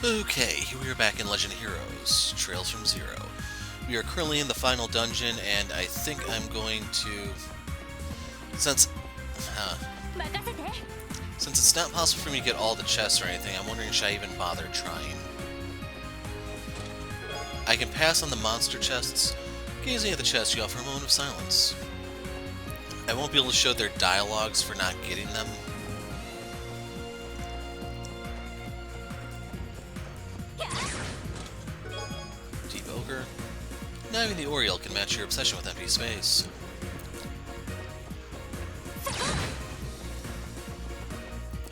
Okay, here we are back in Legend of Heroes, Trails from Zero. We are currently in the final dungeon, and I think I'm going to... Since... Since it's not possible for me to get all the chests or anything, I'm wondering should I even bother trying. I can pass on the monster chests. Gazing at the chests, you offer a moment of silence. I won't be able to show their dialogues for not getting them. Deep Ogre. Not even the Oriole can match your obsession with empty space.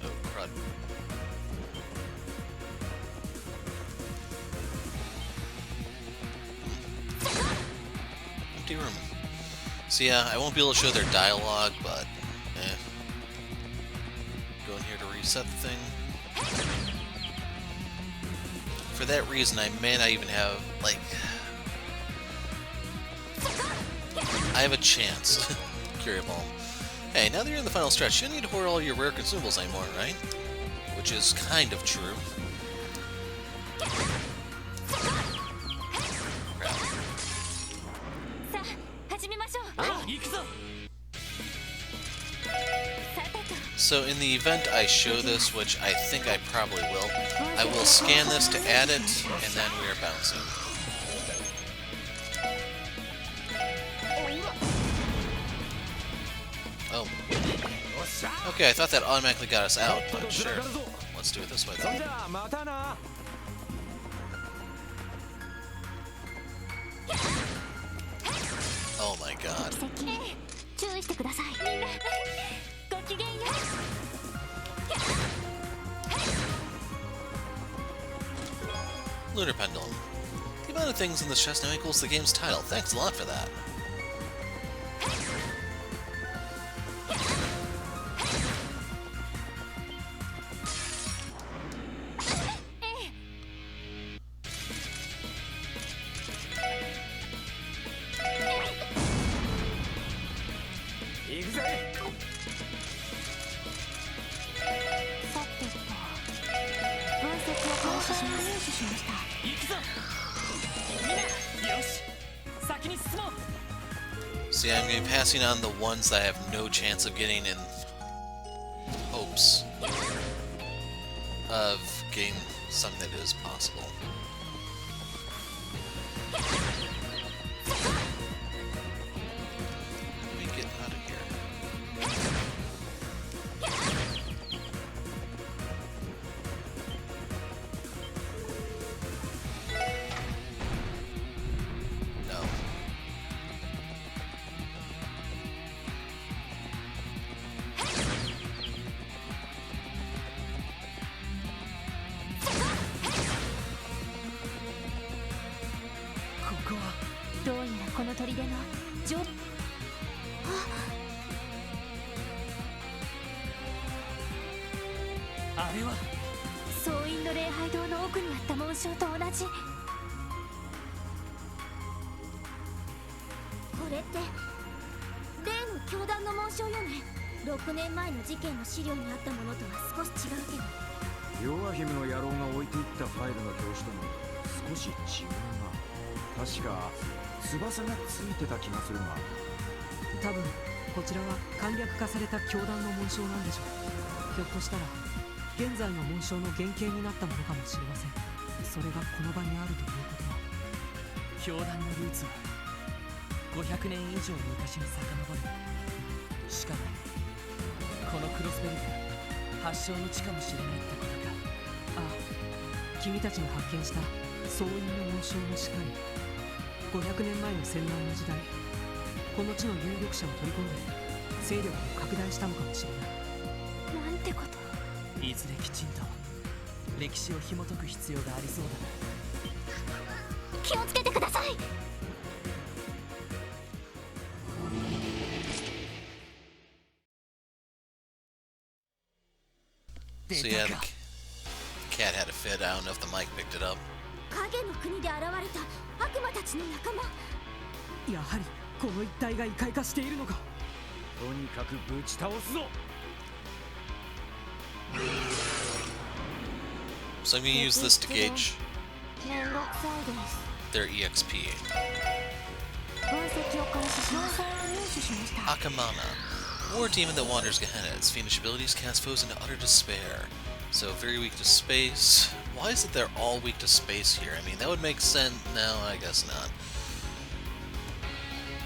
Oh, crud. Empty room. So yeah, I won't be able to show their dialogue, but Go in here to reset the thing. For that reason, I may not even have, like... I have a chance. Curie Ball. Hey, now that you're in the final stretch, you don't need to hoard all your rare consumables anymore, right? Which is kind of true. So in the event I show this, which I think I probably will, I will scan this to add it, and then we are bouncing. Oh. Okay, I thought that automatically got us out, but sure. Let's do it this way then. Oh my god. Lunar Pendulum. The amount of things in this chest now equals the game's title. Thanks a lot for that. See, I'm going to be passing on the ones that I have no chance of getting in hopes of getting something that is possible. How do we get out of here?6年前の事件の資料にあったものとは少し違うけど、弱姫の野郎が置いていったファイルの表紙とも少し違うな。確か翼がついてた気がするが。多分こちらは簡略化された教団の紋章なんでしょう。ひょっとしたら現在の紋章の原型になったものかもしれません。それがこの場にあるということは、教団のルーツは500年以上昔に遡る。しかもこのクロスベルが発祥の地かもしれないってことか。ああ、君たちが発見した総員の紋章もしかり、500年前の戦乱の時代、この地の有力者を取り込んで勢力を拡大したのかもしれない。なんてこと。いずれきちんと歴史を紐解く必要がありそうだな。気をつけてください。So yeah, the cat had a fit. I don't know if the mic picked it up. 影の国で現れた悪魔たちの仲間。やはりこの一帯が異界化しているのか。とにかくぶち倒すぞ。So I'm gonna use this to gauge めんどくさいです。 their EXP. 分析を開始します。情報を入手しました。 Akamana. War demon that wanders Gehenna. Its fiendish abilities cast foes into utter despair. So very weak to space. Why is it they're all weak to space here? I mean, that would make sense. No, I guess not.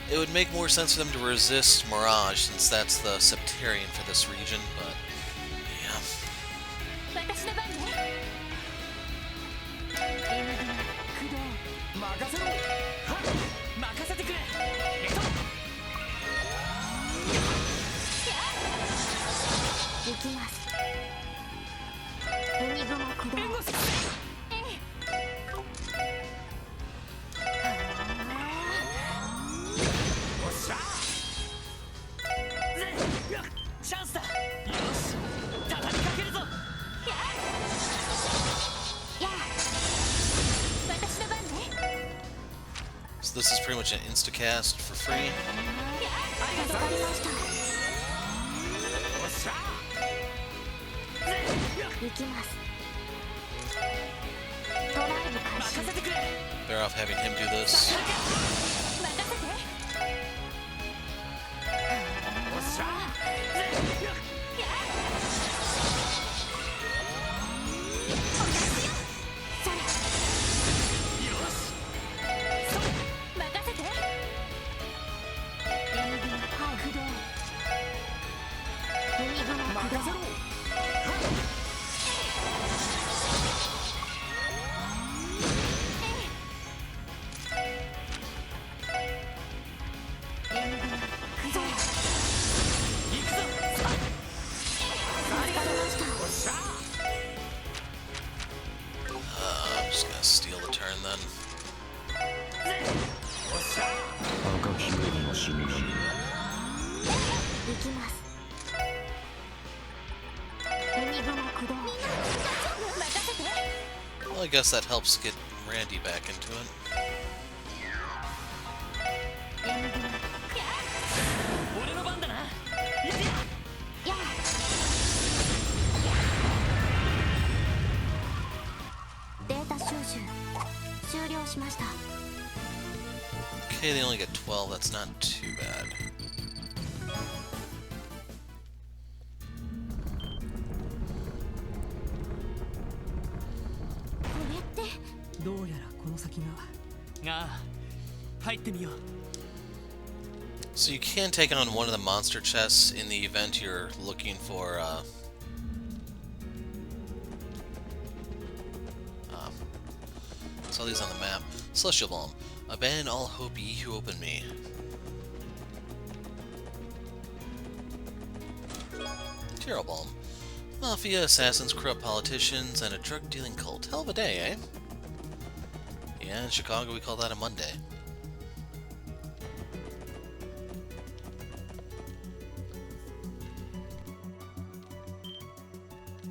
It would make more sense for them to resist Mirage, since that's the Septarian for this region, but yeah. 私の番ね。エムグ駆動。任せろ。任せてくれ。行きます。エニグマ駆動。援護してくれ。おっしゃ。チャンスだ。よし。畳みかけるぞ。やあ。私の番ね。 So this is pretty much an instacast for free. 助かりました。おっしゃ。行きます。ドライブ開始。任せてくれ。 Better off having him do this. 任せて。おっしゃ。それ。よし。任せて。エニグマ駆動。エニグマ駆動。任せろ。エニグマ駆動。行くぞ。助かりました。おっしゃ。 I'm just gonna steal the turn then. おっしゃ。赤ひげの死神。行きます。エニグマ駆動。任せて。 Well, I guess that helps get Randy back into it. エニグマ。俺の番だな。やあ。データ収集終了しました。 Okay, they only get 12. That's not too bad. これってどうやらこの先がああ、入ってみよう。 So you can take on one of the monster chests in the event you're looking for, saw these on the map. Celestial Balm. Abandon all hope, ye who open me. Terror Balm. Mafia, assassins, corrupt politicians, and a drug-dealing cult. Hell of a day, eh? Yeah, in Chicago we call that a Monday.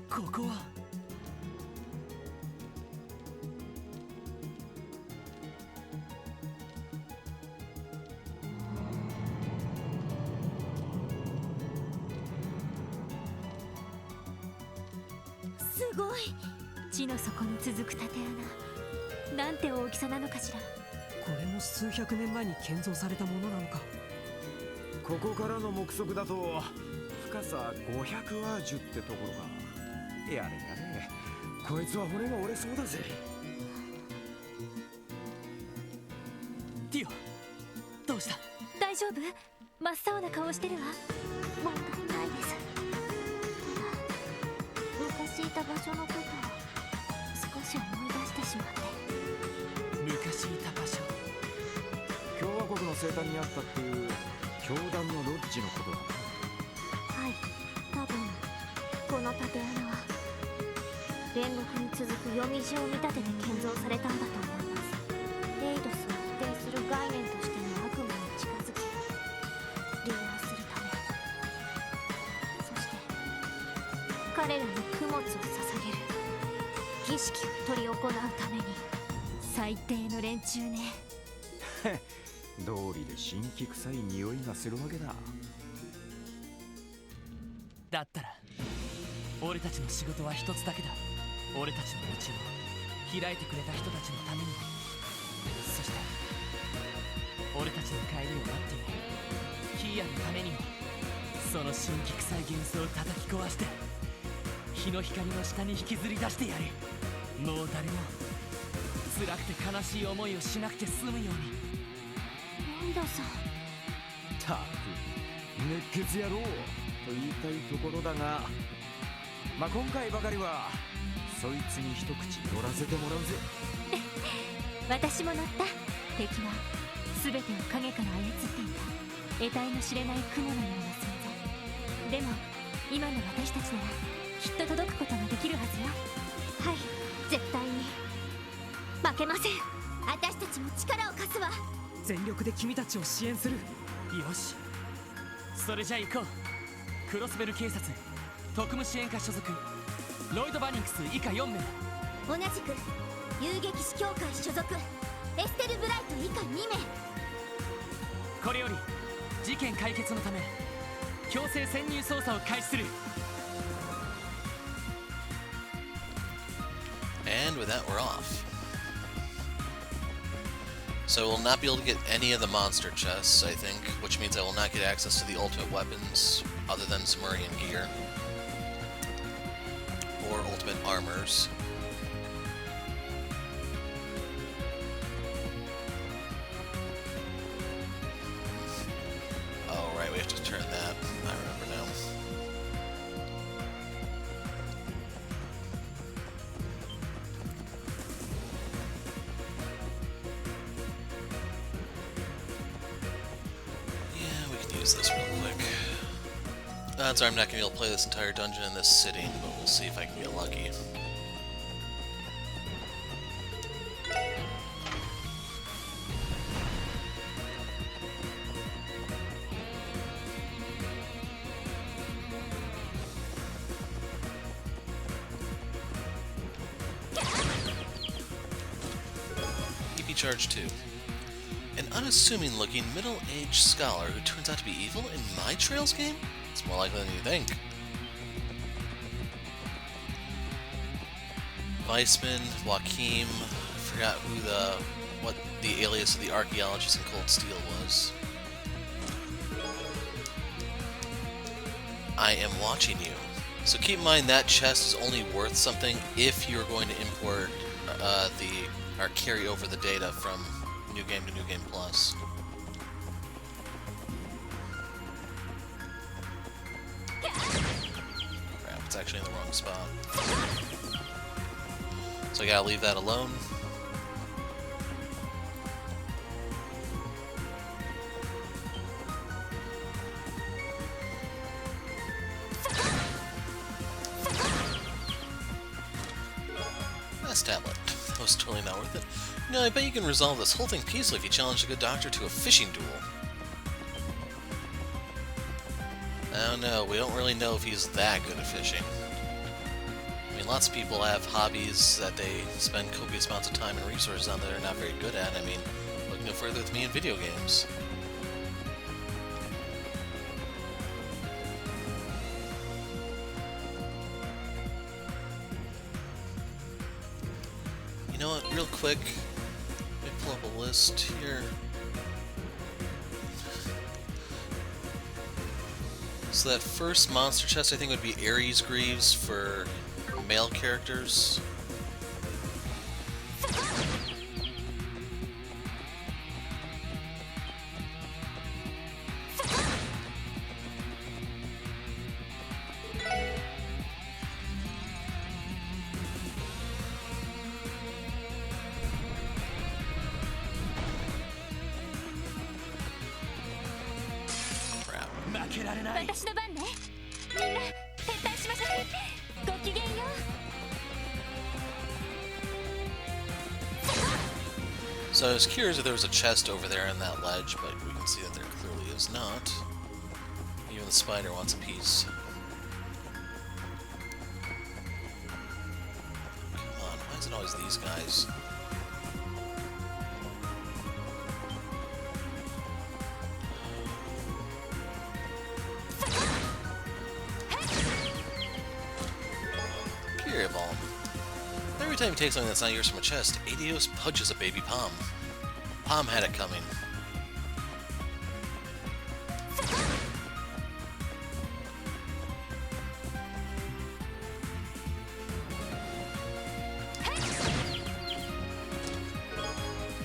ここは。すごい。地の底に続く縦穴。なんて大きさなのかしら。これも数百年前に建造されたものなのか。ここからの目測だと深さ500ワージュってところか。やれやれ、こいつは骨が折れそうだぜ。ティオ、どうした？大丈夫？真っ青な顔してるわ。問題ないです。昔いた場所のことを少し思い出してしまって。昔いた場所。共和国の生誕にあったっていう教団のロッジのことだ。はい、多分この縦穴は煉獄に続く読み字を見立てて建造されたんだと思います。エイドスを否定する概念としての悪魔に近づき利用するため、そして彼らに供物を捧げる儀式を執り行うために。最低の連中ね。道理で神気臭い匂いがするわけだ。だったら俺たちの仕事は一つだけだ。俺たちの道を開いてくれた人たちのためにも、そして俺たちの帰りを待っているキーヤのためにも、その神気臭い幻想を叩き壊して日の光の下に引きずり出してやる。もう誰も辛くて悲しい思いをしなくて済むように。エイドさん。たく熱血野郎と言いたいところだが、まあ今回ばかりはそいつに一口乗らせてもらうぜ。私も乗った。敵は全てを影から操っていた得体の知れない雲のような存在でも、今の私たちならきっと届くことができるはずよ。はい、絶対に負けません。私たちも力を貸すわ。全力で君たちを支援する。よし、それじゃ行こう。クロスベル警察特務支援課所属ロイド・バニンクス以下4名。同じく遊撃士協会所属エステル・ブライト以下2名。これより事件解決のため強制潜入捜査を開始する。 And with that, we're off. So we'll not be able to get any of the monster chests, I think, which means I will not get access to the ultimate weapons other than Zemurian gear or ultimate armors. Oh, right, we have to turn that. I remember now. Use this real quick. Odds are I'm not going to be able to play this entire dungeon in this sitting, but we'll see if I can get lucky. EP charge 2. An unassuming-looking, middle-aged scholar who turns out to be evil in my Trails game? It's more likely than you think. Weissman, Joachim, I forgot what the alias of the archaeologist in Cold Steel was. I am watching you. So keep in mind that chest is only worth something if you're going to import or carry over the data from New Game to New Game Plus. Crap, it's actually in the wrong spot. So I gotta leave that alone. Nice tablet. That was totally not worth it. You know, I bet you can resolve this whole thing peacefully if you challenge a good doctor to a fishing duel. I don't know, we don't really know if he's that good at fishing. I mean, lots of people have hobbies that they spend copious amounts of time and resources on that they're not very good at. I mean, look no further with me in video games. You know what, real quick, let me pull up a list here. So that first monster chest I think would be Ares Greaves for male characters. Crap. 負けられない。私の番ね。みんな撤退しましょう。ごきげんよう。 So I was curious if there was a chest over there on that ledge, but we can see that there clearly is not. Even the spider wants a piece. Come on, why is it always these guys? Period bomb. Anytime you take something that's not yours from a chest, Adios punches a baby Palm. Palm had it coming.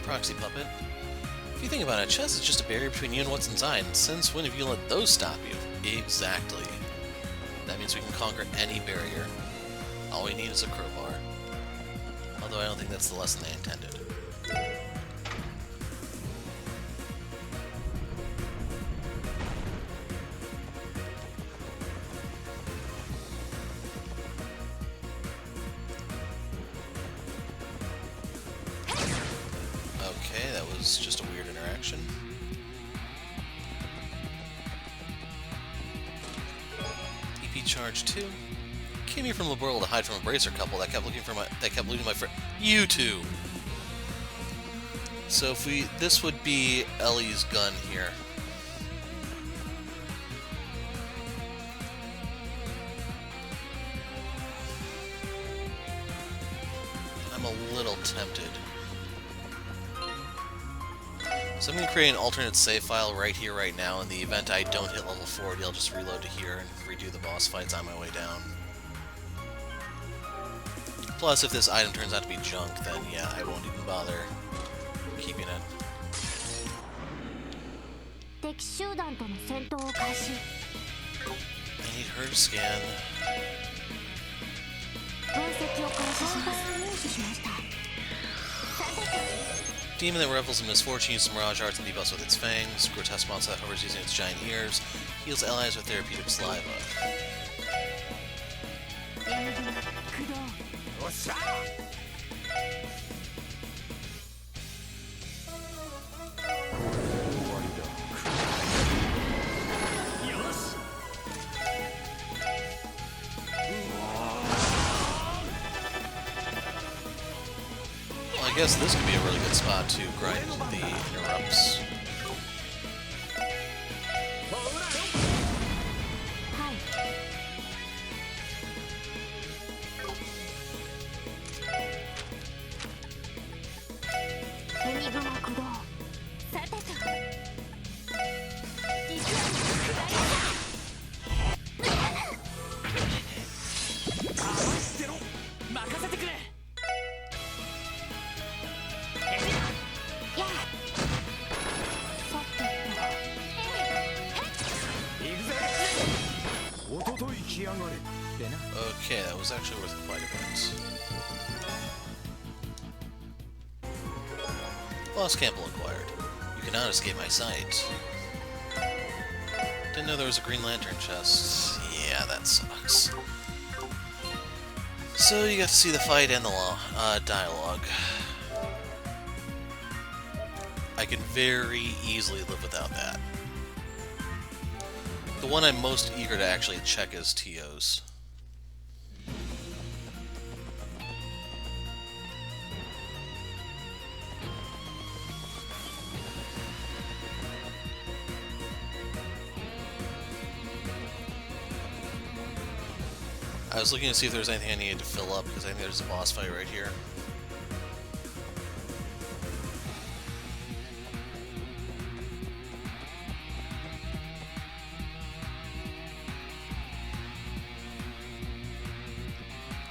Proxy puppet. If you think about it, a chest is just a barrier between you and what's inside. Since when have you let those stop you? Exactly. That means we can conquer any barrier. All we need is a crowbar. Although I don't think that's the lesson they intended. Okay, that was just a weird interaction. EP charge 2. Came here from Laboral to hide from a bracer couple that kept looking my friend. You two. So if this would be Ellie's gun here. I'm a little tempted. So I'm going to create an alternate save file right here, right now. In the event I don't hit level 40, I'll just reload to here and redo the boss fights on my way down. Plus, if this item turns out to be junk, then yeah, I won't even bother keeping it. 敵集団との戦闘を開始。 I need her to scan. 分析を開始します。入手しました。 Demon that revels in misfortune uses mirage arts and debuffs with its fangs. Grotesque monster that hovers using its giant ears. Heals allies with therapeutic saliva. 援軍駆動。 おっしゃWell, I guess this could be a really good spot to grind the interrupts. はい。 エニグマ駆動。さてと。任せてくれ。やあ。さてと。おととい来やがれってな。 Okay, that was actually worth quite a bit. Lost Campbell acquired. You cannot escape my sight. Didn't know there was a Green Lantern chest. Yeah, that sucks. So you got to see the fight and the dialogue. I can very easily live without that. The one I'm most eager to actually check is Tio's. I was looking to see if there was anything I needed to fill up, because I think there's a boss fight right here.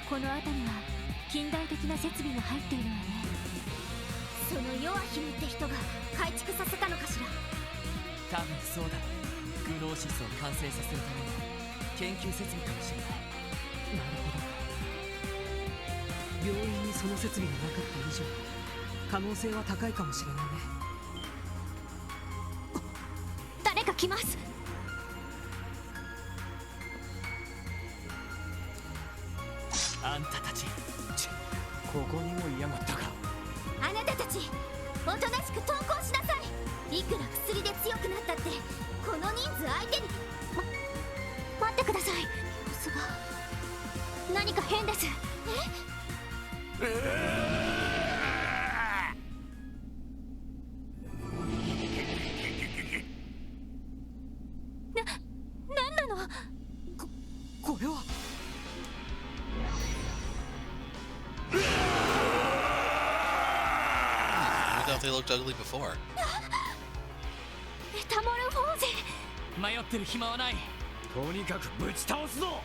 This areaは近代的な設備が入っているわね。そのヨアヒムって人が改築させたのかしら。多分そうだ。グノーシスを完成させるための研究設備かもしれない。なるほど。病院にその設備がなかった以上、可能性は高いかもしれないね。誰か来ます。あんたたち。ここにもいやがったか。あなたたち、おとなしく投降しなさい。いくら薬で強くなったって、この人数相手に。待ってください。様子が何か変です。なんなの？これは。thought they looked ugly before. メタモルフォーゼ。迷ってる暇はない。とにかくぶち倒すぞ。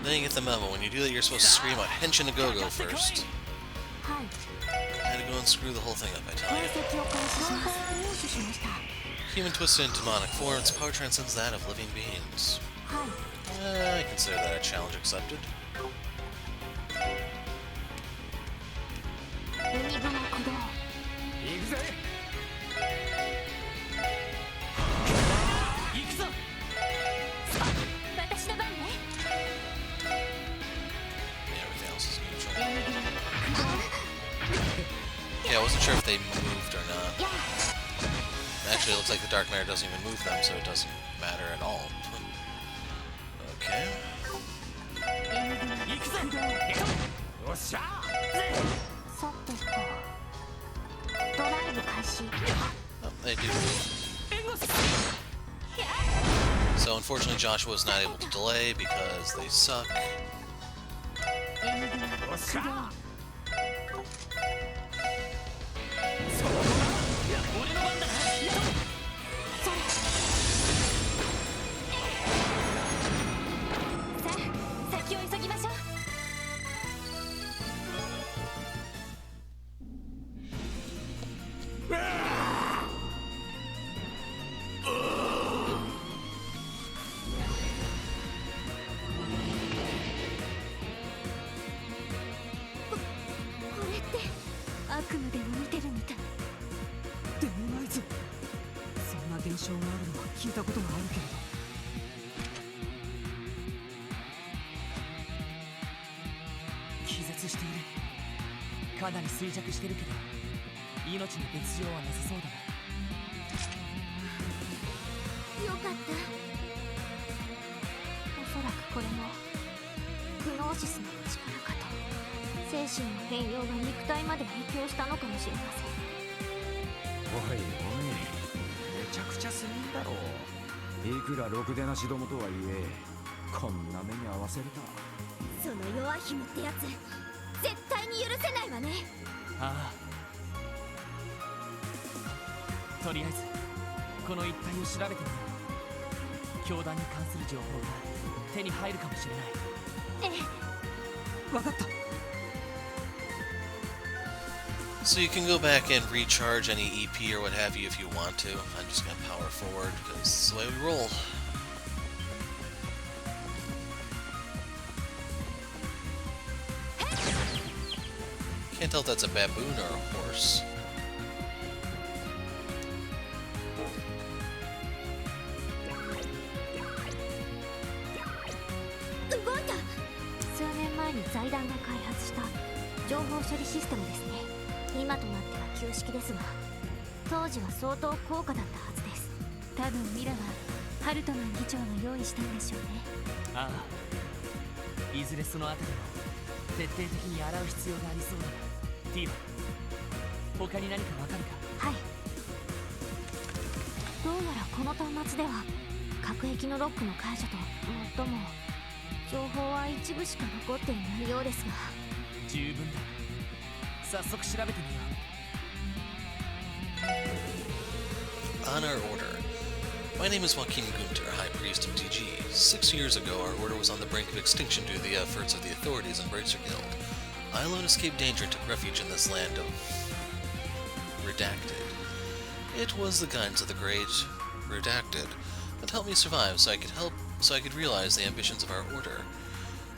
Then you get the memo. When you do that, you're supposed to scream out Henshin a Go-Go first. はい。 Had to go and screw the whole thing up, I tell 解 you. 析を開始します。入手しました。 Human twisted into demonic form, its power transcends that of living beings. はい。 I consider that a challenge accepted. 海雲駆動。行くぜ。行くぞ。私の番ね。 Yeah, everything else is neutral. 海雲駆動。 Yeah, I wasn't sure if they moved or not. やあ。 Actually, it looks like the Dark Matter doesn't even move them, so it doesn't matter at all. Okay. 海雲行くぞ。駆動。よっしゃ。さてと。ドライブ開始。 Oh, they do move. So unfortunately, Joshua was not able to delay because they suck. 海雲駆動。 俺の番だ。それ。さあ、先を急ぎましょう。これって悪夢でも見てるみたい。デモナイズ。そんな現象があるのは聞いたことがあるけれど、気絶している。かなり衰弱してるけど命に別状はなさそうだな。よかった。おそらくこれもグノーシスの力かと。精神の変容が肉体まで影響したのかもしれません。おいおい、めちゃくちゃすぎんだろう。いくらろくでなしどもとはいえ、こんな目に遭わせるか。その弱姫ってやつ絶対に許せないわね。ああ。とりあえずこの一帯を調べてみよう。教団に関する情報が手に入るかもしれない。ええ。わかった。 So you can go back and recharge any EP or what have you if you want to. I'm just gonna power forward because it's the way we roll. Can't tell if that's a baboon or a horse. 動いた。数年前に財団が開発した情報処理システムですね。今となっては旧式ですが、当時は相当高価だったはずです。多分ミラはハルトマン議長が用意したんでしょうね。ああ。いずれその後でも徹底的に洗う必要がありそうだな。ティーバ、他に何かわかるか。はい。どうやらこの端末では各駅のロックの解除と最も情報は一部しか残っていないようですが。十分だ。早速調べてみよう。 On our order. My name is Joaquin Gunter, High Priest of DG. 6 years ago, our order was on the brink of extinction due to the efforts of the authorities and Bracer Guild. I alone escaped danger and took refuge in this land of... Redacted. It was the guidance of the great Redacted that helped me survive so I could realize the ambitions of our order.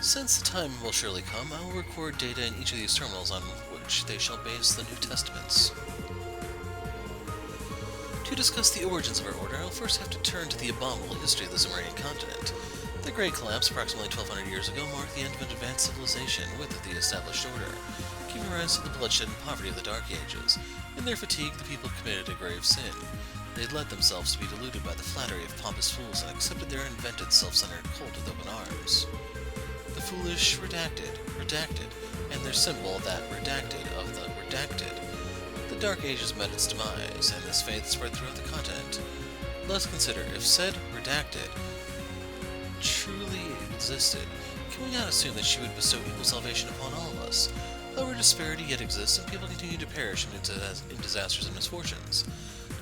Since the time will surely come, I will record data in each of these terminals on which they shall base the New Testaments. To discuss the origins of our order, I'll first have to turn to the abominable history of the Zemurian continent. The Great Collapse approximately 1200 years ago marked the end of an advanced civilization, with it the established order, giving rise to the bloodshed and poverty of the Dark Ages. In their fatigue, the people committed a grave sin. They had let themselves to be deluded by the flattery of pompous fools and accepted their invented self-centered cult with open arms. The foolish redacted, and their symbol that redacted of the redacted. The Dark Ages met its demise, and this faith spread throughout the continent. Let's consider, if said redacted truly existed, can we not assume that she would bestow equal salvation upon all of us? However, disparity yet exists, and people continue to perish in disasters and misfortunes.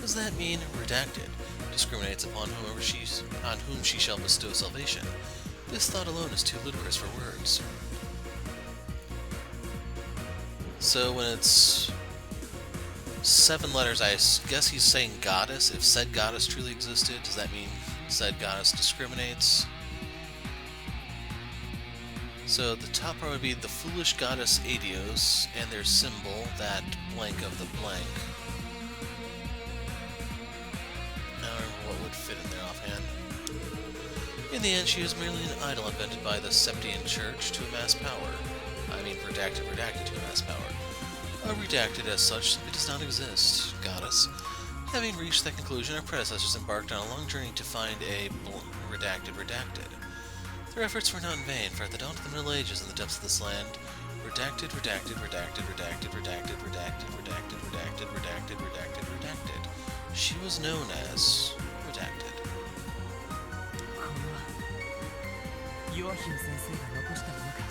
Does that mean redacted discriminates upon on whom she shall bestow salvation? This thought alone is too ludicrous for words. So when it's 7 letters, I guess he's saying goddess. If said goddess truly existed, does that mean said goddess discriminates? So the top part would be the foolish goddess Adios, and their symbol, that blank of the blank. I don't remember what would fit in there offhand. In the end, she is merely an idol invented by the Septian Church to amass power. I mean, redacted to amass power. Redacted as such, it does not exist, goddess. Having reached that conclusion, our predecessors embarked on a long journey to find a redacted. Their efforts were not in vain, for at the dawn of the Middle Ages in the depths of this land, redacted. She was known as redacted. 弱姫先生が残したものか。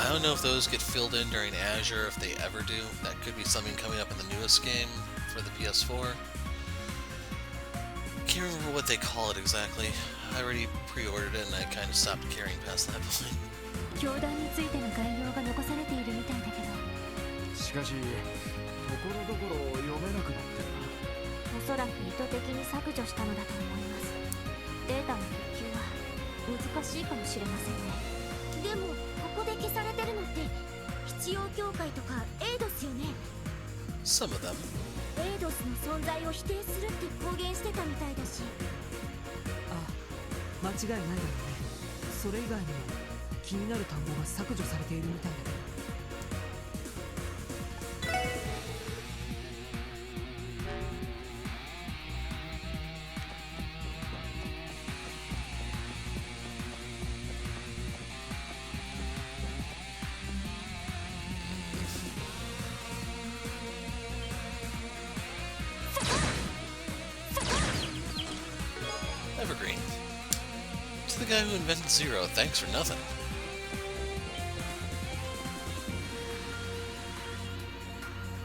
I don't know if those get filled in during Azure, if they ever do. That could be something coming up in the newest game for the PS4. Can't remember what they call it exactly. I already pre-ordered it and I kind of stopped caring past that point. 教団についての概要が残されているみたいだけど、しかしところどころ読めなくなってるな。おそらく意図的に削除したのだと思います。データの復旧は難しいかもしれませんね。でもここで消されてるのって必要境界とかエイドスよね。 Some of them. エイドスの存在を否定するって公言してたみたいだし。ああ、間違いないわよね。それ以外にも気になる単語が削除されているみたいだけど。 Evergreen. To the guy who invented Zero, thanks for nothing.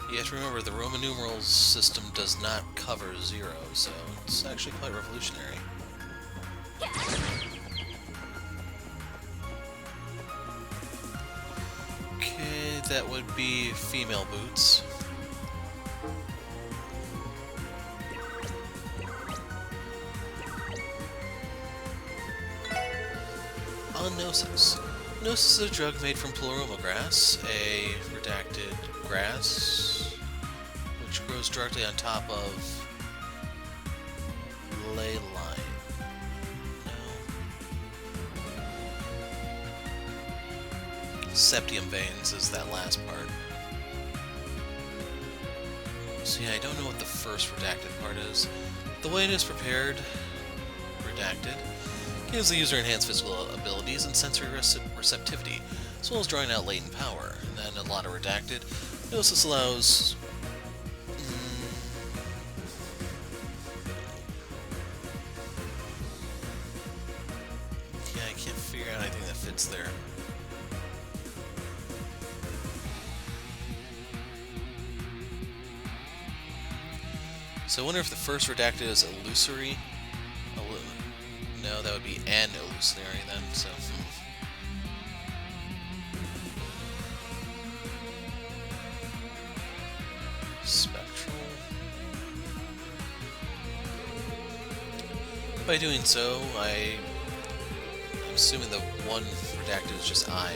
You have to remember, the Roman numerals system does not cover Zero, so it's actually quite revolutionary. Okay, that would be female boots. Gnosis. Gnosis is a drug made from pleuroma grass, a redacted grass, which grows directly on top of ley line. No. Septium veins is that last part. So yeah, I don't know what the first redacted part is. The way it is prepared, redacted, gives the user enhanced physical abilities and sensory receptivity, as well as drawing out latent power. And then a lot of redacted. Gnosis allows... yeah, I can't figure out anything that fits there. So I wonder if the first redacted is illusory. No, that would be an illusionary then, so... Spectral... By doing so, I'm assuming the one redacted is just I.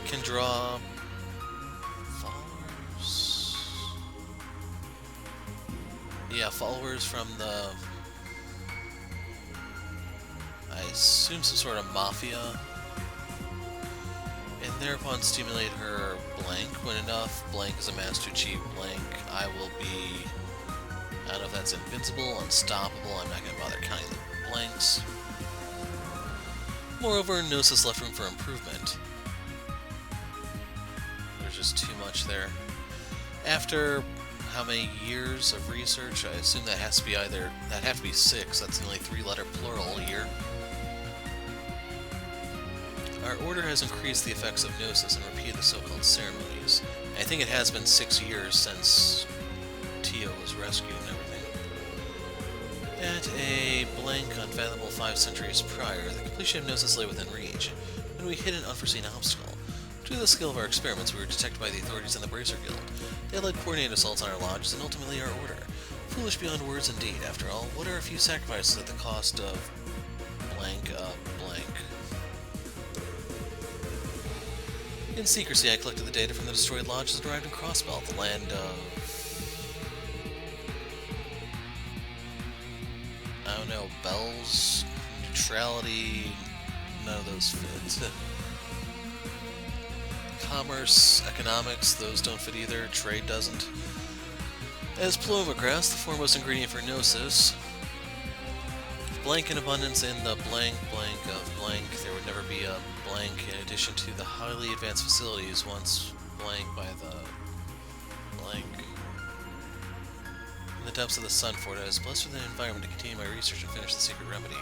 Can draw... followers? Yeah, followers from the... I assume some sort of mafia, and thereupon stimulate her blank. When enough blank is amassed to achieve blank, I will be, I don't know if that's invincible, unstoppable, I'm not going to bother counting the blanks. Moreover, Gnosis left room for improvement. There's just too much there. After how many years of research, I assume that has to be either, that have to be 6, that's the only 3-letter plural here. Our order has increased the effects of Gnosis and repeated the so-called ceremonies. I think it has been 6 years since Tio was rescued and everything. At a blank, unfathomable 5 centuries prior, the completion of Gnosis lay within reach, when we hit an unforeseen obstacle. Due to the skill of our experiments, we were detected by the authorities in the Bracer Guild. They led coordinated assaults on our lodges and ultimately our order. Foolish beyond words indeed, after all. What are a few sacrifices at the cost of blank, blank? In secrecy, I collected the data from the destroyed lodges and arrived in Crossbelt, the land of... I don't know, bells, neutrality, none of those fit. Commerce, economics, those don't fit either, trade doesn't. As Paloma grass, the foremost ingredient for Gnosis, blank in abundance in the blank blank of blank, there would never be a blank in addition to the highly advanced facilities once blank by the blank. In the depths of the Sun Fort, I was blessed with an environment to continue my research and finish the secret remedy.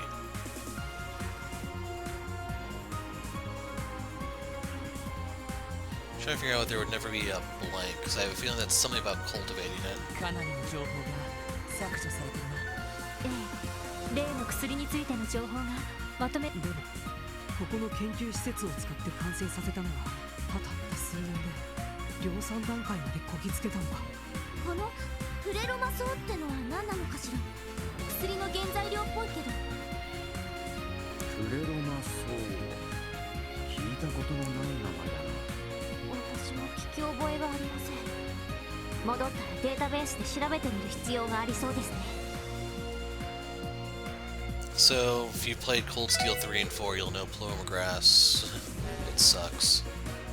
Trying to figure out there would never be a blank, because I have a feeling that's something about cultivating it. かなりの情報が削除されてるな。例の薬についての情報がまとめ。でもここの研究施設を使って完成させたのはたった数年で量産段階までこぎつけたのか。このフレロマソウってのは何なのかしら。薬の原材料っぽいけど。フレロマソウ、聞いたことのない名前だな。私も聞き覚えがありません。戻ったらデータベースで調べてみる必要がありそうですね。So, if you played Cold Steel 3 and 4, you'll know Paloma Grass. It sucks.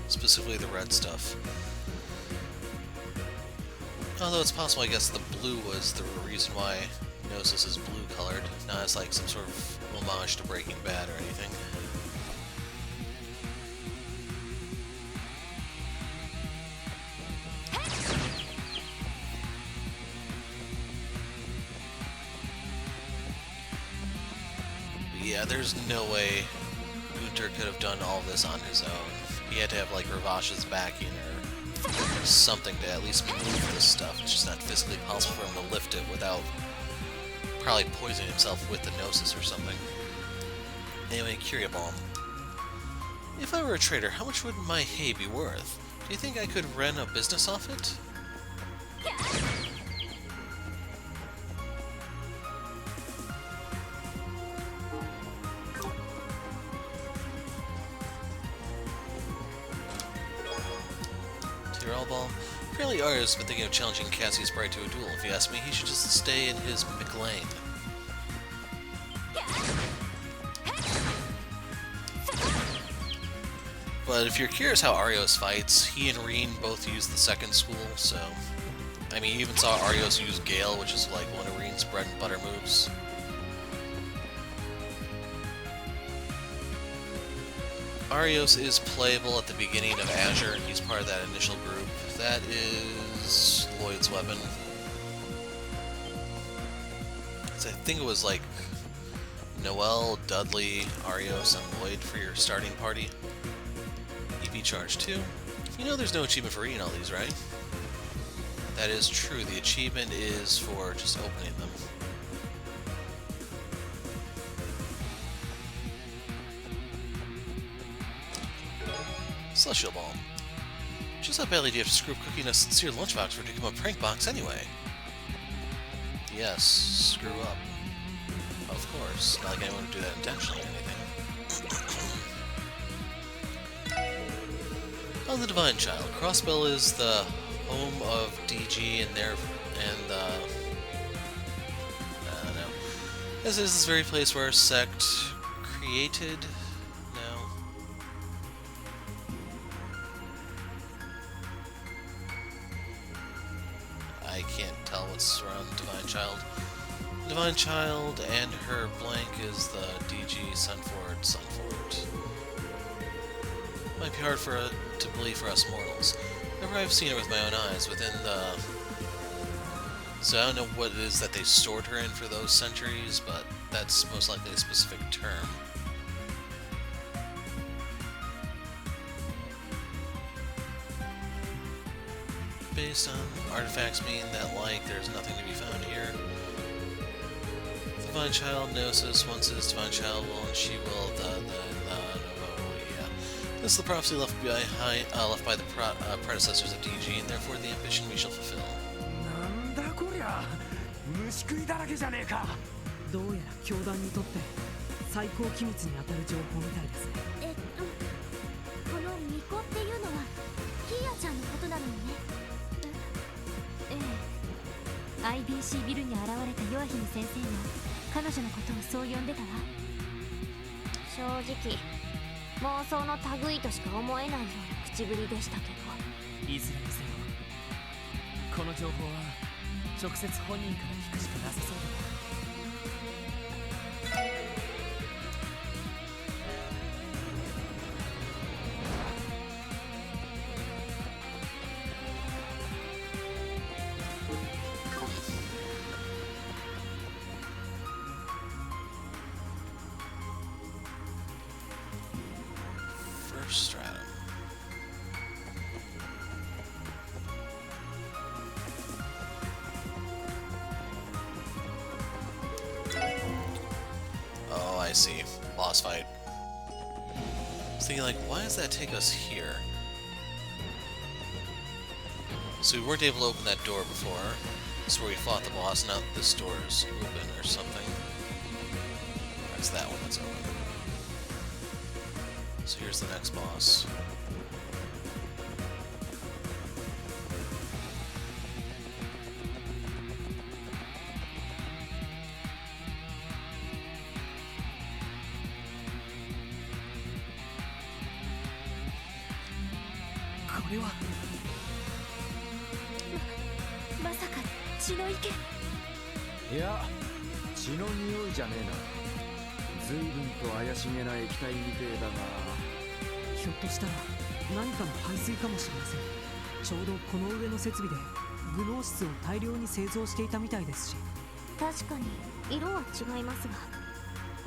Specifically the red stuff. Although it's possible, I guess, the blue was the reason why Gnosis is blue colored, not as like some sort of homage to Breaking Bad or anything. Yeah, there's no way Gunter could have done all this on his own. He had to have, like, Ravash's backing or something to at least move this stuff. It's just not physically possible for him to lift it without probably poisoning himself with the Gnosis or something. Anyway, Curia Bomb. If I were a trader, how much would my hay be worth? Do you think I could run a business off it? Ball. Apparently Arya's been thinking of challenging Cassie's Bright to a duel. If you ask me, he should just stay in his McLean. But if you're curious how Arios fights, he and Reen both use the second school, so... I mean, you even saw Arios use Gale, which is like one of Reen's bread and butter moves. Arios is playable at the beginning of Azure. He's part of that initial group. That is Lloyd's weapon. So I think it was like Noel, Dudley, Arios, and Lloyd for your starting party. EV charge 2. You know there's no achievement for reading all these, right? That is true. The achievement is for just opening them. Celestial Balm. Just how badly do you have to screw up cooking a sincere lunchbox for it to become a prank box anyway? Yes, screw up. Of course. Not like anyone would do that intentionally or anything. Oh, the Divine Child. Crossbell is the home of DG and their... and, I don't know. This is this very place where our sect created... I can't tell what's around Divine Child. Divine Child and her blank is the DG Sunfort. Might be hard to believe for us mortals. Never I've seen her with my own eyes within the... So I don't know what it is that they stored her in for those centuries, but that's most likely a specific term. based on artifacts mean that, like, there's nothing to be found here? The Divine Child Gnosis, once his Divine Child will, and she will, yeah. This is the prophecy left by the predecessors of DG, and therefore the ambition we shall fulfill. なんだこりゃ、虫食いだらけじゃねえか。どうやら教団にとって最高機密に当たる情報みたいですね。この巫女っていうのはキーヤちゃんのことなのよね。ええ、IBC ビルに現れたヨアヒム先生も彼女のことをそう呼んでたわ。正直妄想の類としか思えないような口ぶりでしたけど。いずれにせよこの情報は直接本人から聞くしかなさそうだな。First stratum. Oh, I see. Boss fight. I was thinking, like, why does that take us here? So we weren't able to open that door before. This is where we fought the boss, now this door is open or something. That's that one that's open. So here's the next boss. What? まさか血の池。いや、血の匂いじゃねえな。随分と怪しげな液体みてえだが。ひょっとしたら何かの排水かもしれません。ちょうどこの上の設備でグノーシスを大量に製造していたみたいですし。確かに色は違いますが、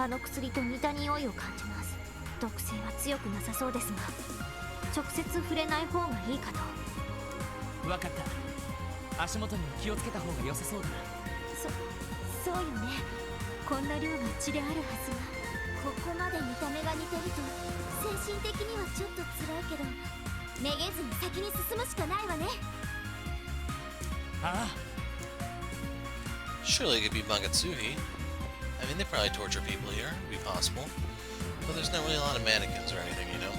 あの薬と似た匂いを感じます。毒性は強くなさそうですが、直接触れない方がいいかと。分かった。足元にも気をつけた方が良さそうだな。そうよね。こんな量が血であるはずが。ここまで見た目が似てると精神的にはちょっと辛いけど、めげずに先に進むしかないわね。ああ。 Surely it could be Magatsuhi. I mean, they probably torture people here. It'd be possible. But there's not really a lot of mannequins or anything, you know?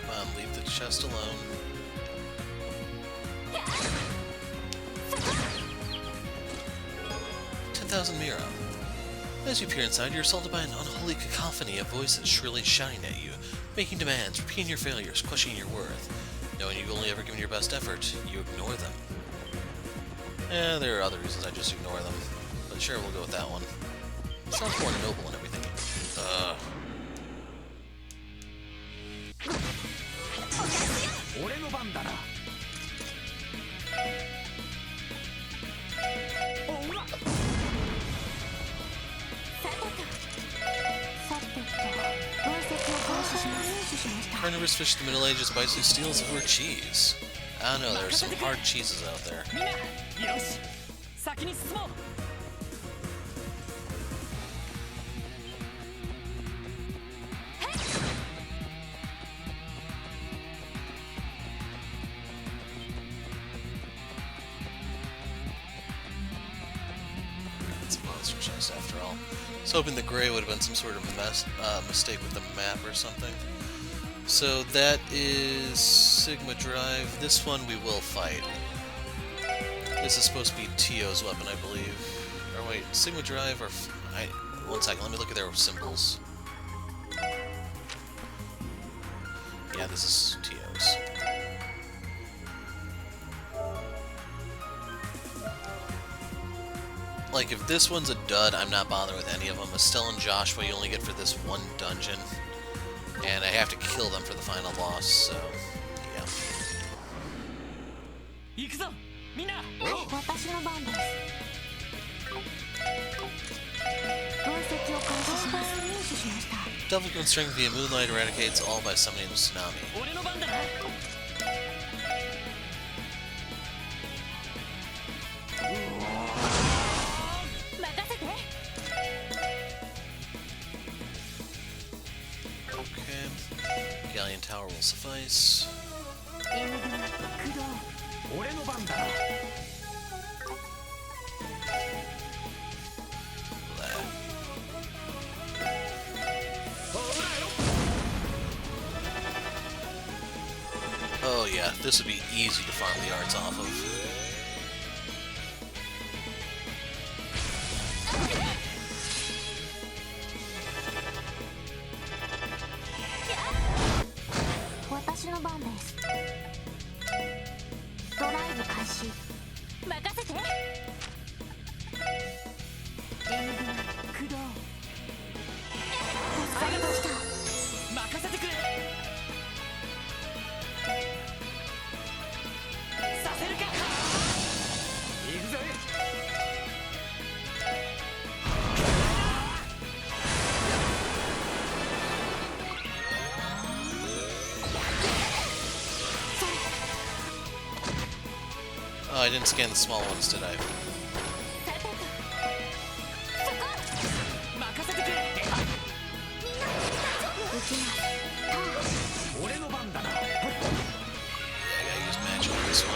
Come on, leave the chest alone. $10,000 Mira. As you peer inside, you're assaulted by an unholy cacophony of voices shrilly shouting at you, making demands, repeating your failures, questioning your worth. Knowing you've only ever given your best effort, you ignore them. There are other reasons I just ignore them. But sure, we'll go with that one. Sounds more noble and everything. Carnivorous fish of the Middle Ages bites who steals over cheese. I don't know, there's some hard cheeses out there. よし、先に進もう。It's a monster chest after all. I was hoping the gray would have been some sort of mistake with the map or something. So that is Sigma Drive. This one we will fight. This is supposed to be Tio's weapon, I believe. Or wait, Sigma Drive or... one second, let me look at their symbols. Yeah, this is Tio's. Like, if this one's a dud, I'm not bothering with any of them. Estelle and Joshua you only get for this one dungeon. And I have to kill them for the final boss, so... yeah. 行くぞ、みんな。私の番です。分析を開始します。入手しました。 Devil can strength via moonlight eradicates all by summoning tsunami. 俺の番だな。main tower will suffice. 援軍駆動。俺の番だ。 Oh yeah, this would be easy to farm the arts off of. Oh, I didn't scan the small ones, did I? Yeah, I gotta use magic on this one.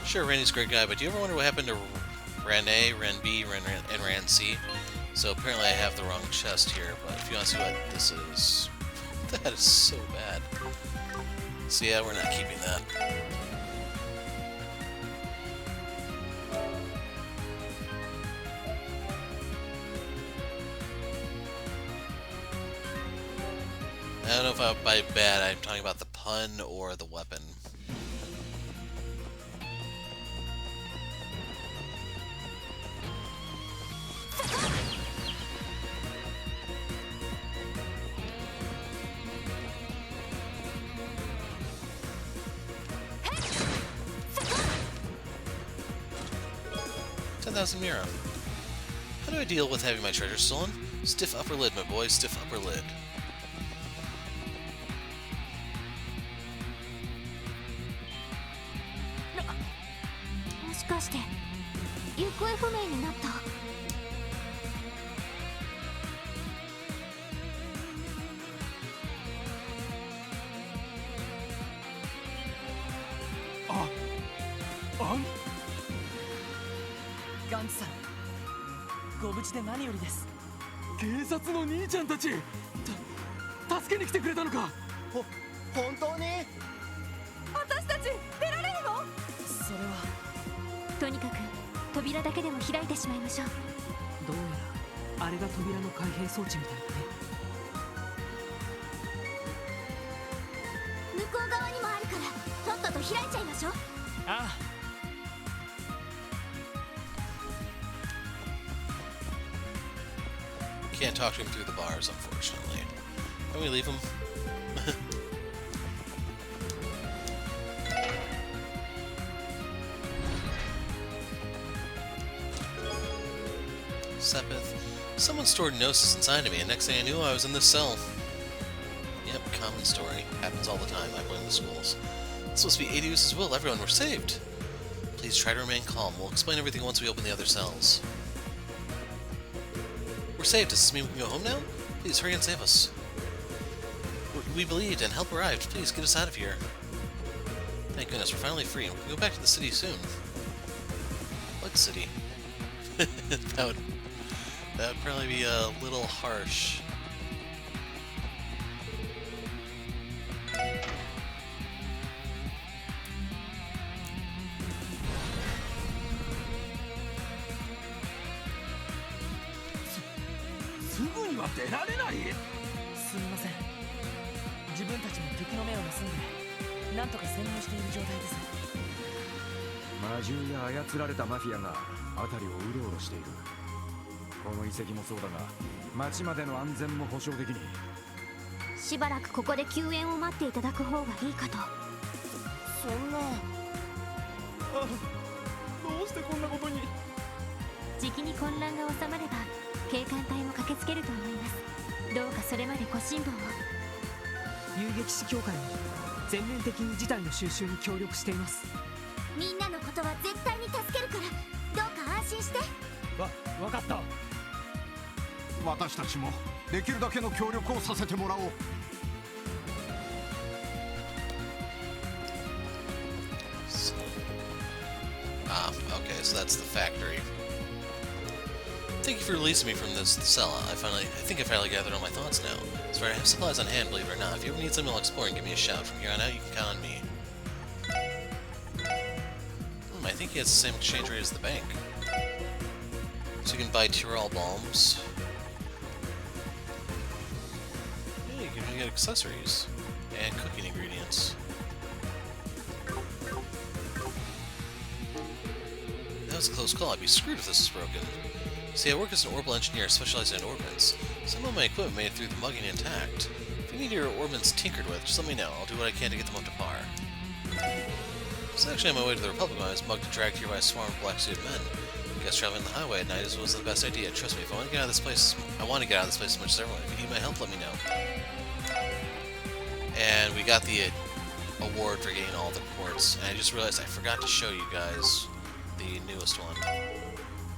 Sure, Randy's a great guy, but do you ever wonder what happened to Ran A, Ran B, and Ran C? So apparently I have the wrong chest here, but if you want to see what this is... That is so bad. So yeah, we're not keeping that. I don't know if by bad I'm talking about the pun or the weapon. Mira. How do I deal with having my treasure stolen? Stiff upper lid, my boy, stiff upper lid.ガンツさん、ご無事で何よりです。警察の兄ちゃんたち、助けに来てくれたのか。本当に？私たち出られるの？それは。とにかく扉だけでも開いてしまいましょう。どうやらあれが扉の開閉装置みたいだね。向こう側にもあるからとっとと開いちゃいましょう。ああ。Can't talk to him through the bars, unfortunately. Can we leave him? Sepith. Someone stored Gnosis inside of me, and next thing I knew, I was in this cell. Yep, common story. Happens all the time. I blame the schools. It's supposed to be Odyssee's will. Everyone, we're saved. Please try to remain calm. We'll explain everything once we open the other cells. We're saved. Does this mean we can go home now? Please hurry and save us. We believed and help arrived. Please get us out of here. Thank goodness, we're finally free and we can go back to the city soon. What city? that would probably be a little harsh.すみません。自分たちも敵の目を盗んで、なんとか潜入している状態です。魔獣や操られたマフィアが辺りをうろうろしている。この遺跡もそうだが、町までの安全も保証できに。しばらくここで救援を待っていただく方がいいかと。そんな。あ、どうしてこんなことに。じきに混乱が収まれば警官隊も駆けつけると思います。どうかそれまでご辛抱を。遊撃士協会も全面的に事態の収拾に協力しています。みんなのことは絶対に助けるから、どうか安心して。わかった。私たちもできるだけの協力をさせてもらおう。Okay, so that's the factory. Thank you for releasing me from this cell. I think I finally gathered all my thoughts now. It's right, I have supplies on hand, believe it or not. If you ever need something while exploring, give me a shout. From here on out, you can count on me. I think he has the same exchange rate as the bank. So you can buy Tyrol bombs. Yeah, you can even get accessories. And cooking ingredients. That was a close call. I'd be screwed if this was broken. See, I work as an orbital engineer specializing in orbits. Some of my equipment made it through the mugging intact. If you need your orbits tinkered with, just let me know. I'll do what I can to get them up to par. So actually on my way to the Republic when I was mugged and dragged here by a swarm of black-suited men. Guess traveling the highway at night was the best idea. Trust me, if I want to get out of this place, I want to get out of this place as much as everyone. If you need my help, let me know. And we got the award for getting all the quartz. And I just realized I forgot to show you guys the newest one.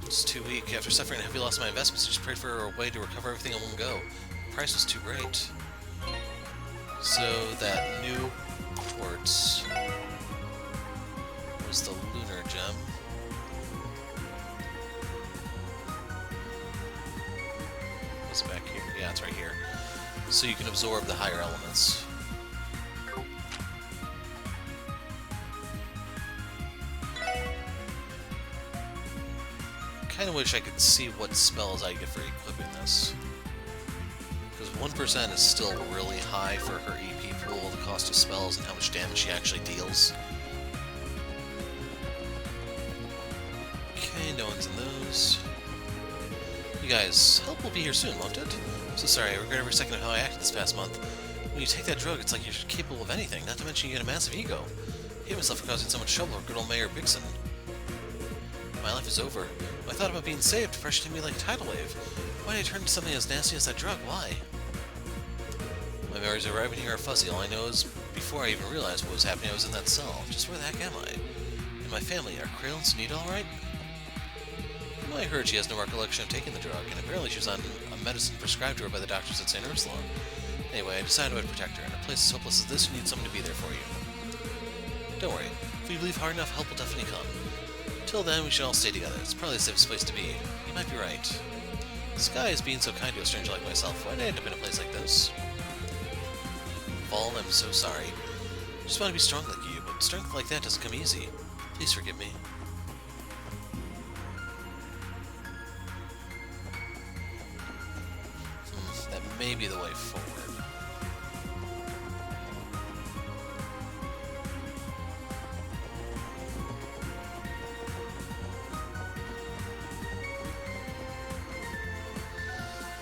It's too weak. After suffering a heavy loss of my investments, I just prayed for a way to recover everything in one go. The price was too great. So that new quartz was the lunar gem. What's it back here? Yeah, it's right here. So you can absorb the higher elements. I wish I could see what spells I get for equipping this. Because 1% is still really high for her EP pool, the cost of spells, and how much damage she actually deals. Okay, no one's in those. You guys, help will be here soon, won't it? I'm so sorry, I regret every second of how I acted this past month. When you take that drug, it's like you're capable of anything, not to mention you get a massive ego. I hate myself for causing so much trouble for good old Mayor Bixen. My life is over. I thought about being saved, freshened me like a tidal wave. Why did I turn into something as nasty as that drug? Why? My memories arriving here are fuzzy. All I know is, before I even realized what was happening, I was in that cell. Just where the heck am I? And my family, are Krail and Sunita alright? Well, I heard she has no recollection of taking the drug, and apparently she was on a medicine prescribed to her by the doctors at St. Ursula. Anyway, I decided I would protect her. In a place as hopeless as this, you need someone to be there for you. Don't worry. If we believe hard enough, help will definitely come. Till then, we should all stay together. It's probably the safest place to be. You might be right. This guy is being so kind to a stranger like myself. Why did I end up in a place like this? Val, I'm so sorry. I just want to be strong like you, but strength like that doesn't come easy. Please forgive me. That may be the way forward.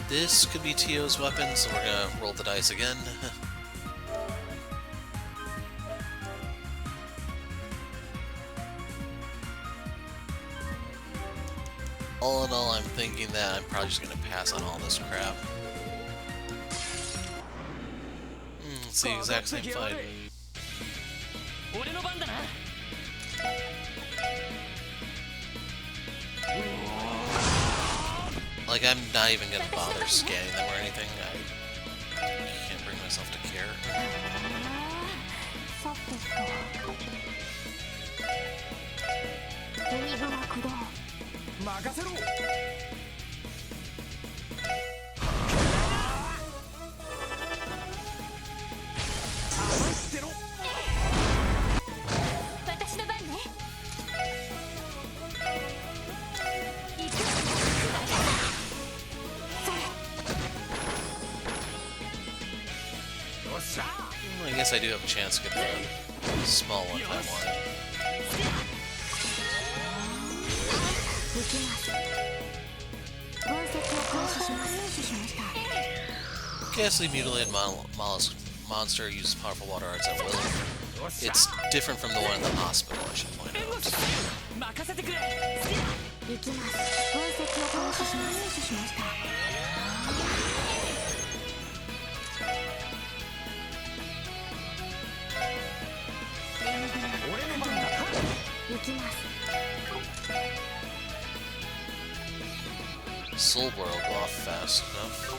This could be Tio's weapon, so we're gonna roll the dice again. All in all, I'm thinking that I'm probably just gonna pass on all this crap. It's the exact same fight. Like, I'm not even gonna bother scanning them or anything. I can't bring myself to care. I guess I do have a chance to get the small one if I want it. Ghastly mutilated mollusk monster uses powerful water arts at will. It's different from the one in the hospital, I should point out. 任せてくれ。行きます。分析を開始します。入手しました。行きます。 Soul Boil will go off fast enough.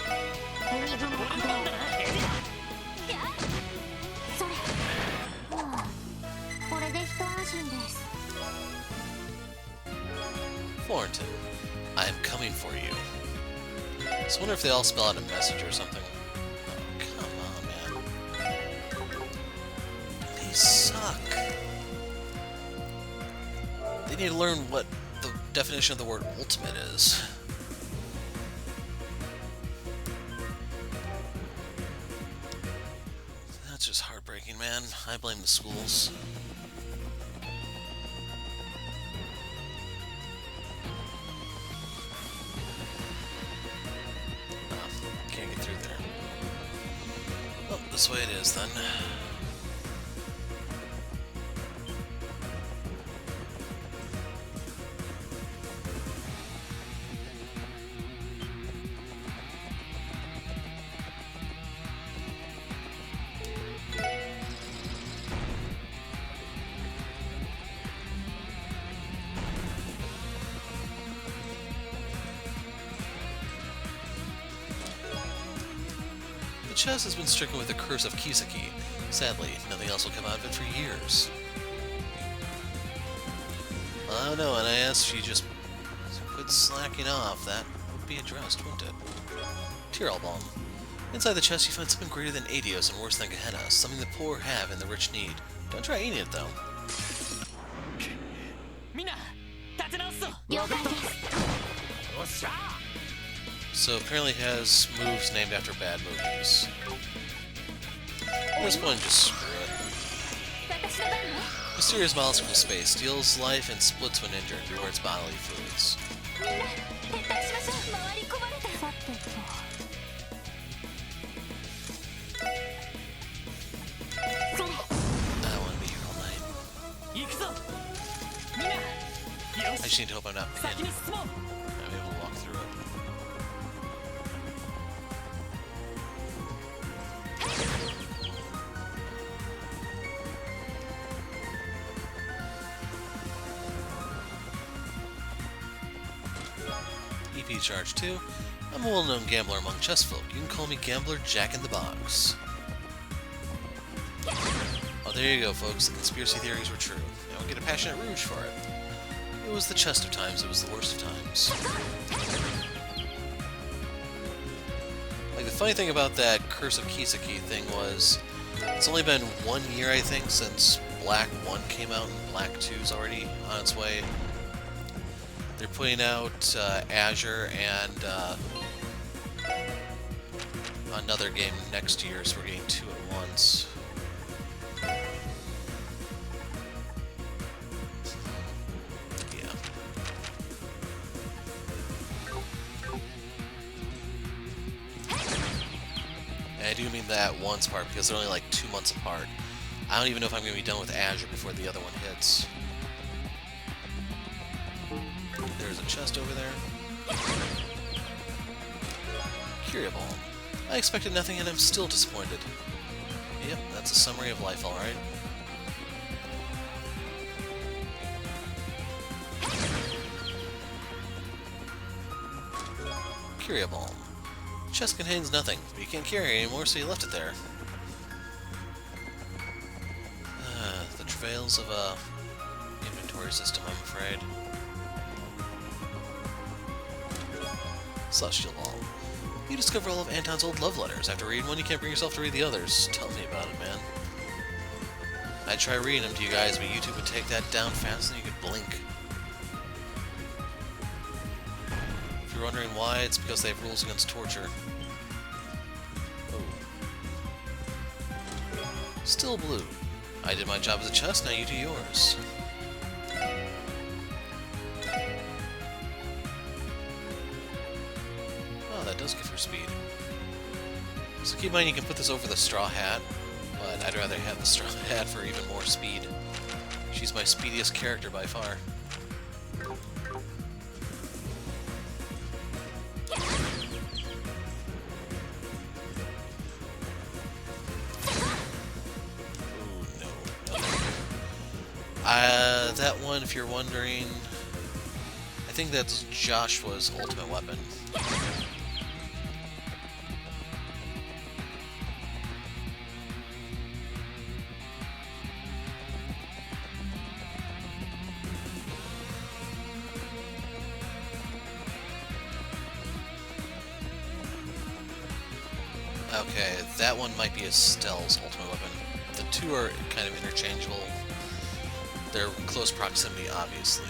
海雲駆動。それ。これで一安心です。 Thornton, I am coming for you. Just wonder if they all spell out a message or something. Oh, come on, man. They suck. They need to learn what the definition of the word ultimate is. That's just heartbreaking, man. I blame the schools. Can't get through there. Well, this way it is then. The chest has been stricken with the curse of Kiseki. Sadly, nothing else will come out of it for years. I don't know, and I asked if you just quit slacking off, that would be addressed, wouldn't it? Tyrol Balm. Inside the chest you find something greater than Adios and worse than Gehenna, something the poor have and the rich need. Don't try eating it, though. みんな立て直すぞ。了解です。よっしゃ。 So apparently it has moves named after bad movies. At this point, just screw it. 私の番ね。 Mysterious mollusk from space steals life and splits when injured, rewards bodily fluids. みんな撤退しましょう。回り込まれた。さてと。それ。 I want to be here all night. 行くぞ。みんな。よ I し。 just need to hope I'm not 先 pinned. に進もう。 I'm able to walk through it. EP charge 2. I'm a well-known gambler among chess folk. You can call me Gambler Jack in the Box. Oh, there you go, folks. The conspiracy theories were true. Now we get a passionate rouge for it. It was the chest of times, it was the worst of times. Like, the funny thing about that Curse of Kiseki thing was, it's only been 1 year, I think, since Black 1 came out, and Black 2's already on its way. They're putting out Azure and another game next year, so we're getting 2 at once. Yeah. And I do mean the at once part because they're only like 2 months apart. I don't even know if I'm going to be done with Azure before the other one hits. There's a chest over there. Curia Balm. I expected nothing and I'm still disappointed. Yep, that's a summary of life, alright. Curia Balm. Chest contains nothing, but you can't carry it anymore, so you left it there. The travails of a inventory system, I'm afraid. Celestial Balm. You discover all of Anton's old love letters. After reading one, you can't bring yourself to read the others. Tell me about it, man. I'd try reading them to you guys, but YouTube would take that down faster than you could blink. If you're wondering why, it's because they have rules against torture. Oh. Still blue. I did my job as a chest, now you do yours. Oh, that does give her speed. So keep in mind you can put this over the straw hat, but I'd rather have the straw hat for even more speed. She's my speediest character by far. That one, if you're wondering, I think that's Joshua's ultimate weapon. Okay, that one might be Estelle's ultimate weapon. The two are kind of interchangeable. They're close proximity, obviously.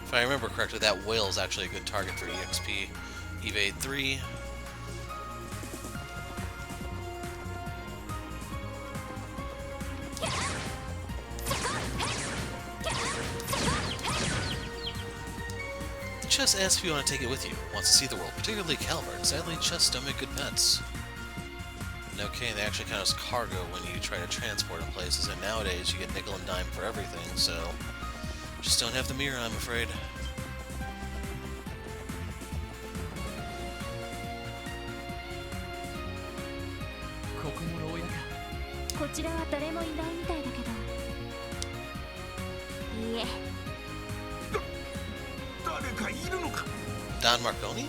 If I remember correctly, that whale is actually a good target for EXP. Evade 3. The chest asks if you want to take it with you. Wants to see the world, particularly Calvert. Sadly, chests don't make good pets. Okay, they actually count as cargo when you try to transport them places, and nowadays you get nickel and dime for everything, so just don't have the mirror, I'm afraid. こちらは誰もいないみたいだけど。いいえ。誰かいるのか。Don Marconi?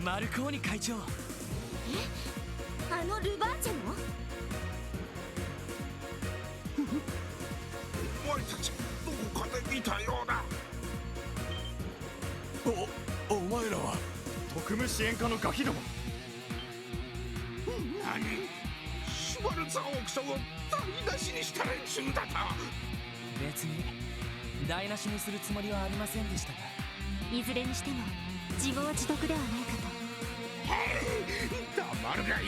マルコーニ会長。え？あのルバーチェの？お前たちどこかで見たようだ。お前らは特務支援課のガキども。何？シュバルツァーオークションを台無しにした連中だと。別に台無しにするつもりはありませんでしたが。いずれにしても自業自得ではないかと。黙るがいい。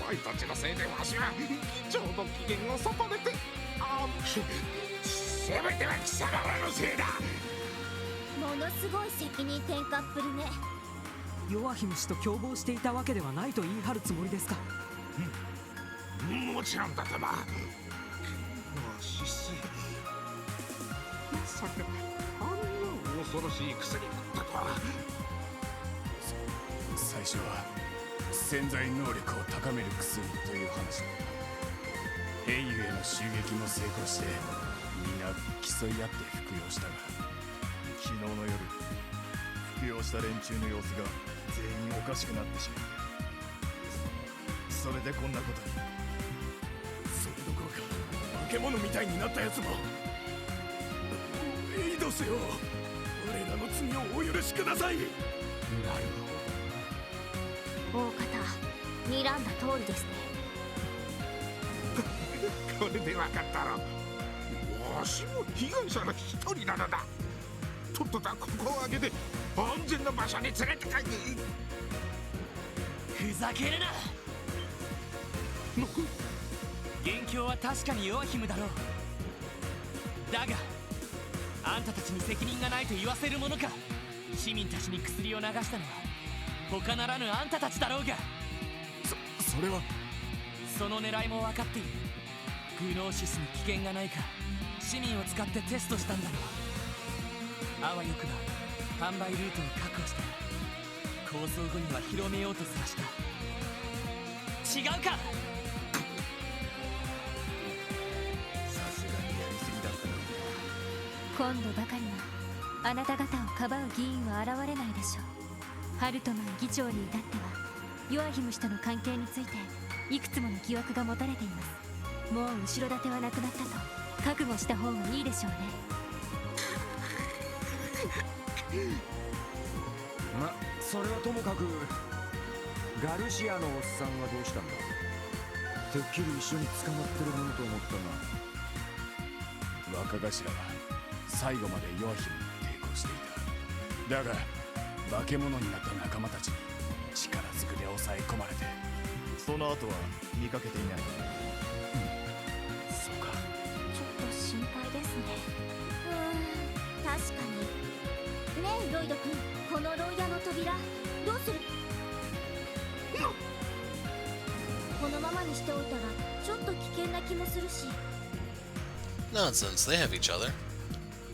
お前たちのせいでわしは議長の機嫌を損ねて、せめては貴様らのせいだ。ものすごい責任転嫁っぷりね。ヨアヒム氏と共謀していたわけではないと言い張るつもりですか？もちろんだとも。失勢。まさかあんな恐ろしい薬だったとは。最初は潜在能力を高める薬という話だった。兵友への襲撃も成功してみんな競い合って服用したが、昨日の夜服用した連中の様子が全員おかしくなってしまった。それでこんなことに。それどころか化け物みたいになったやつも。いいですよ、俺らの罪をお許しください。なる大方睨んだ通りですね。ほど。これで分かったろ。わしも被害者の一人なのだ。とっととここを上げて安全な場所に連れて帰って。ふざけるな。元凶は確かにヨアヒムだろう。だがあんたたちに責任がないと言わせるものか。市民たちに薬を流したのは他ならぬあんたたちだろうが。それはその狙いも分かっている。グノーシスに危険がないか市民を使ってテストしたんだろう。あわよくば販売ルートを確保して構想後には広めようとすらした。違うか。さすがにやりすぎだったな。今度ばかりはあなた方をかばう議員は現れないでしょう。ハルトマン議長に至ってはヨアヒム氏との関係についていくつもの疑惑が持たれています。もう後ろ盾はなくなったと覚悟した方がいいでしょうね。ま、それはともかくガルシアのおっさんはどうしたんだ。てっきり一緒に捕まってるものと思ったが。若頭は最後までヨアヒムに抵抗していた。だが化け物になった仲間たちに力ずくで抑え込まれて、その後は見かけていない。そうか。ちょっと心配ですね。確かに。ねえロイド君、この牢屋の扉どうする？このままにしておいたらちょっと危険な気もするし。 Nonsense, they have each other.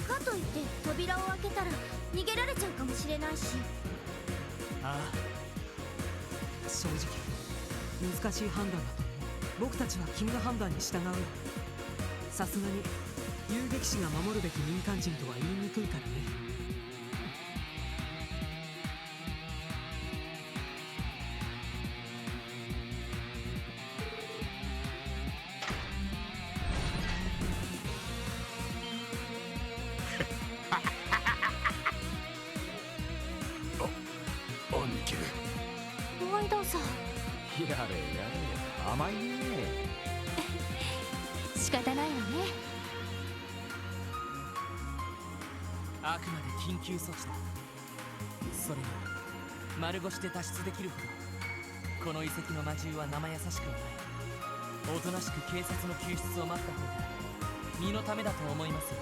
かといって扉を開けたら逃げられちゃうかもしれないし。ああ、正直難しい判断だと思う。僕たちは君の判断に従うよ。さすがに遊撃士が守るべき民間人とは言いにくいからね。ロイドさん、やれやれ、甘いね。仕方ないわね。あくまで緊急措置だ。それに丸腰で脱出できるほどこの遺跡の魔獣は生優しくはない。おとなしく警察の救出を待った方が身のためだと思いますよ。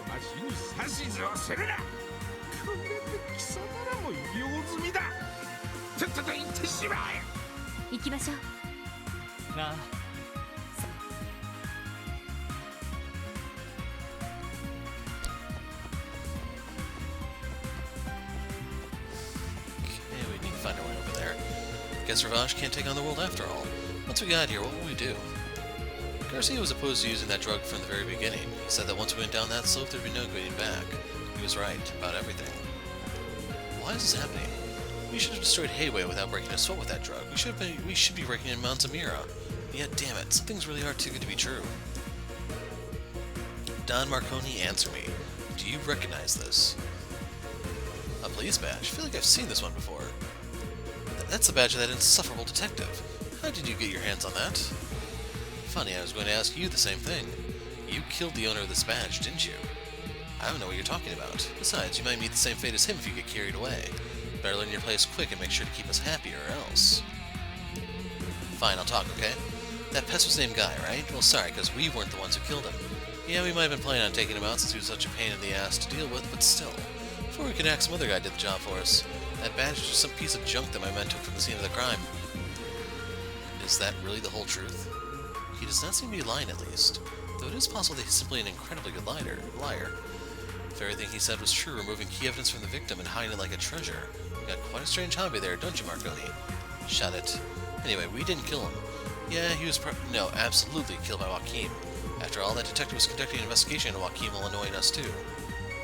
わしに指図をするな。これで貴様らも用済みだ。とっとと行ってしまえ。行きましょう。ああ、Okay, we need to find our way over there. Guess Ravage can't take on the world after all. Once we got here, what will we do? Garcia was opposed to using that drug from the very beginning. He said that once we went down that slope, there'd be no going back. He was right about everything. Why is this happening? We should have destroyed Hayway without breaking a sweat with that drug. We should be breaking in Mount Zemura. Yet, damn it, some things really are too good to be true. Don Marconi, answer me. Do you recognize this? A police badge? I feel like I've seen this one before. That's the badge of that insufferable detective. How did you get your hands on that? Funny, I was going to ask you the same thing. You killed the owner of this badge, didn't you? I don't know what you're talking about. Besides, you might meet the same fate as him if you get carried away. Better learn your place quick and make sure to keep us happy, or else. Fine, I'll talk, okay? That pest was named Guy, right? Well, sorry, because we weren't the ones who killed him. Yeah, we might have been planning on taking him out since he was such a pain in the ass to deal with, but still. Before we could act, some other guy did the job for us. That badge was just some piece of junk that my men took from the scene of the crime. Is that really the whole truth? He does not seem to be lying, at least. Though it is possible that he's simply an incredibly good liar. If everything he said was true, removing key evidence from the victim and hiding it like a treasure. You got quite a strange hobby there, don't you, Marconi? Shut it. Anyway, we didn't kill him. Yeah, he was no, absolutely killed by Joaquin. After all, that detective was conducting an investigation into Joaquin while annoying us too.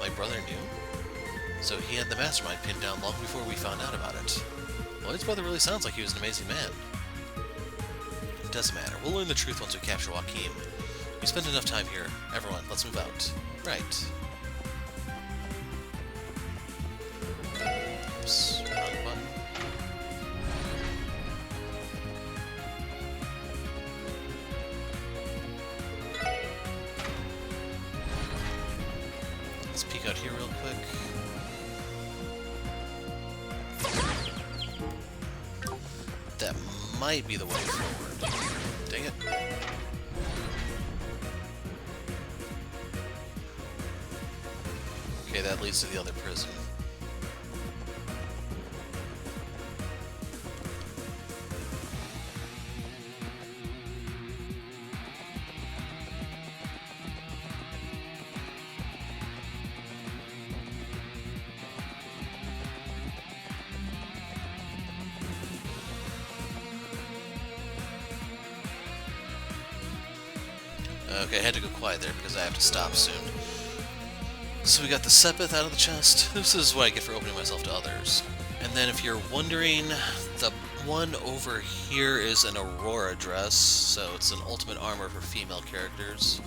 My brother knew? So he had the mastermind pinned down long before we found out about it. Lloyd's brother really sounds like he was an amazing man. It doesn't matter. We'll learn the truth once we capture Joaquin. We spent enough time here. Everyone, let's move out. Right. Oops, wrong button. Let's peek out here real quick. That might be the way forward. Dang it. Okay, that leads to the other prison. Okay, I had to go quiet there because I have to stop soon. So we got the Sepith out of the chest. This is what I get for opening myself to others. And then if you're wondering, the one over here is an Aurora dress, so it's an ultimate armor for female characters.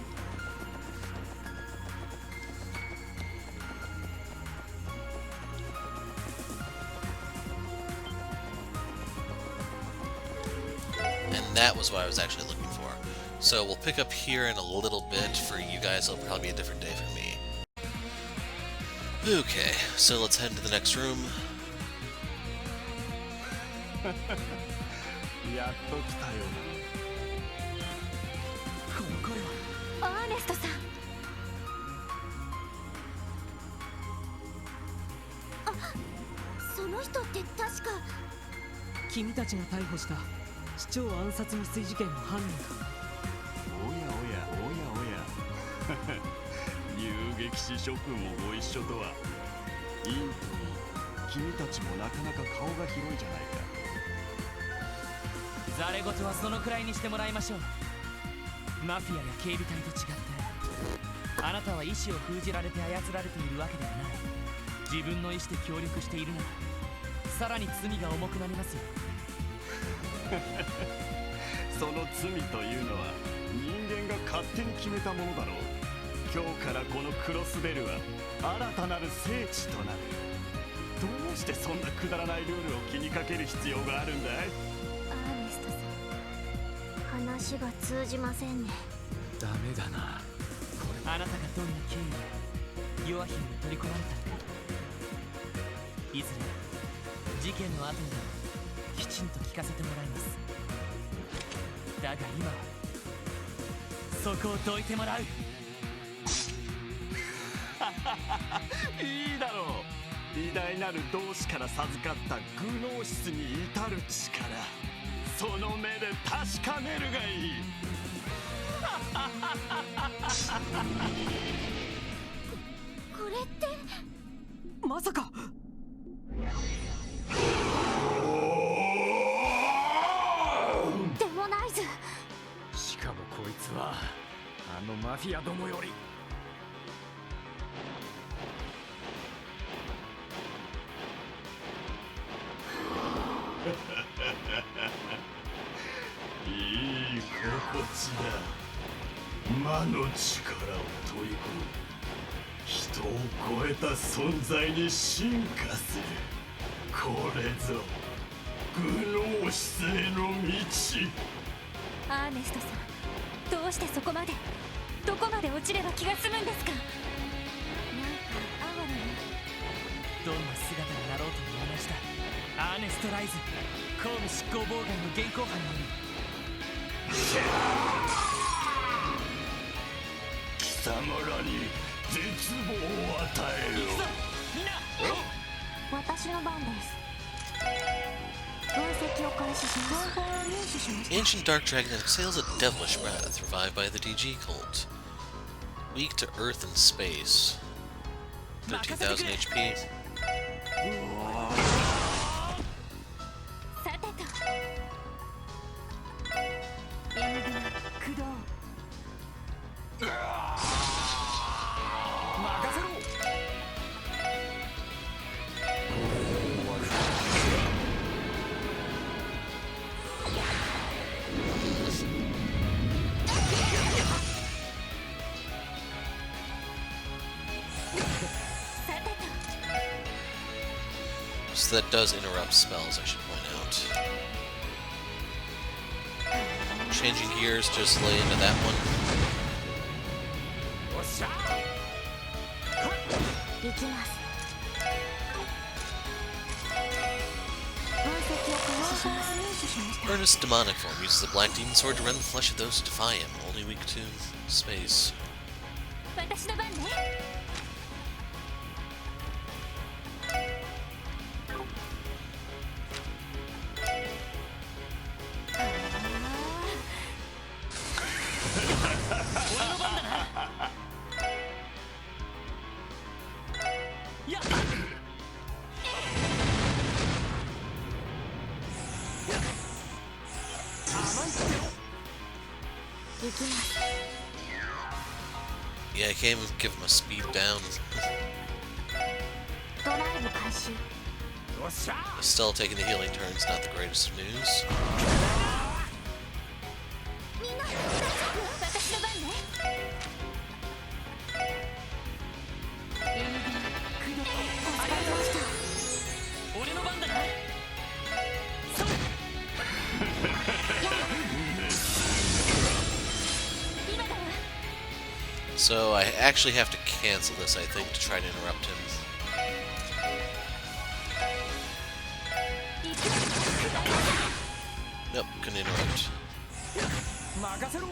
And that was what I was actually looking for. So we'll pick up here in a little bit. For you guys, it'll probably be a different day for me. Okay, so let's head to the next room. やっと来たよこの声はアーネストさん。あ、その人って確か。君たちが逮捕した市長暗殺未遂事件の犯人か。おやおや遊撃士諸君もご一緒とは。いいといい。君たちもなかなか顔が広いじゃないか。ザレ言はそのくらいにしてもらいましょう。マフィアや警備隊と違ってあなたは意志を封じられて操られているわけではない。自分の意志で協力しているならさらに罪が重くなりますよ。その罪というのは人間が勝手に決めたものだろう。今日からこのクロスベルは新たなる聖地となる。どうしてそんなくだらないルールを気にかける必要があるんだい？アーネストさん、話が通じませんね。ダメだな。あなたがどんな経緯でヨアヒムに取り込まれたのか、いずれ事件の後にきちんと聞かせてもらいます。だが今はそこをどいてもらう。いいだろう。偉大なる同志から授かったグノーシスに至る力、その目で確かめるがいい。これってまさか。デモナイズ。しかもこいつはあのマフィアどもより。いい心地だ。魔の力を取り込む。人を超えた存在に進化する。これぞグノーシスへの道。アーネストさん、どうしてそこまで、どこまで落ちれば気が済むんですか。なんか哀れな。どんな姿になろうとも同じだ。アーネストライズ公務執行妨害の現行犯により貴様らに絶望を与えよう。みんな。私の番です。分析を開始します。情報を入手しました。 Ancient dark dragon that exhales a devilish breath, revived by the DG cult. Weak to earth and space. 13,000 HP. さてと M 組駆動。任せろ。さてと So that does interrupt spells, I should point out. Changing gears, just lay into that one. 行きます。分析を開始します。入手しました。 Ernest's demonic form uses the black demon sword to rend the flesh of those who defy him, only weak to space. 私の番ね。行きます。 Yeah, I can't even give him a speed down. ドライブ開始。 Still taking the healing turn's not the greatest of news. みんな大丈夫？私の番ね。M 組駆動。助かりました。俺の番だな。 今だわ。 So I actually have to cancel this, I think, to try to interrupt him. 行く。Nope, couldn't interrupt. 任せろ。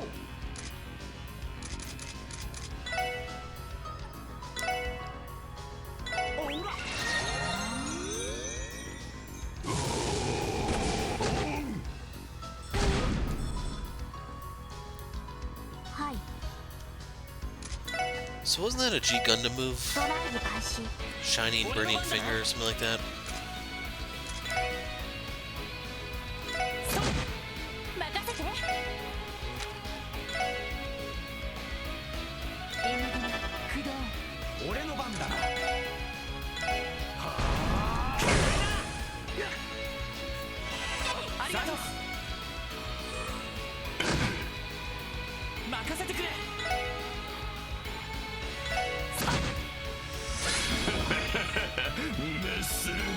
おら。はい So wasn't that a G Gundam move? ドライブ開始 Shining, burning finger, or something like that? 任せて M 組駆動俺の番だな。ありがとう。任せてくれ。熱するがいい。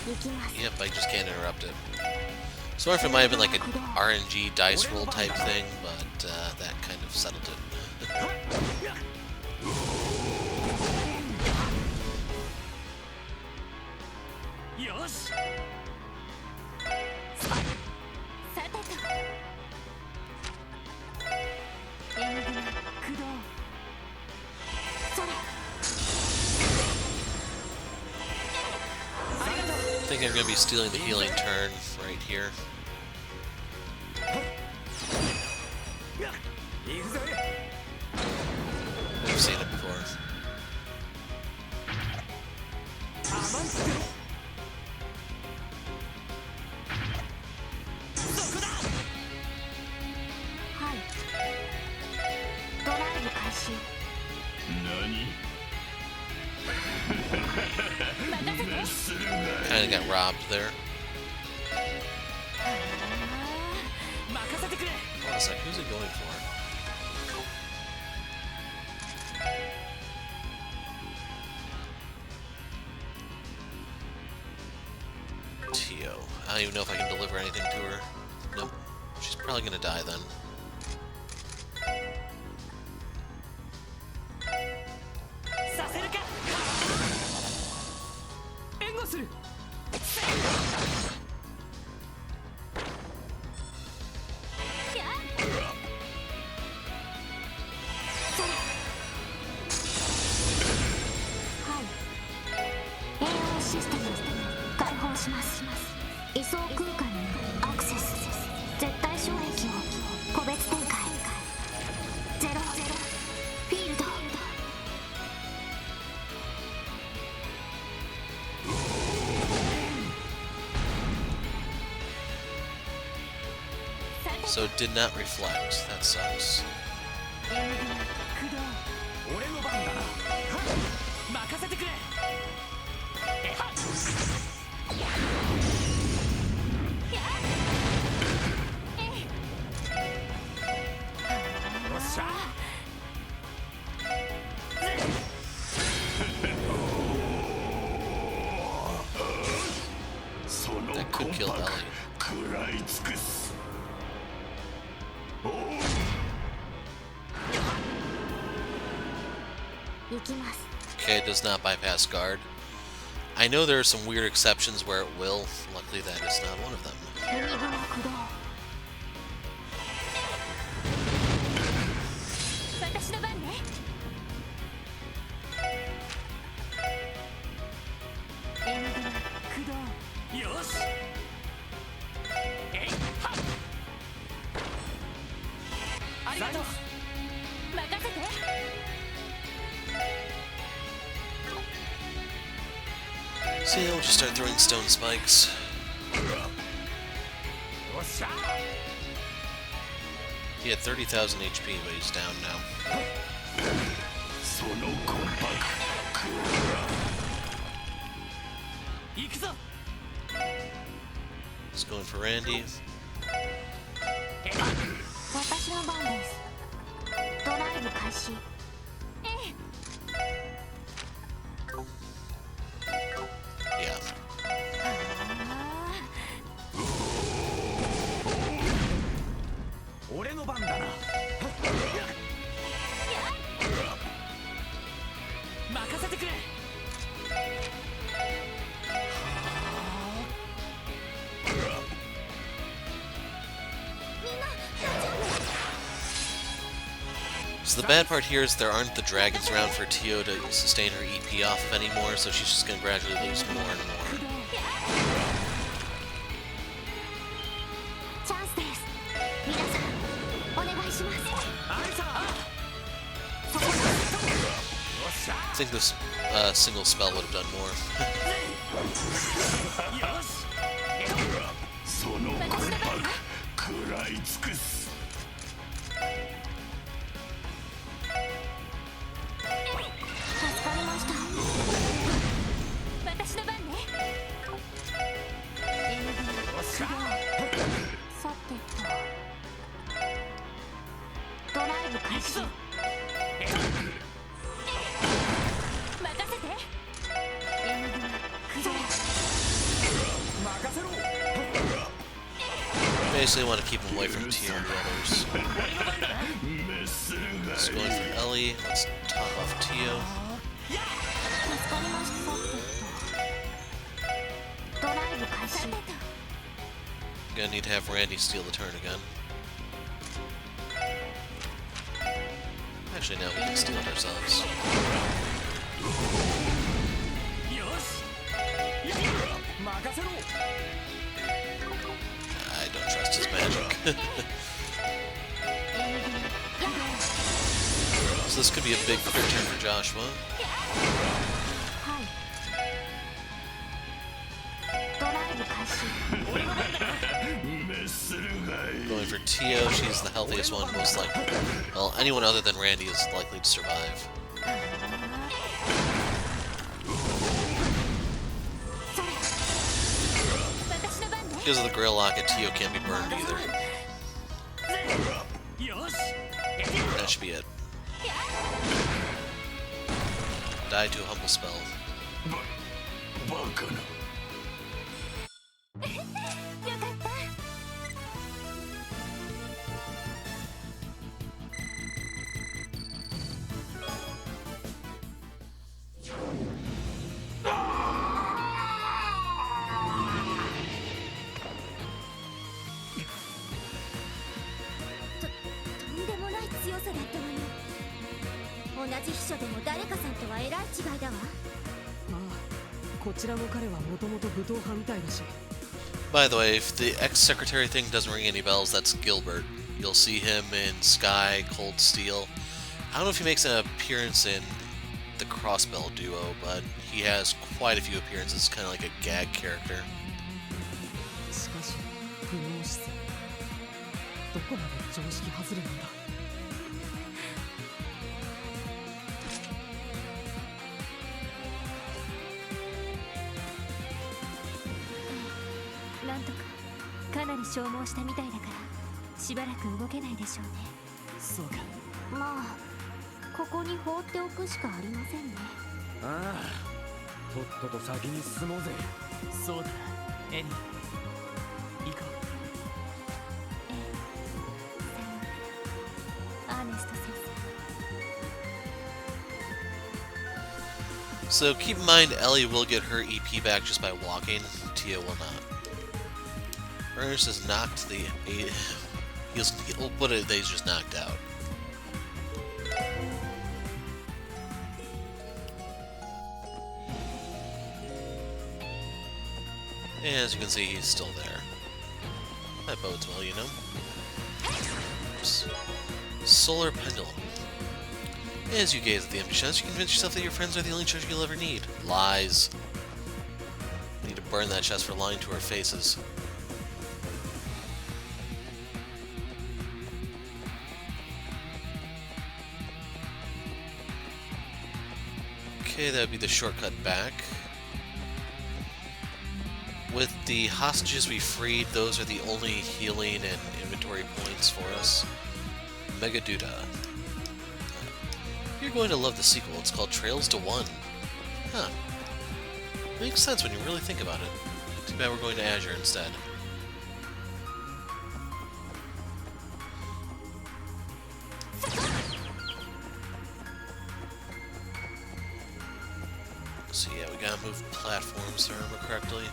行きます Yep, I just can't interrupt it. Sorry if it might have been like an RNG dice roll type thing, but that kind of settled it. よし。さてと M 組駆動それ I think they're going to be stealing the healing turn right here. 行くぜ。 We've seen it before. 甘んじてろ。そこだ。はいドライブ開始何 Kind of got robbed there. 任せてくれ。 Hold on a sec, who's it going for? Tio. I don't even know if I can deliver anything to her. Nope. She's probably gonna die then. させるか。援護する。はい AO システム解放します位相空間にアクセス絶対障壁を個別展開ゼロフィールド So it did not reflect. That sucks. 俺の番だな。任せてくれ。よっしゃ。 その That 魂 could kill 魄 Ellie. 食らい尽くす。行きます Okay, it does not bypass guard. I know there are some weird exceptions where it will. Luckily, that is not one of them. 海雲駆動私の番ね M 組駆動よし。えいはっ。ありがとう。任せて So yeah, we'll just start throwing stone spikes. よっしゃ。 He had 30,000 HP, but he's down now. その魂魄行くぞ。 He's going for Randy. 私の番ですドライブ開始 Yeah. 俺の番だな。So the bad part here is there aren't the dragons around for Tio to sustain her EP off of anymore, so she's just gonna gradually lose more and more. チャンスです。皆さんお願いします。 I think this single spell would have done more. その魂魄食らい尽くす。 助かりました。私の番ね。さてと、ドライブ開始。任せて。駆動。 Basically want to keep him away from Tio and the others. So going for Ellie, let's top off Tio. 助かりました。ドライブ開始。 Gonna need to have Randy steal the turn again. Actually, now we can steal it ourselves. I don't trust his magic. So this could be a big clear turn for Joshua. はい。ドライブ開始。 Going for Tio, she's the healthiest one, most likely. Well, anyone other than Randy is likely to survive. Because of the Grail Locket, Tio can't be burned either. That should be it. Die to a humble spell. バカな。 よかった。 とんでもない強さだったわね。同じ秘書でも誰かさんとはえらい違いだわ。まあこちらの彼はもともと武闘派みたいだし。 By the way, if the ex-secretary thing doesn't ring any bells, that's Gilbert. You'll see him in Sky, Cold Steel. I don't know if he makes an appearance in the Crossbell duo, but he has quite a few appearances, kind of like a gag character. しかし不能視線どこまで常識外れなんだ。 なんとかかなり消耗したみたいだからしばらく動けないでしょうね。そうか。まあここに放っておくしかありませんね。ああ、とっとと先に進もうぜ。そうだな、エリー。行こう。ええ、さようなら。アーネスト先生。 So keep in mind, Ellie will get her EP back just by walking. Tia will not. Ernest is knocked the... He'll put it that he's just knocked out. And as you can see, he's still there. That bodes well, you know. Oops. Solar Pendulum. As you gaze at the empty shells, you convince yourself that your friends are the only treasure you'll ever need. Lies. We need to burn that chest for lying to our faces. Okay, that would be the shortcut back. With the hostages we freed, those are the only healing and inventory points for us. Megaduda. You're going to love the sequel. It's called Trails to One. Huh. Makes sense when you really think about it. Too bad we're going to Azure instead. So yeah, we gotta move platforms, if I remember correctly.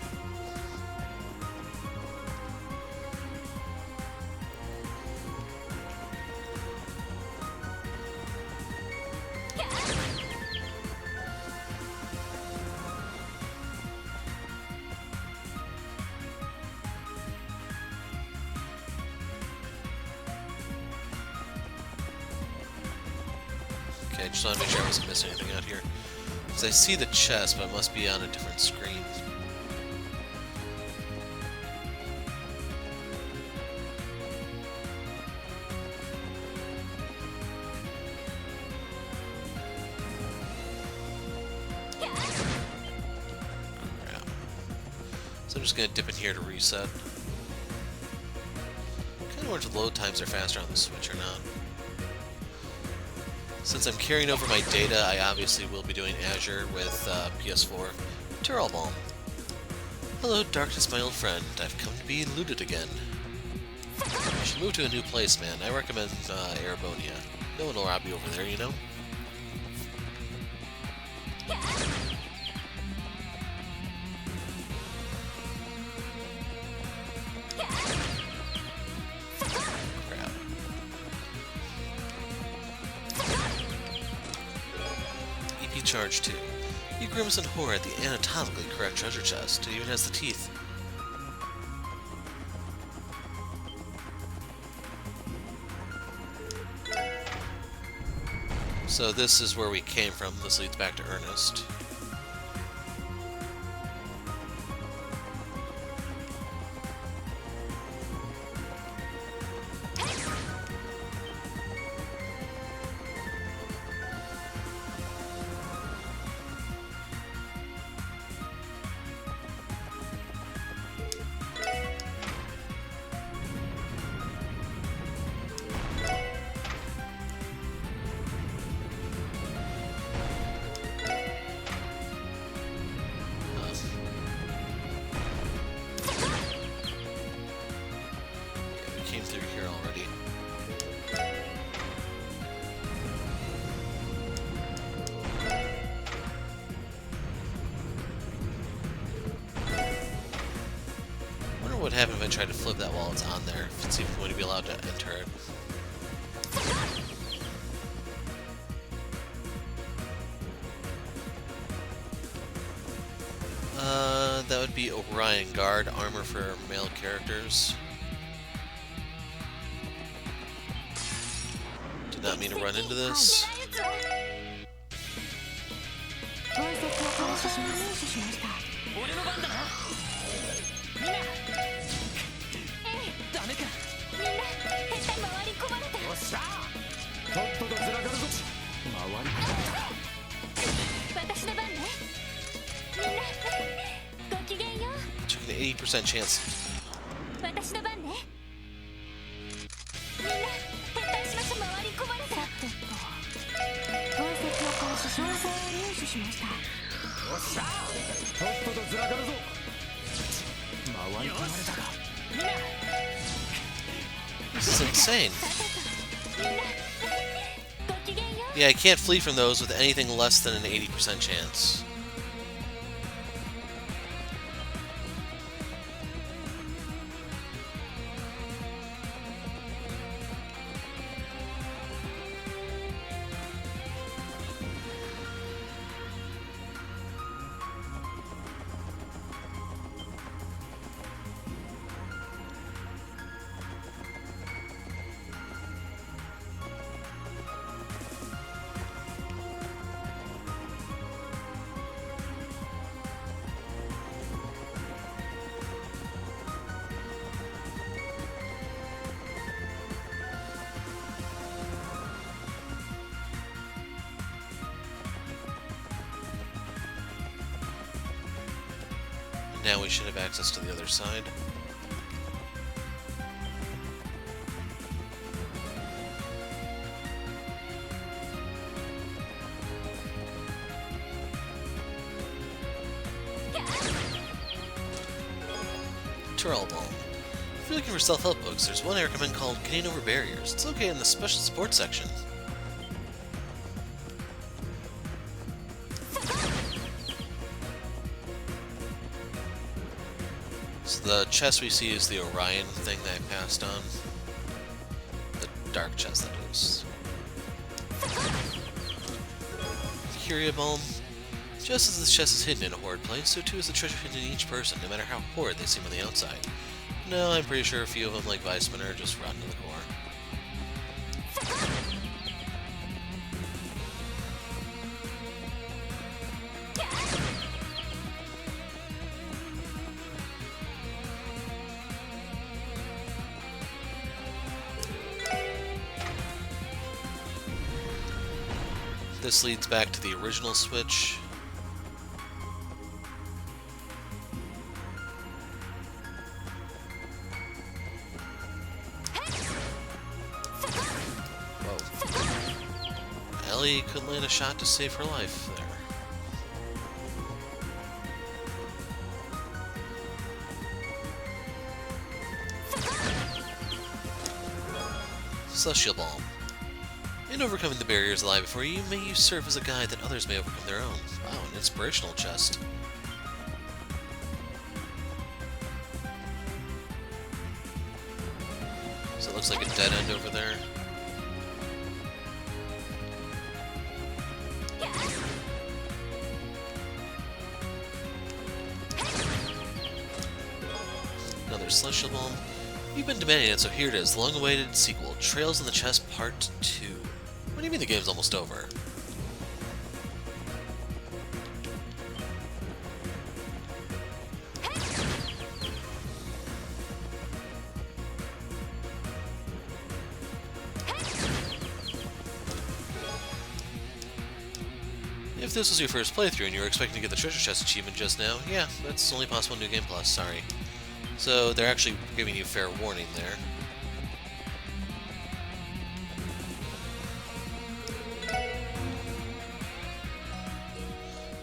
Okay, just want to make sure I wasn't missing anything out here. Because I see the chest, but it must be on a different screen. Crap. So I'm just going to dip in here to reset. Kind of wonder if the load times are faster on the Switch or not. Since I'm carrying over my data, I obviously will be doing Azure with PS4. Tyrrell Balm. Hello, Darkness, my old friend. I've come to be looted again. You should move to a new place, man. I recommend Erebonia. No one will rob you over there, you know? Crap. EP Charge 2. You grimace in horror at the anatomically correct treasure chest. It even has the teeth. So this is where we came from. This leads back to Ernest. Came through here already. Wonder what would happen if I tried to flip that while it's on there. If it's even going to be allowed to enter it. That would be Orion Guard, armor for male characters. Did not mean to run into this. 分析を開始します。しました。俺の番だな。みんな。ダメか。みんな絶対回り込まれた。よっしゃとっととずらかるぞ回り込まれた私の番ね。みんなごきげんよう。 Took an 80% chance. 私の番ね。みんな撤退しましょう。回り込まれた。分析を開始します。入手しました。よっしゃとっととずらかるぞ回り込まれたかみんな。 This is insane. みんなごきげんよう。 Yeah, I can't flee from those with anything less than an 80% chance. Now we should have access to the other side. Tyrrell Balm. If you're looking for self-help books, there's one I recommend called Getting Over Barriers. It's located in the special support section. So the chest we see is the Orion thing that I passed on. The dark chest, that is. Curia Balm. Just as this chest is hidden in a horrid place, so too is the treasure hidden in each person, no matter how horrid they seem on the outside. No, I'm pretty sure a few of them, like Weissman, are just rotten to the core. This leads back to the original switch. Whoa. Ellie could land a shot to save her life there. Celestial Balm. In overcoming the barriers that lie before you, may you serve as a guide that others may overcome their own. Wow, an inspirational chest. So it looks like a dead end over there. Another Celestial Balm. You've been demanding it, so here it is. Long-awaited sequel, Trails in the Chest Part 2. What do you mean the game's almost over? If this was your first playthrough and you were expecting to get the treasure chest achievement just now, yeah, that's only possible in New Game Plus, sorry. So they're actually giving you fair warning there.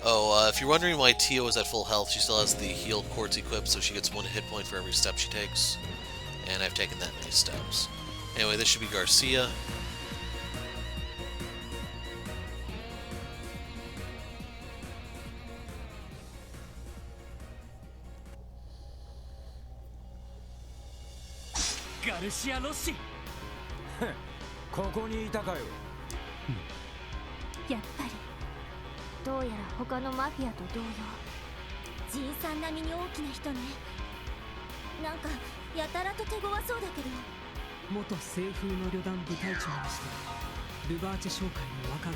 Oh, if you're wondering why Tio is at full health, she still has the healed quartz equipped, so she gets 1 hit point for every step she takes. And I've taken that many steps. Anyway, this should be Garcia. Garcia Rossi. ここにいたかよ。やっぱりどうやら他のマフィアと同様ジンさん並みに大きな人ね。なんかやたらと手強そうだけど。元西風の旅団部隊長にしてルバーチェ商会の若頭。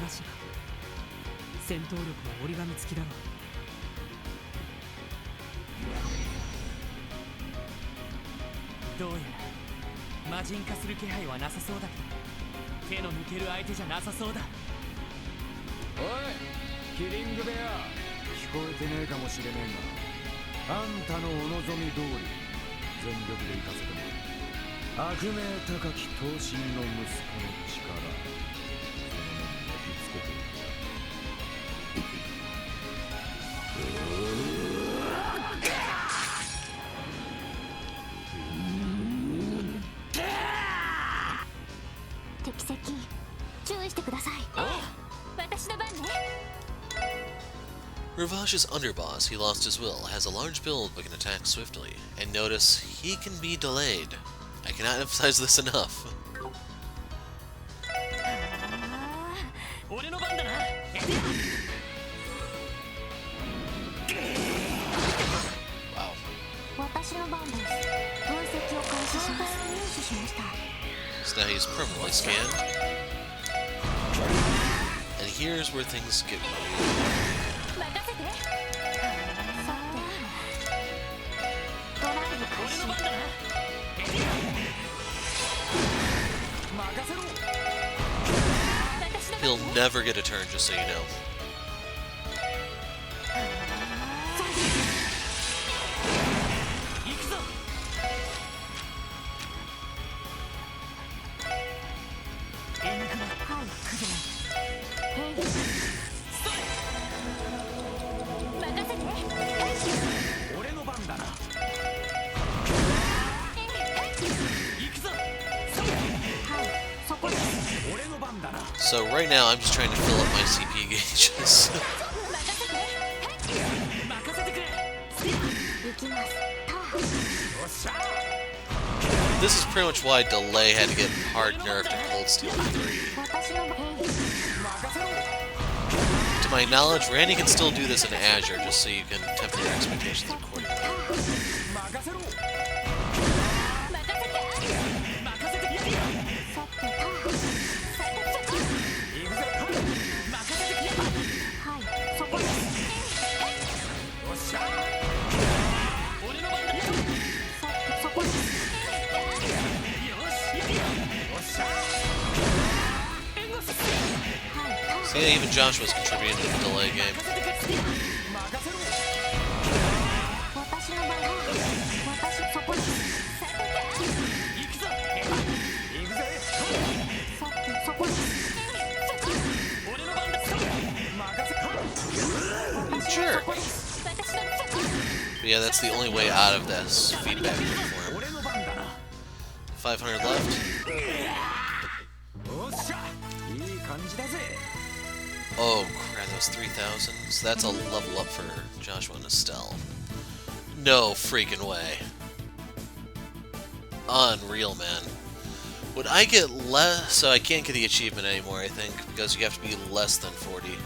戦闘力は折り紙付きだろう。どうやら魔人化する気配はなさそうだけど、手の抜ける相手じゃなさそうだ。おい、キリングベア、聞こえてねえかもしれねえが、あんたのお望み通り全力で行かせてもらう。悪名高き闘神の息子の力、その目に焼き付けている。敵接近注意してください。私の番ね。Ravash's underboss, he lost his will, has a large build but can attack swiftly. And notice, he can be delayed. I cannot emphasize this enough. 俺の番だな。Wow. 私の番です。分析を開始します。入手しました。 So now he's permanently scanned. And here's where things get weird. 任せて。さて、ドライブ開始。俺の番だな。任せろ。 He'll never get a turn, just so you know. 行くぞ。エニグマ。はい、クジラ。平気。任せて。俺の番だな。行くぞ。はい、そこです。俺の番だな。 So right now, I'm just trying to fill up my CP gauges. 任せてくれ。行きます。おっしゃ。 This is pretty much why Delay had to get hard nerfed in Cold Steel 3. 私の番。To my knowledge, Randy can still do this in Azure, just so you can temper your expectations accordingly. 任せろ。任せて。さて、行くぞ。任せてくれ。はい、そこです。おっしゃ。俺の番だ。さて、そこです。よし。おっしゃ。援護する。はい、So yeah, even Joshua's contributing to the delay game. 私の番号私そこにそこに Sure. But yeah, that's the only way out of this feedback form. 500 left. Oh crap, that was 3,000. So that's a level up for Joshua and Estelle. No freaking way. Unreal, man. Would I get less? So I can't get the achievement anymore, I think, because you have to be less than 40.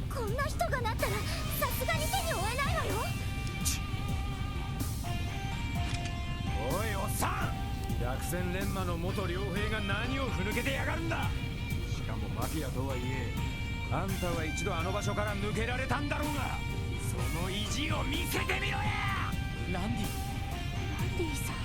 こんな人がなったらさすがに手に負えないわよ。おいおっさん、百戦錬磨の元両兵が何をふぬけてやがるんだ。しかもマフィアとはいえ、あんたは一度あの場所から抜けられたんだろうが、その意地を見せてみろや。ランディランディさん。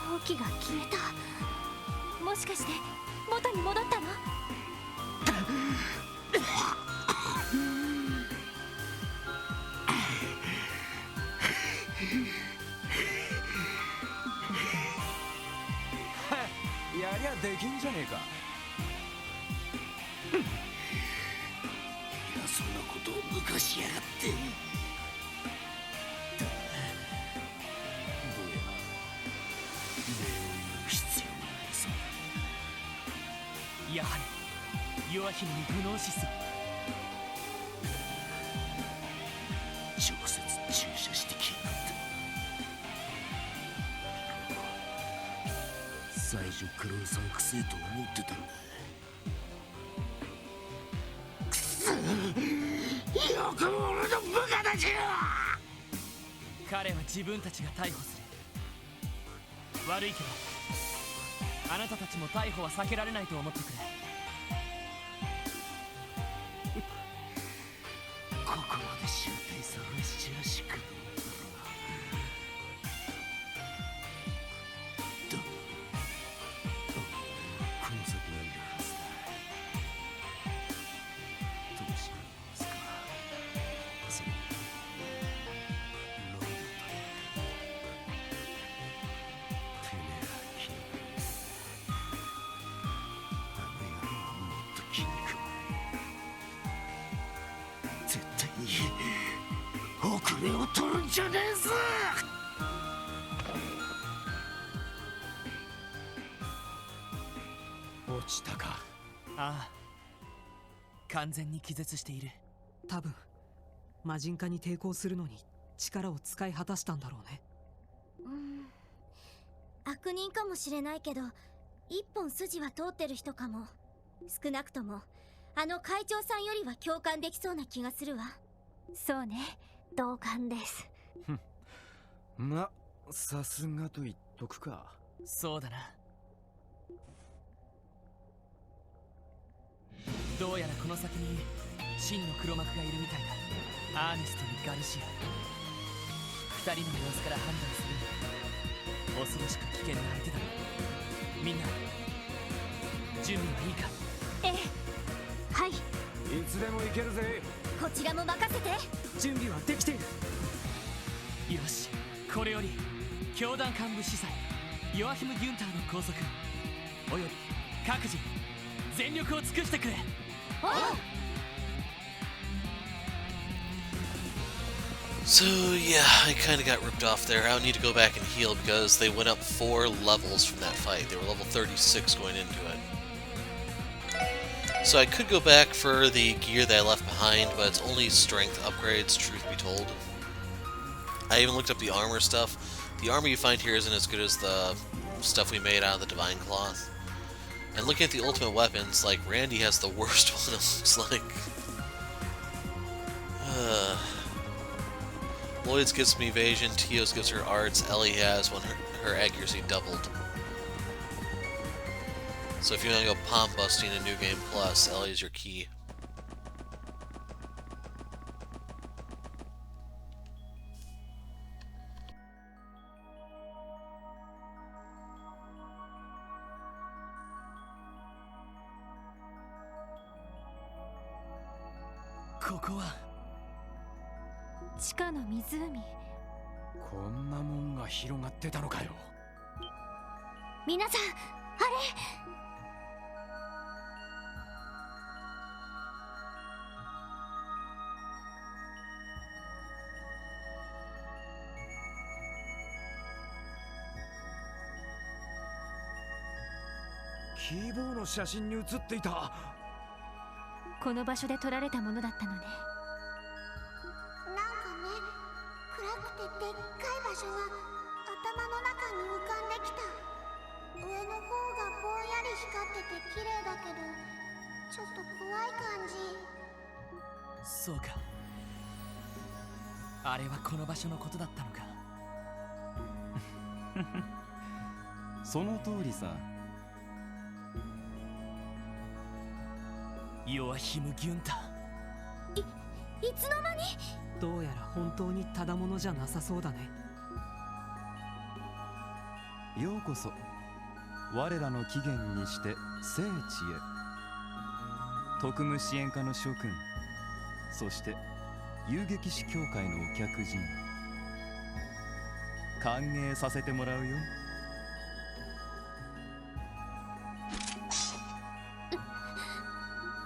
蒸気が消えた。もしかして元に戻ったの？やりゃできんじゃねえか。偉そうなことを抜かしやがって。どうやら礼を言う必要がないそうだ。やはり弱姫にグノーシスを。直接注射してきやがった。最初からうさんくせえと思ってたんだ。くそ、よくも俺の部下たちよ。彼は自分たちが逮捕する。悪いけどあなたたちも逮捕は避けられないと思ってくれ。ここまで集大されしちゃしくどうだろうな。この先なんだはずだ。どうしますか。そのロンドンとてめえら気にあの野郎はもっと気に食う。絶対に遅れを取るんじゃねえぞ。落ちたか。ああ、完全に気絶している。多分魔人化に抵抗するのに力を使い果たしたんだろうね。悪人かもしれないけど一本筋は通ってる人かも。少なくともあの会長さんよりは共感できそうな気がするわ。そうね、同感です。ま、さすがと言っとくか。そうだな。どうやらこの先に真の黒幕がいるみたいだ。アーネストにガルシア。二人の様子から判断するに恐ろしく危険な相手だ。みんな準備はいいか。ええ、はい。いつでも行けるぜ。こちらも任せて。準備はできている。よし、これより教団幹部司祭ヨアヒム・ギュンターの拘束および各自全力を尽くしてくれ。So yeah, I kinda got ripped off there. I'll need to go back and heal because they went up 4 levels from that fight. They were level 36 going into it. So I could go back for the gear that I left behind, but it's only strength upgrades, truth be told. I even looked up the armor stuff. The armor you find here isn't as good as the stuff we made out of the Divine Cloth. And looking at the ultimate weapons, like, Randy has the worst one, it looks like. Lloyd's gives me evasion, Tio's gives her arts, Ellie has when her accuracy doubled. So if you want to go palm busting in New Game Plus, Ellie's your key. ここは地下の湖。こんなもんが広がってたのかよ。皆さん、あれ。キーボーの写真に写っていた。この場所で撮られたものだったのね。なんかね、暗くてでっかい場所が頭の中に浮かんできた。上の方がぼんやり光ってて綺麗だけど、ちょっと怖い感じ。そうか、あれはこの場所のことだったのか。その通りさ。ヨアヒム・ギュンタ。いつの間に。どうやら本当にただものじゃなさそうだね。ようこそ我らの起源にして聖地へ。特務支援課の諸君、そして遊撃士協会のお客人、歓迎させてもらうよ。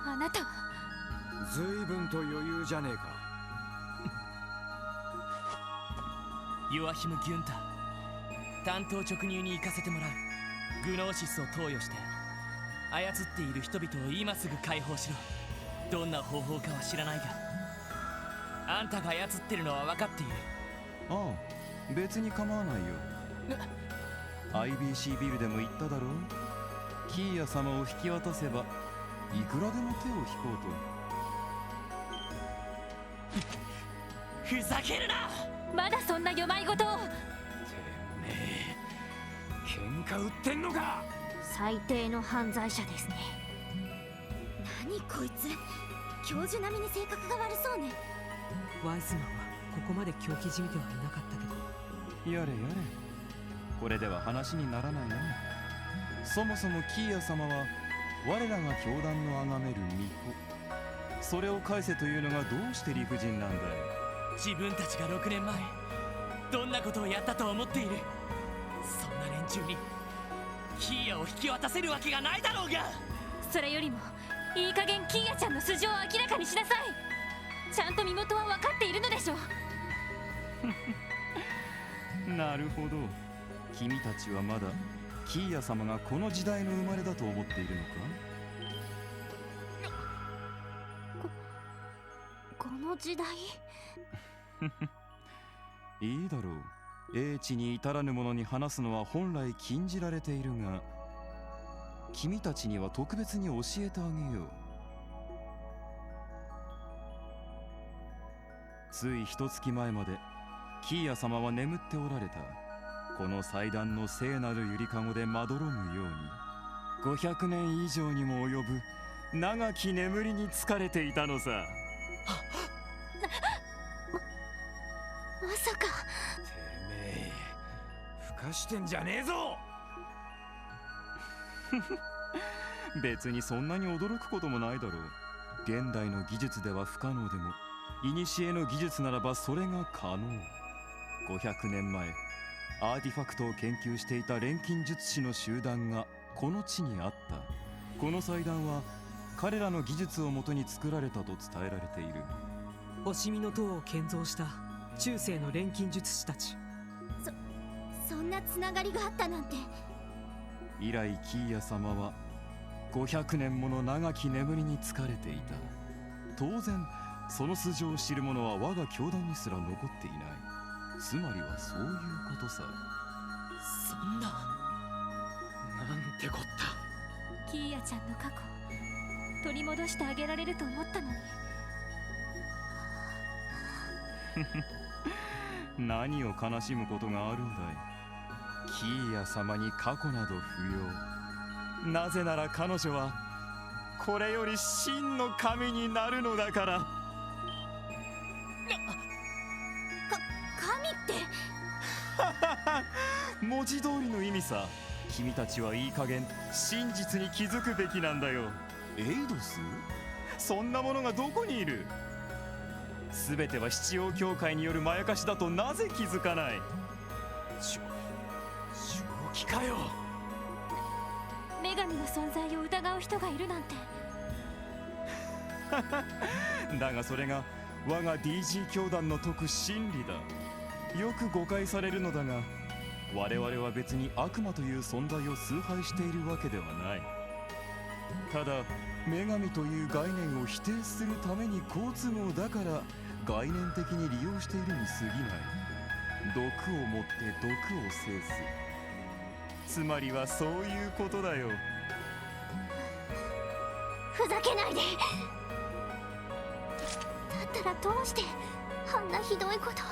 あなたは。随分と余裕じゃねえか。ヨアヒム・ギュンタ、担当直入に行かせてもらう。グノーシスを投与して操っている人々を今すぐ解放しろ。どんな方法かは知らないが、あんたが操ってるのは分かっている。ああ、別に構わないよ。IBC ビルでも言っただろう。キーヤ様を引き渡せばいくらでも手を引こうと。ふざけるな。まだそんな世まいごとを。てめえ、喧嘩売ってんのか。最低の犯罪者ですね。何こいつ、教授並みに性格が悪そうね。ワイズマンはここまで狂気じみてはいなかったけど。やれやれ、これでは話にならないな。そもそもキーヤ様は我らが教団の崇める巫女、それを返せというのがどうして理不尽なんだい。自分たちが6年前どんなことをやったと思っている。そんな連中にキーヤを引き渡せるわけがないだろうが。それよりもいい加減キーヤちゃんの素性を明らかにしなさい。ちゃんと身元は分かっているのでしょう。なるほど、君たちはまだキーヤ様がこの時代の生まれだと思っているのか。この時代。いいだろう。英知に至らぬ者に話すのは本来禁じられているが、君たちには特別に教えてあげよう。つい一月前までキーヤ様は眠っておられた。この祭壇の聖なるゆりかごでまどろむように500年以上にも及ぶ長き眠りに疲れていたのさ。まさか。てめえ、ふかしてんじゃねえぞ。別にそんなに驚くこともないだろう。現代の技術では不可能でも、古の技術ならばそれが可能。500年前、アーティファクトを研究していた錬金術師の集団がこの地にあった。この祭壇は彼らの技術をもとに作られたと伝えられている。星見の塔を建造した中世の錬金術師たち。そんなつながりがあったなんて。以来キーヤ様は500年もの長き眠りに疲れていた。当然その素性を知る者は我が教団にすら残っていない。つまりはそういうことさ。そんな、なんてこった。キーヤちゃんの過去取り戻してあげられると思ったのに。何を悲しむことがあるんだい。キーヤ様に過去など不要。なぜなら彼女はこれより真の神になるのだから。神って文字通りの意味さ。君たちはいい加減真実に気づくべきなんだよ。エイドス？そんなものがどこにいる？全ては七葉教会によるまやかしだとなぜ気づかない？正気かよ。女神の存在を疑う人がいるなんて。だがそれが我が DG 教団の説く真理だ。よく誤解されるのだが、我々は別に悪魔という存在を崇拝しているわけではない。ただ女神という概念を否定するために好都合だから概念的に利用しているに過ぎない。毒をもって毒を制す。つまりはそういうことだよ。ふざけないで。だったらどうしてあんなひどいことを。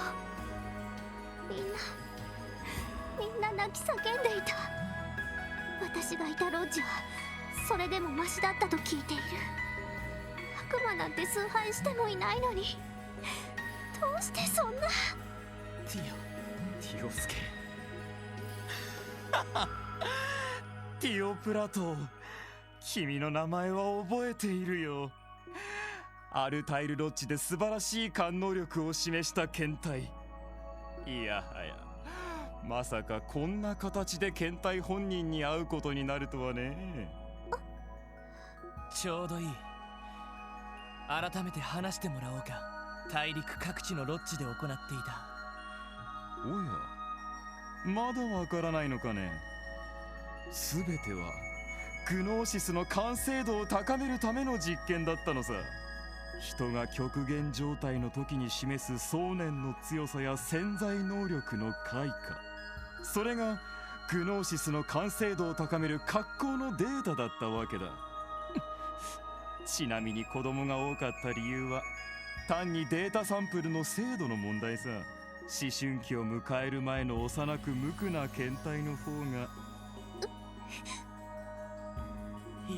みんな泣き叫んでいた。私がいたロッジはそれでもマシだったと聞いている。悪魔なんて崇拝してもいないのに、どうしてそんな。ティオスケ。ティオプラトー、君の名前は覚えているよ。アルタイルロッジで素晴らしい感能力を示した検体。いやはや、まさかこんな形で検体本人に会うことになるとはね。ちょうどいい。改めて話してもらおうか。大陸各地のロッジで行っていた。おや、まだわからないのかね。全てはグノーシスの完成度を高めるための実験だったのさ。人が極限状態の時に示す想念の強さや潜在能力の開花、それがグノーシスの完成度を高める格好のデータだったわけだ。ちなみに子供が多かった理由は単にデータサンプルの精度の問題さ。思春期を迎える前の幼く無垢な検体の方が。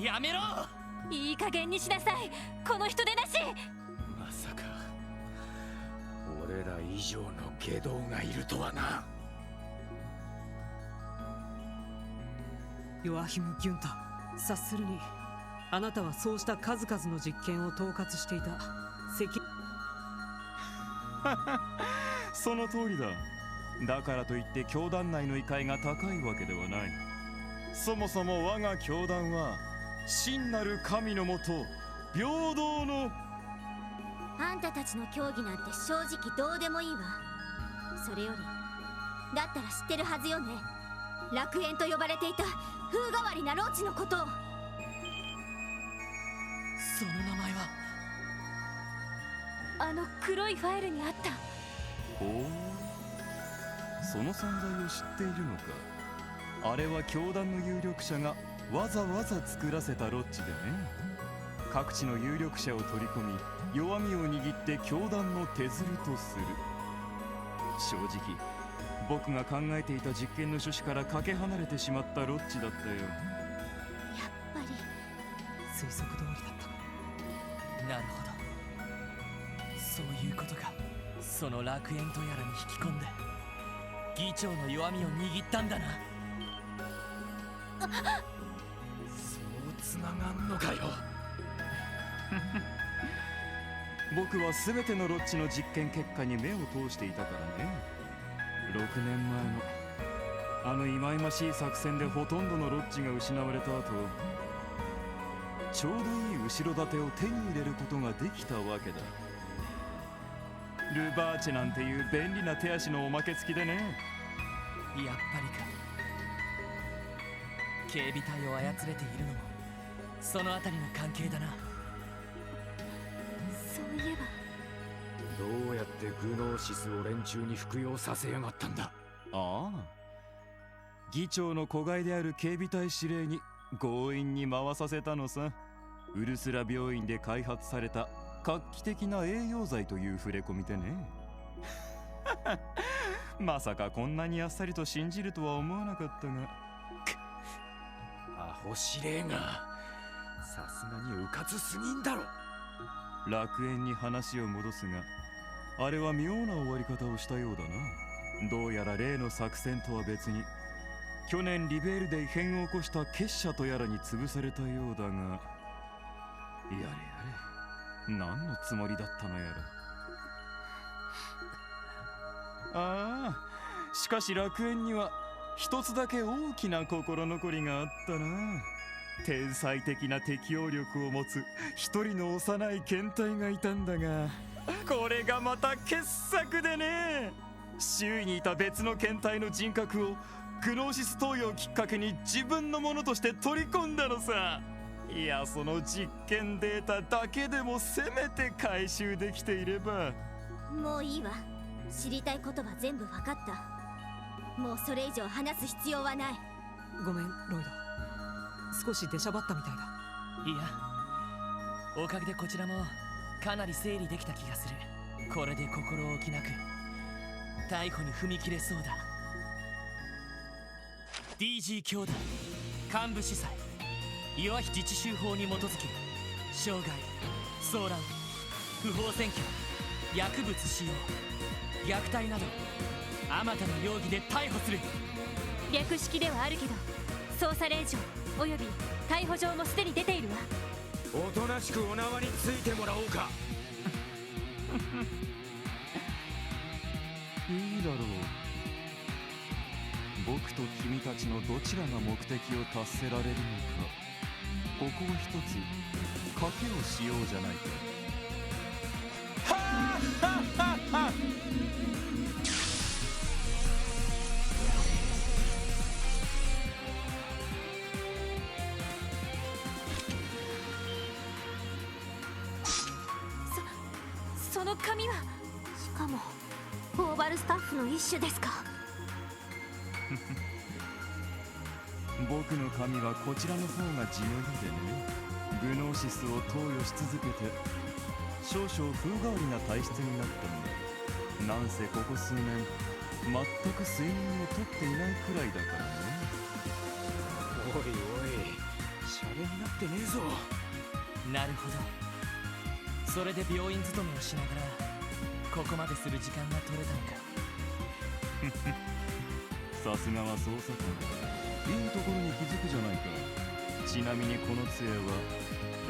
やめろ！いい加減にしなさい、この人でなし。まさか俺ら以上の外道がいるとはな。ヨアヒム・ギュンタ、察するにあなたはそうした数々の実験を統括していたその通りだ。だからといって教団内の位階が高いわけではない。そもそも我が教団は真なる神のもと平等の。あんたたちの競技なんて正直どうでもいいわ。それよりだったら知ってるはずよね、楽園と呼ばれていた風変わりなロッジのことを。その名前は。あの黒いファイルにあった。ほう、その存在を知っているのか。あれは教団の有力者がわざわざ作らせたロッジでね。各地の有力者を取り込み弱みを握って教団の手づるとする。正直僕が考えていた実験の趣旨からかけ離れてしまったロッジだったよ。やっぱり推測通りだった。なるほど、そういうことか。その楽園とやらに引き込んで議長の弱みを握ったんだな。そうつながんのかよ。僕は全てのロッジの実験結果に目を通していたからね。6年前のあの忌々しい作戦でほとんどのロッジが失われた後、ちょうどいい後ろ盾を手に入れることができたわけだ。ルバーチェなんていう便利な手足のおまけ付きでね。やっぱりか。警備隊を操れているのもそのあたりの関係だな。そういえばどうやってグノーシスを連中に服用させやがったんだ。ああ、議長の子飼いである警備隊司令に強引に回させたのさ。ウルスラ病院で開発された画期的な栄養剤という触れ込みでね。まさかこんなにあっさりと信じるとは思わなかったが。アホ司令がさすがにうかつすぎんだろ。楽園に話を戻すが、あれは妙な終わり方をしたようだな。どうやら例の作戦とは別に去年リベールで異変を起こした結社とやらに潰されたようだが、やれやれ何のつもりだったのやら。ああ、しかし楽園には一つだけ大きな心残りがあったな。天才的な適応力を持つ一人の幼い検体がいたんだが、これがまた傑作でね。周囲にいた別の検体の人格をグノーシス投与をきっかけに自分のものとして取り込んだのさ。いや、その実験データだけでもせめて回収できていれば。もういいわ。知りたいことは全部分かった。もうそれ以上話す必要はない。ごめんロイド、少し出しゃばったみたいだ。いや、おかげでこちらもかなり整理できた気がする。これで心置きなく逮捕に踏み切れそうだ。 DG 兄弟幹部司祭、岩非自治州法に基づき傷害、騒乱、不法占拠、薬物使用、虐待などあまたの容疑で逮捕する。略式ではあるけど捜査令状および逮捕状もすでに出ているわ。おとなしくお縄についてもらおうか。いいだろう。僕と君たちのどちらが目的を達せられるのか、ここを一つ賭けをしようじゃないか。はあはあはあはあ。その紙はしかもオーバルスタッフの一種ですか。僕の髪はこちらの方が地の利でね。グノーシスを投与し続けて少々風変わりな体質になったんだ。なんせここ数年全く睡眠をとっていないくらいだからね。おいおい、シャレになってねえぞ。なるほど、それで病院勤めをしながらここまでする時間が取れたのか。さすがは捜査官、いいところに気づくじゃないか。ちなみにこの杖は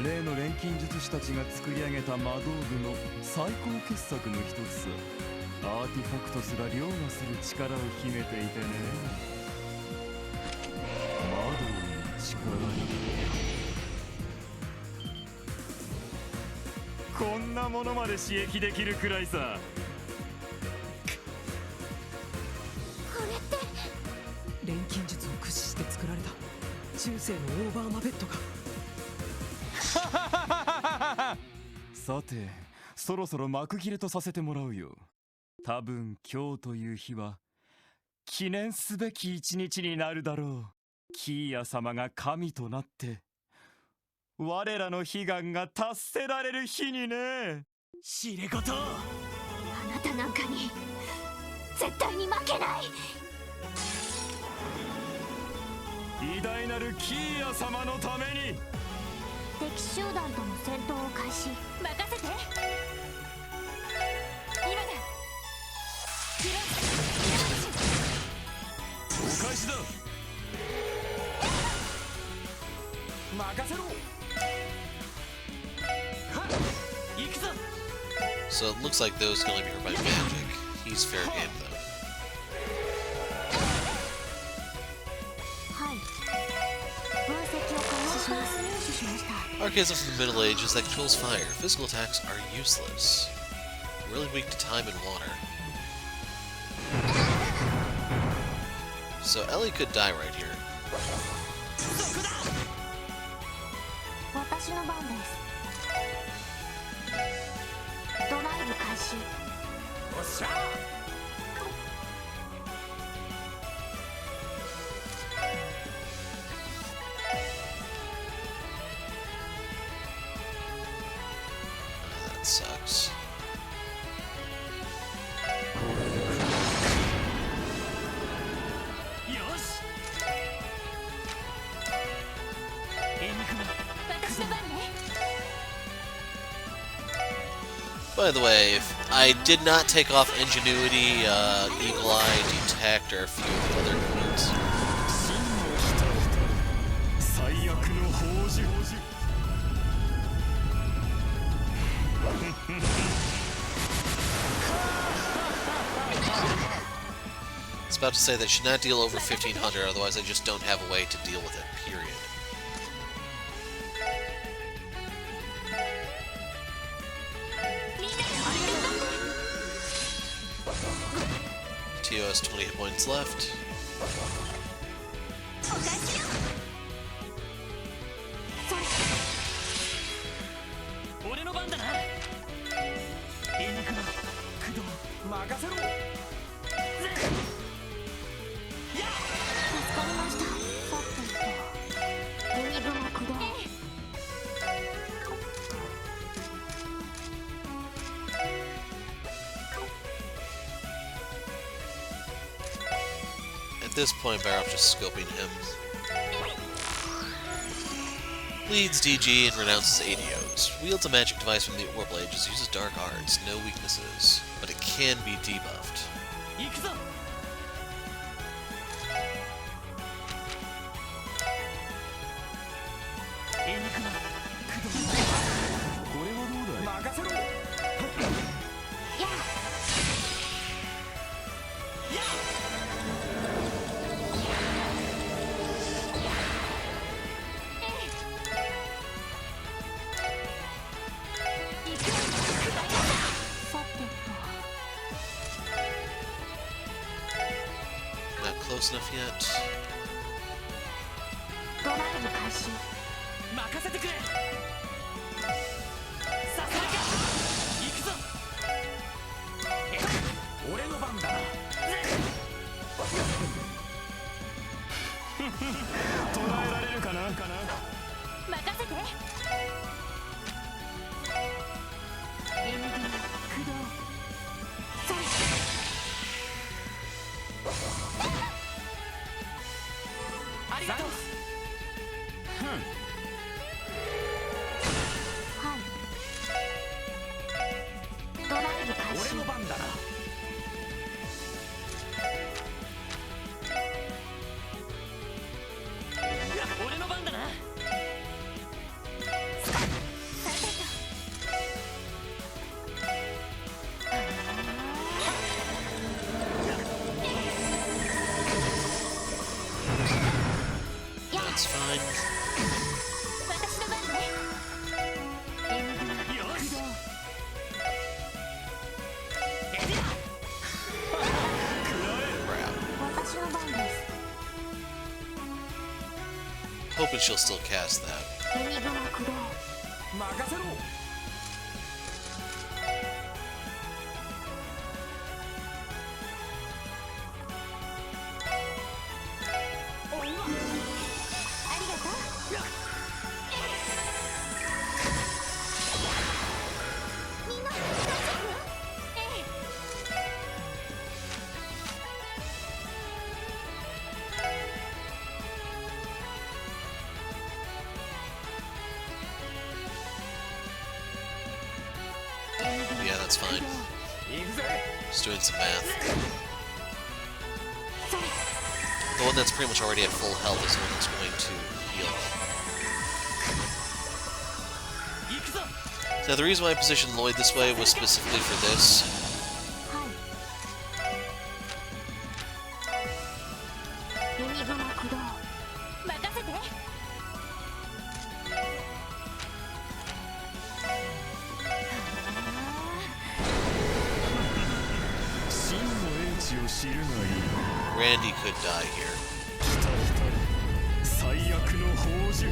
例の錬金術師たちが作り上げた魔道具の最高傑作の一つさ。アーティファクトすら凌駕する力を秘めていてね。魔道の力にこんなものまで刺激できるくらいさ。これって錬金術を駆使して作られた中世のオーバーマベットか。さて、そろそろ幕切れとさせてもらうよ。多分今日という日は記念すべき一日になるだろう。キーヤ様が神となって我らの悲願が達せられる日にね。知れ事、あなたなんかに絶対に負けない。偉大なるキーヤ様のために。敵集団との戦闘を開始。任せて。今だ。お返しだ。任せろ。行くぞ。 So it looks like those can only be hurt by magic. He's fair game though. はい。分析を開始します。入手しました。Archaism from the Middle Ages that controls fire. Physical attacks are useless. Really weak to time and water. So Ellie could die right here. 始。おっしゃ。That sucks. よし。エニグマ、私の番ね。 By the way, I did not take off Ingenuity, Eagle Eye, Detect, or a few of the other points. 真の来た来た最悪の宝珠 I was about to say that should not deal over 1500, otherwise I just don't have a way to deal with it, period. Tio has 20 hit points left. お返しよ。それ。俺の番だな。エニグマ、駆動、任せろ。助かりました。さてと。エニグマ駆動。 At this point, Barrows just scoping him. Leads DG and renounces ADOs. Wields a magic device from the Orbital Ages, uses dark arts, no weaknesses, but it can be debuffed. 行くぞ。エニグマ、駆動。これはどうだい任せろ。やさて Not close enough yet. と。ドライブ開始。任せてくれ。させるか。行くぞ。俺の番だな。捉えられるかな任せて。エニグマ駆動。それ。ありがとう。はい。ドライブ開始。俺の番だな。俺の番だな。That's fine. 私の番ね。エニグマ駆動。 Crap. 私の番です。 Hoping she'll still cast that. エニグマ駆動。任せろ。ありがとう。みんな大丈夫？ええ。Yeah, that's fine. 行くぜ。 Just doing some math. それ。 The one that's pretty much already at full health is the one that's going to heal. 行くぞ。 Now, the reason why I positioned Lloyd this way was specifically for this. はい。エニグマ駆動。任せて。真の英知を知るがいい Randy could die here. 来た来た最悪の宝珠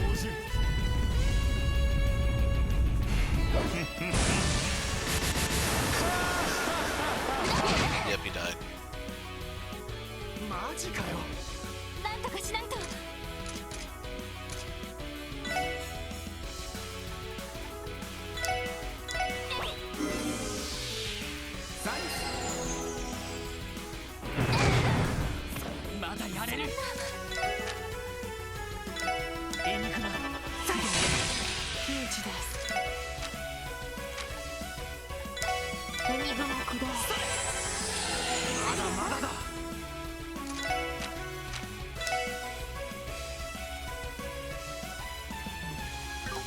ドライブジかよ。なんとかしないと。まだやれる。エニグマピンチです。エニグマ駆動。まだまだだ。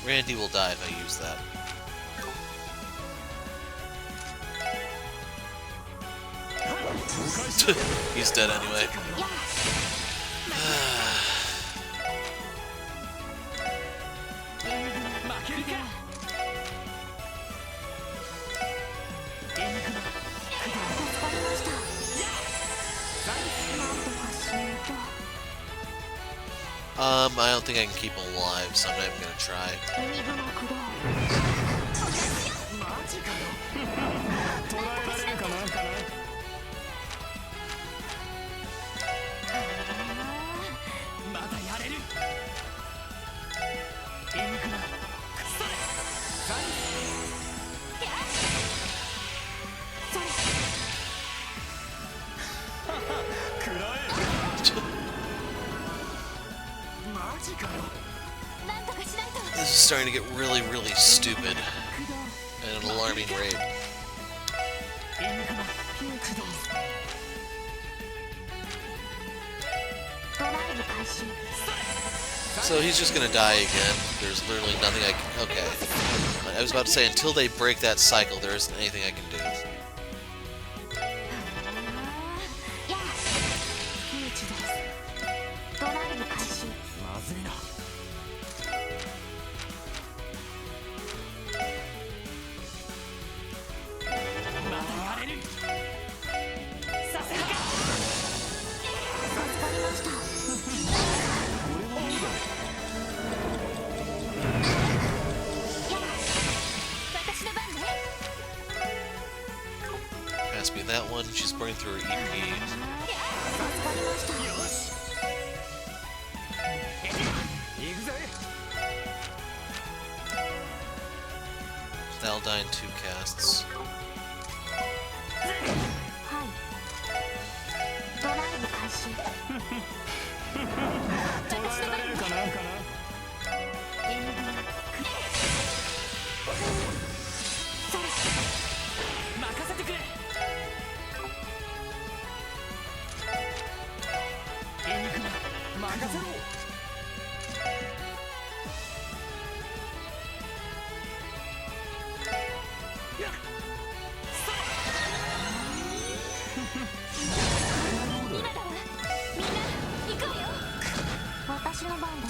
Randy will die if I use that. He's dead anyway. 負けるか。エニグマ助かりました。なんとかしないと。I don't think I can keep him alive, so I'm not even gonna try. エニグマ駆動。マジかよ。捕らえられるかなまだやれる。エニグマそれ。食らえ。マジかよ。なんとかしないと。 This is starting to get really, really stupid 駆動。 at an alarming rate. エニグマピンチです。ドライブ開始。 So he's just gonna die again. There's literally nothing I can... Okay. I was about to say, until they break that cycle, there isn't anything I can do. やあ、ピンチです。ドライブ開始。まずいな。まだやれる。させるか。助かりました。やあ、私の番ね。 Has to be that one. She's burning through her EP. 助かりました。行くぜ。 That'll die in 2 casts. はい。ドライブ開始。捕らえられるかなエニグマ。それ。任せてくれ。エニグマ任せろ。 今だわ。みんな行くわよ。私の番で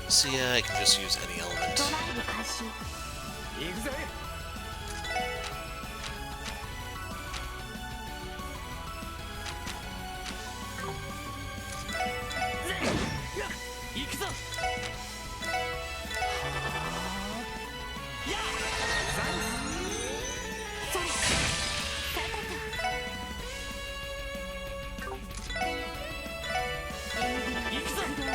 す。 So yeah, I can just use any ド element. ライブ開始。行くぜ。行くぞ。それ。さっさと。エニグマ行くぞ。駆動。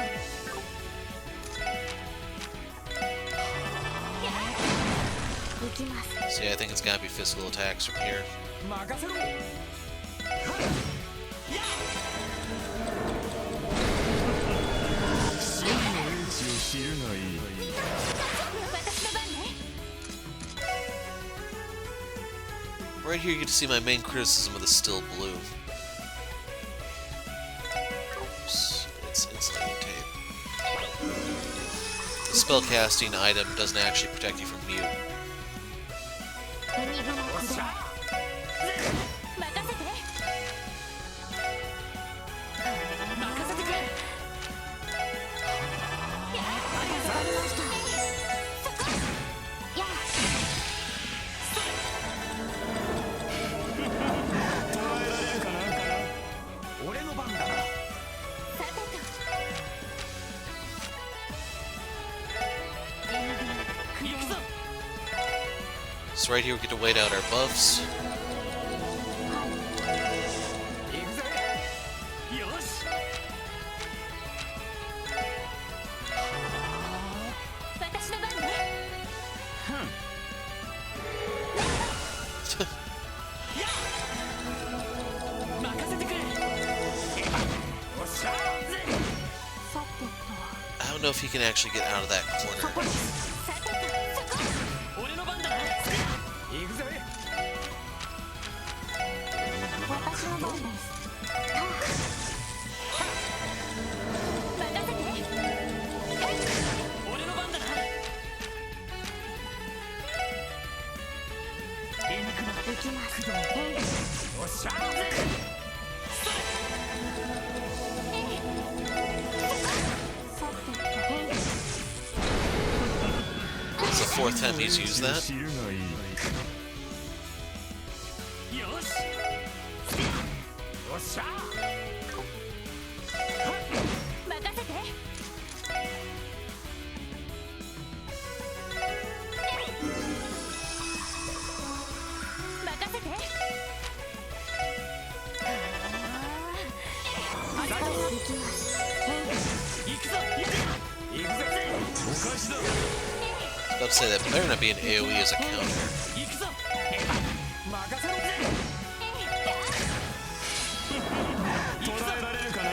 行きます。 See, I think it's gotta be physical attacks from here. 任せろ。真の英知を知るがいい。私の番ね。 Right here, you get to see my main criticism of the still blue. Oops, it's insulating tape. The spellcasting item doesn't actually protect you from mute. エニグマ駆動。任せて。任せてくれ。助かりました。やあ。捕らえられるかな俺の番だな。さてと。エニグマ駆動。行くぞ。 So right here, we get to wait out our buffs. はい。私の番ね。任せてくれ。おっしゃ。さてと I don't know if he can actually get out of that corner. さてとそこ。俺の番だな。行くぜ。私の番です。任せて。俺の番だな。行きます。おっしゃ。さてと It's the fourth time he's used that. 知るがいい。よし。おっしゃ。任せて。任せて。行きます。行くぞ。行くぜ。お返しだ。 I was about to say that better not be an AoE as a counter. 行くぞ。任せろ。捉えられるかな。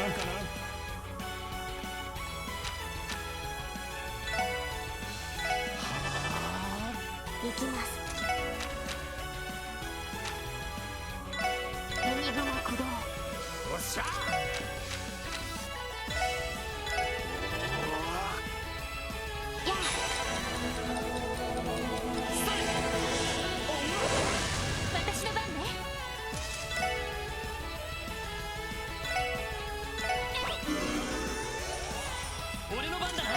行きます。エニグマ駆動。おっしゃ。や私の番ね。俺の番だな。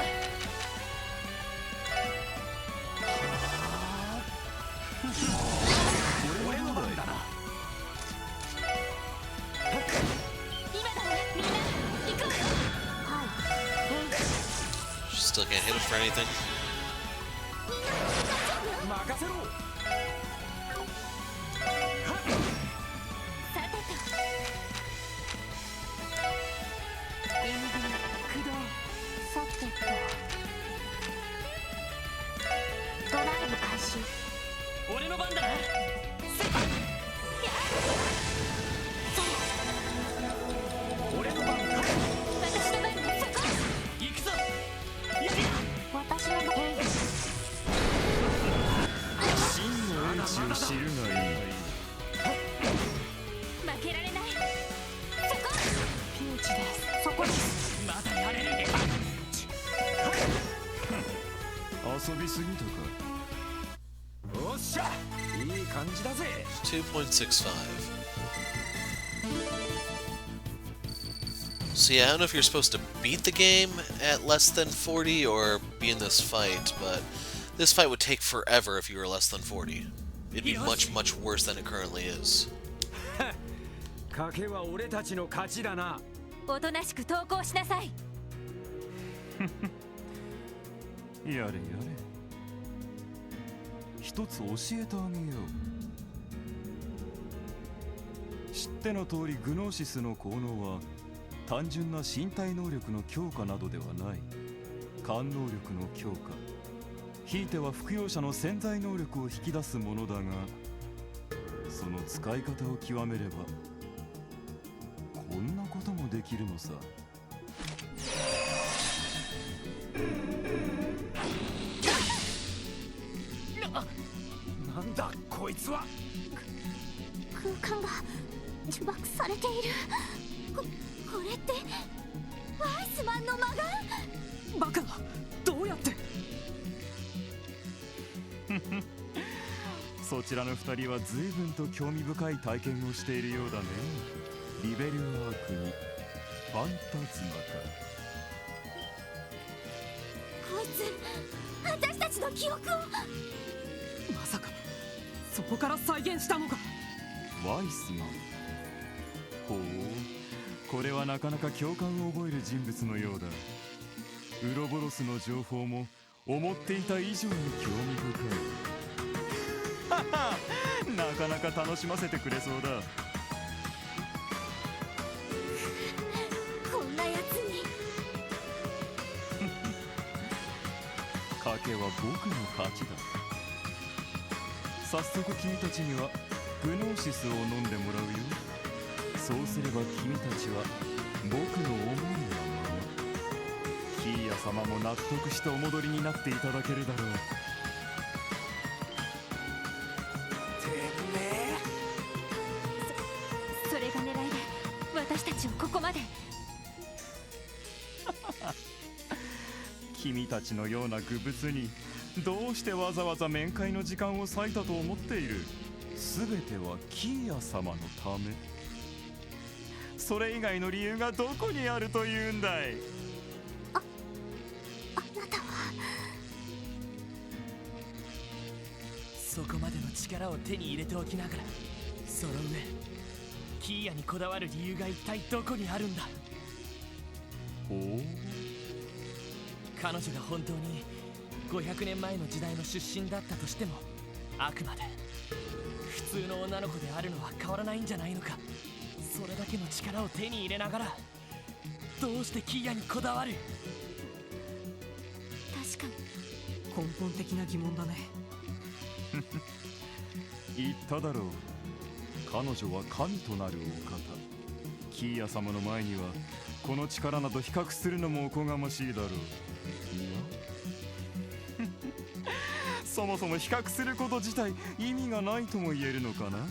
俺の番だな。今だわみんな行くわよ。はい。 Still can't hit him for anything. 任せろ。さてとエニグマ駆動。さてとドライブ開始。俺の番だな。俺の番だ。私の番ね。そこ。行くぞ。私の番。真の英知を知るがいい。負けられない。そこ。ピンチです。そこです。まだやれる。遊びすぎたか。おっしゃ。いい感じだぜ。 2.65. So yeah, I don't know if you're supposed to beat the game at less than 40 or be in this fight, but this fight would take forever if you were less than 40. It'd be much, much worse than it currently is. 賭けは俺たちの勝ちだな。おとなしく投降しなさい。やれやれ。一つ教えてあげよう。知っての通りグノーシスの効能は単純な身体能力の強化などではない。感能力の強化、ひいては服用者の潜在能力を引き出すものだが、その使い方を極めればこんなこともできるのさ。なんだこいつは。空間が呪縛されている。これってワイスマンの魔眼。バカ、どうやって。そちらの二人は随分と興味深い体験をしているようだね。リベルアークにファンタズマか。こいつ私たちの記憶を。まさかそこから再現したのか。ワイスマン。ほう、これはなかなか共感を覚える人物のようだ。ウロボロスの情報も思っていた以上に興味深い。はは、なかなか楽しませてくれそうだ。こんなやつに。賭けは僕の勝ちだ。早速君たちにはグノーシスを飲んでもらうよ。そうすれば君たちは僕の思いのまま、キーヤ様も納得してお戻りになっていただけるだろう。それが狙いで私たちをここまで。君たちのような愚物にどうしてわざわざ面会の時間を割いたと思っている。全てはキーヤ様のため。それ以外の理由がどこにあるというんだい。あなたは。そこまでの力を手に入れておきながら、その上キーヤにこだわる理由が一体どこにあるんだ。ほう。彼女が本当に500年前の時代の出身だったとしても、あくまで普通の女の子であるのは変わらないんじゃないのか。それだけの力を手に入れながら、どうしてキーヤにこだわる。確かに根本的な疑問だね。言っただろう。彼女は神となるお方。キーヤ様の前にはこの力など比較するのもおこがましいだろう。いやそもそも比較すること自体意味がないとも言えるのかな。わ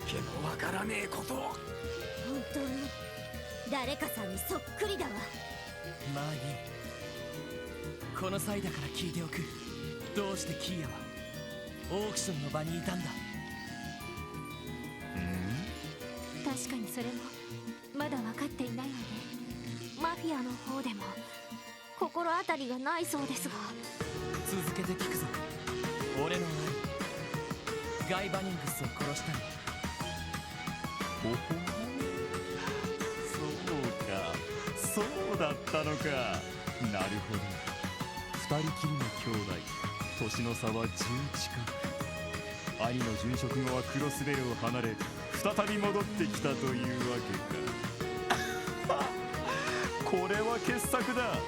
けのわからねえことを。本当に誰かさんにそっくりだわ。まあいい。この際だから聞いておく。どうしてキーヤはオークションの場にいたんだ。確かにそれもまだ分かっていないわね。マフィアの方でも心当たりがないそうですが。続けて聞くぞ。俺の兄ガイ・バニングスを殺したの。ほほそうか、そうだったのか。なるほど。二人きりの兄弟、年の差は10近く。兄の殉職後はクロスベルを離れ再び戻ってきたというわけか。これは傑作だ。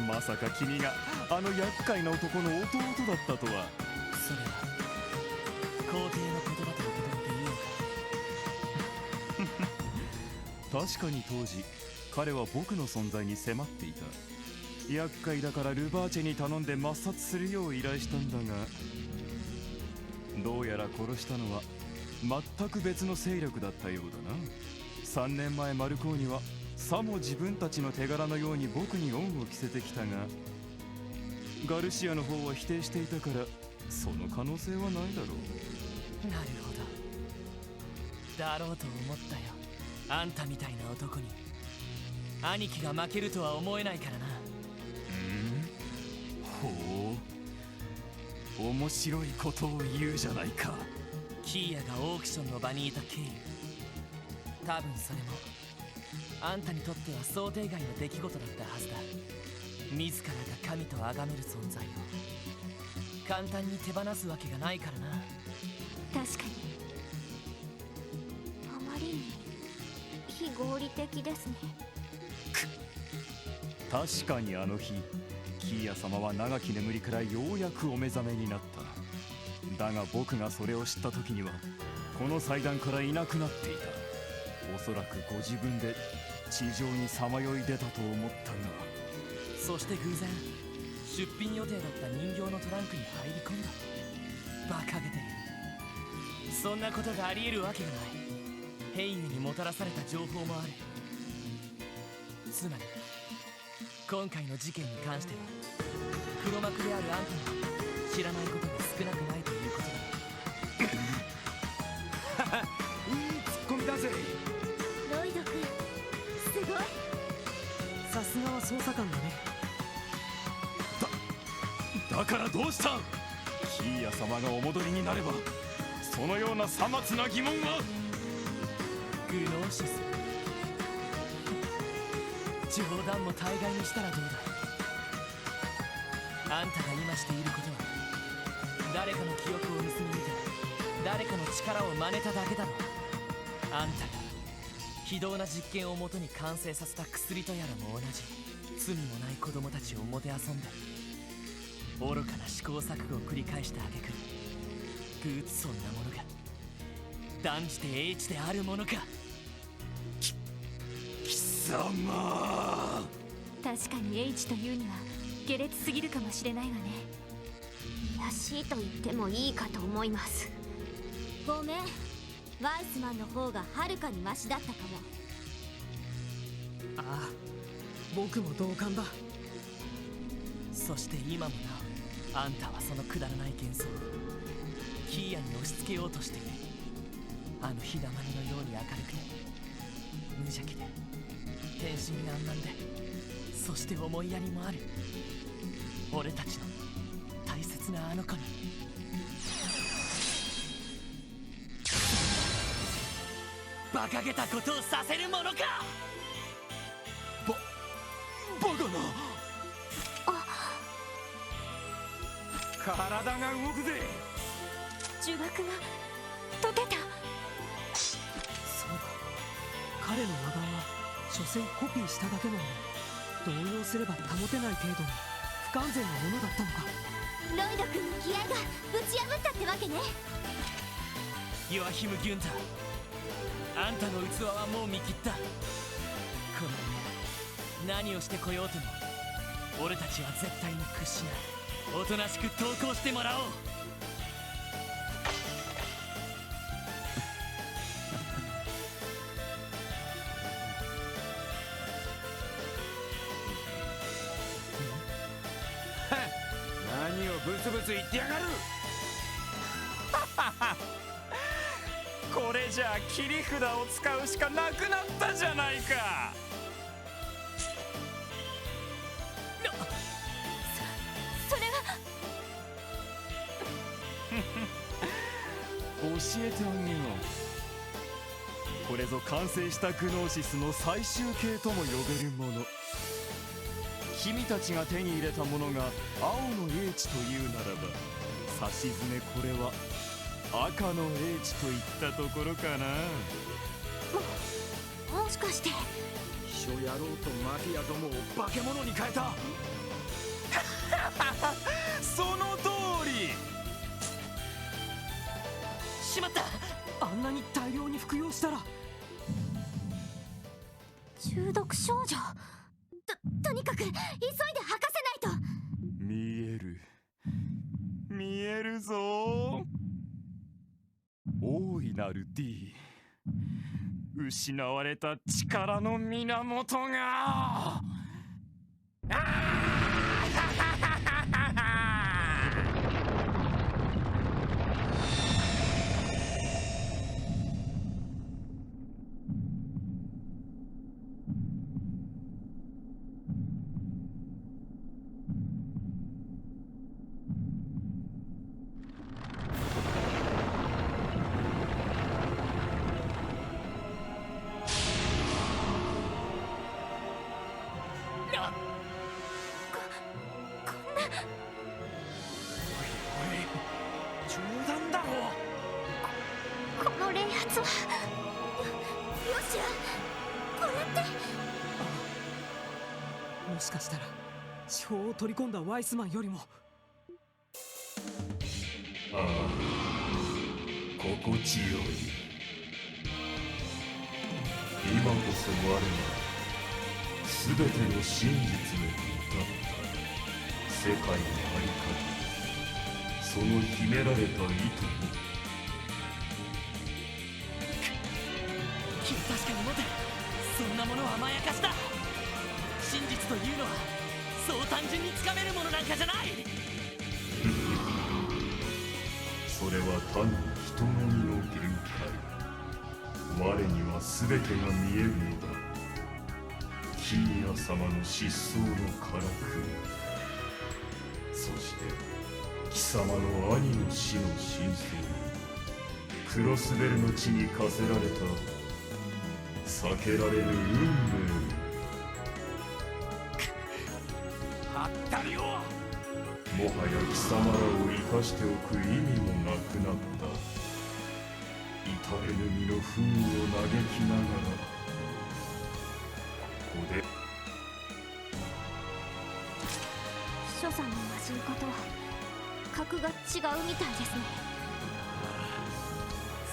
まさか君があの厄介な男の弟だったとは。それは皇帝の言葉と受け止めていいのか。確かに当時彼は僕の存在に迫っていた。厄介だからルバーチェに頼んで抹殺するよう依頼したんだが、どうやら殺したのは全く別の勢力だったようだな。3年前マルコーニはさも自分たちの手柄のように僕に恩を着せてきたが、ガルシアの方は否定していたから、その可能性はないだろう。なるほど。だろうと思ったよ。あんたみたいな男に兄貴が負けるとは思えないからな。ほう、面白いことを言うじゃないか。キーヤがオークションの場にいた経緯、多分それもあんたにとっては想定外の出来事だったはずだ。自らが神と崇める存在を簡単に手放すわけがないからな。確かにあまりに非合理的ですね。確かにあの日キーヤ様は長き眠りからようやくお目覚めになった。だが僕がそれを知った時にはこの祭壇からいなくなっていた。おそらくご自分で地上にさまよい出たと思ったが。そして偶然出品予定だった人形のトランクに入り込んだ。馬鹿げている。そんなことがあり得るわけがない。ヘイユにもたらされた情報もある。つまり今回の事件に関しては黒幕であるあんたも知らないことが少なくないということだ。いいツッコミだぜ。ロイド君すごい。さすがは捜査官だね。だからどうした。キーヤ様がお戻りになればそのようなさまつな疑問は。グノーシス、冗談も大概にしたらどうだ。あんたが今していることは誰かの記憶を盗み見て誰かの力を真似ただけだろう。あんたが非道な実験をもとに完成させた薬とやらも同じ。罪もない子供たちをもてあそんで愚かな試行錯誤を繰り返した挙句グーツソンなものが断じて英知であるものか。貴様。確かに H というには下劣すぎるかもしれないわね。らしいと言ってもいいかと思います。ごめん、ワイスマンの方がはるかにマシだったかも。ああ、僕も同感だ。そして今もなおあんたはそのくだらない幻想をキーヤに押し付けようとしている。あの日だまりのように明るくて無邪気で天真爛漫で、そして思いやりもある俺たちの大切なあの子に。馬鹿げたことをさせるものか。バカな。体が動くぜ。呪縛が解けた。そうか、彼の魔眼は所詮コピーしただけなのに動揺すれば保てない程度の不完全なものだったのか。ロイド君の気合がぶち破ったってわけね。ヨアヒム・ギュンター、あんたの器はもう見切った。この上何をしてこようとも俺たちは絶対に屈しない。おとなしく投降してもらおう。何をブツブツ言ってやがる。これじゃあ切り札を使うしかなくなったじゃないか。それは教えてあげよう。これぞ完成したグノーシスの最終形とも呼べるもの。君たちが手に入れたものが青の英知というならば、さしずめこれは赤の英知といったところかな。もしかして秘書野郎とマフィアどもを化け物に変えた。その通り。しまった。あんなに大量に服用したら。中毒少女。とにかく急いで吐かせないと。見えるぞ。大いなる D、 失われた力の源が。冗談だろ。この冷圧は。よしこれって。もしかしたら地方を取り込んだワイスマンよりも。ああ、心地よい。今こそ我が全ての真実へ至った世界の在り方、その秘められた意図も。君確かに持てる。そんなものはまやかしだ。真実というのはそう単純につかめるものなんかじゃない。それは単に人の身の限界。我には全てが見えるのだ。キーヤ様の失踪のからくり、そして貴様の兄の死の真相、クロスベルの地に課せられた避けられぬ運命。はったりよ。もはや貴様らを生かしておく意味もなくなった。至れぬ身の不運を嘆きながら、ここで少所さんの魔人化と格が違うみたいですね。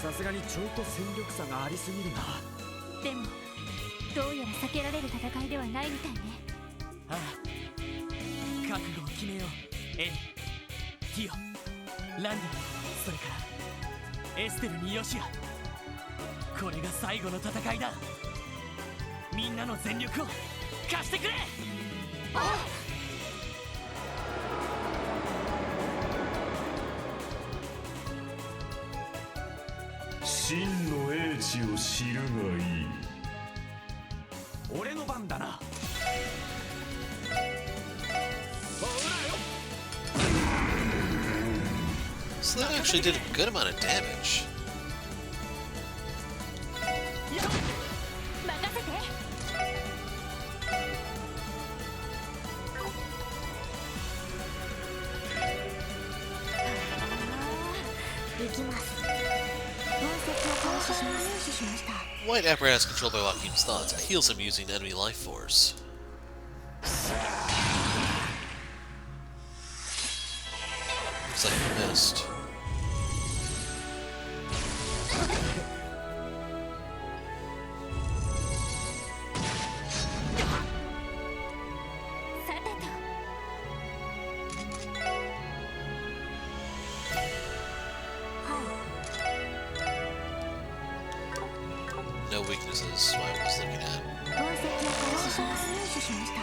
さすがにちょいと戦力差がありすぎるな。でもどうやら避けられる戦いではないみたいね。ああ、覚悟を決めよう。エリ、ティオ、ランディ、それからエステルにヨシア。これが最後の戦いだ。みんなの全力を貸してくれ。真の英知を知るがいい。俺の番だな。 So that actually did a good amount of damage. 任せて。行きます。分析を開始します。入手しました。 White apparatus controlled by Joaquin's thoughts heals him using enemy life force. Looks like he missed. さてと。 No weaknesses, what I was looking at. 分析を開始します。入手しました。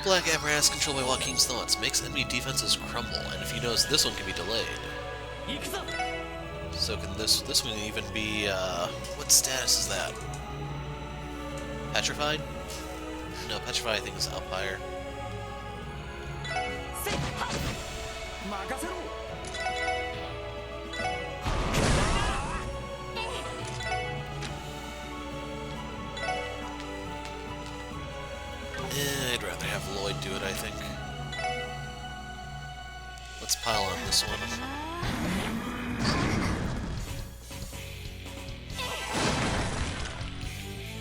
Black apparatus controlled by Joaquin's thoughts makes enemy defenses crumble, and if you notice, this one can be delayed. 行くぞ。 So can this one even be, what status is that? Petrified? No, petrified I think is up higher. せっは。任せろ。 I'd rather have Lloyd do it, I think. Let's pile on this one.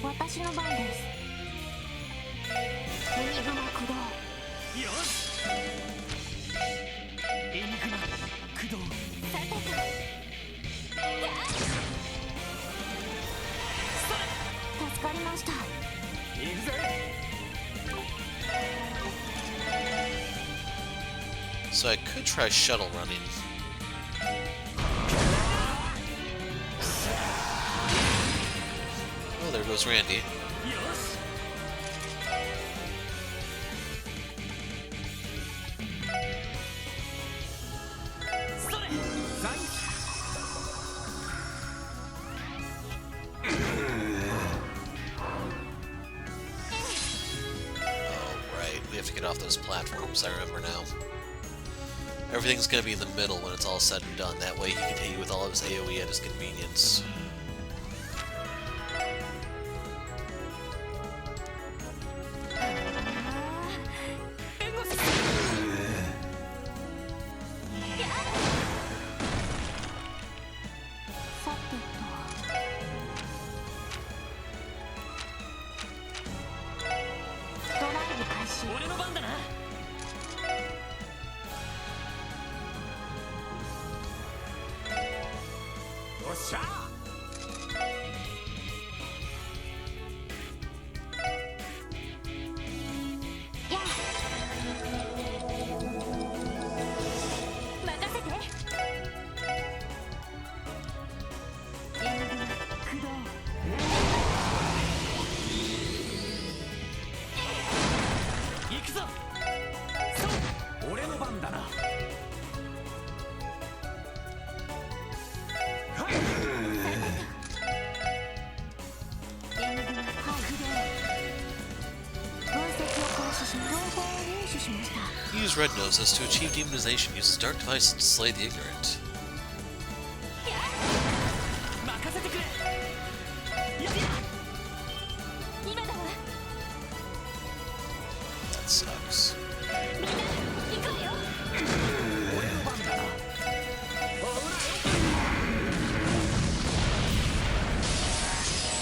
私の番です。エニグマ駆動。よし。エニグマ駆動。さてと。助かりました。行くぜ。 So I could try shuttle running. Oh, there goes Randy. よし。 それ。Oh, right. We have to get off those platforms, I remember now. Everything's gonna be in the middle when it's all said and done. That way he can hit you with all of his AoE at his convenience. Use Red Noses to achieve demonization. Uses dark devices to slay the ignorant. That sucks.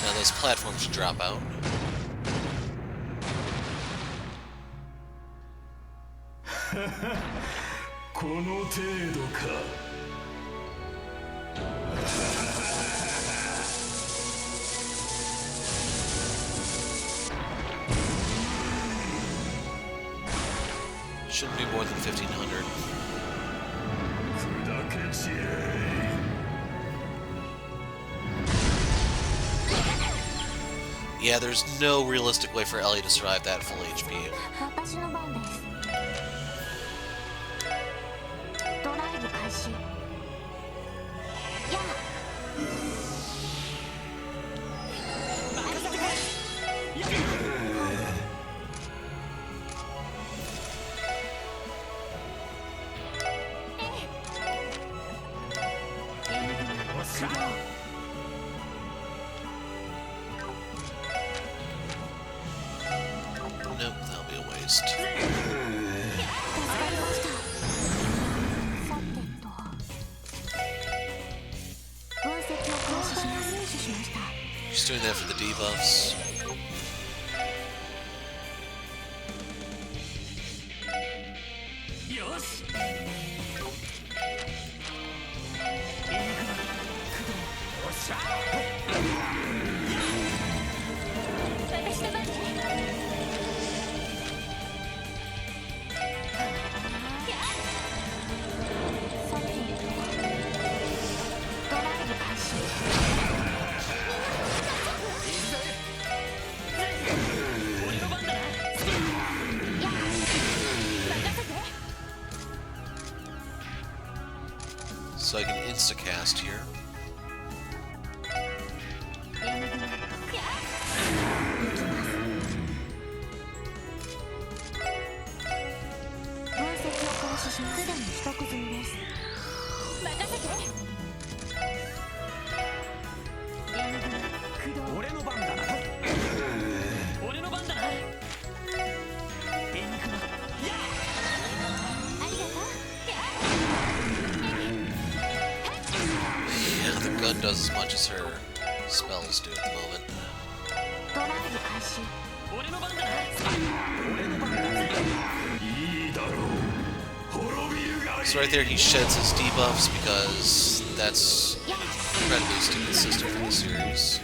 Now those platforms should drop out. この程度か。Shouldn't be more than 1,500. Yeah, there's no realistic way for Ellie to survive that full HP. 私の番です。ドライブ開始。やNope, that'll be a waste. 助かりました。さてと。分析を開始します。入手しました。 Just doing that for the debuffs. よし私の番ね。さてと。ドライブ開始。俺の番だな。や任せて。 So I can insta-cast here. 分析を開始します。すでに取得済みです。任せて。俺の番だな。俺の番だな。エニグマ。ありがとう。 Yeah, the gun does as much as her spells do at the moment. ドライブ開始。俺の番だな。俺の番だぜ。いいだろう。滅びるがいい。 So right there, he sheds his debuffs because that's incredibly stupid system for the series.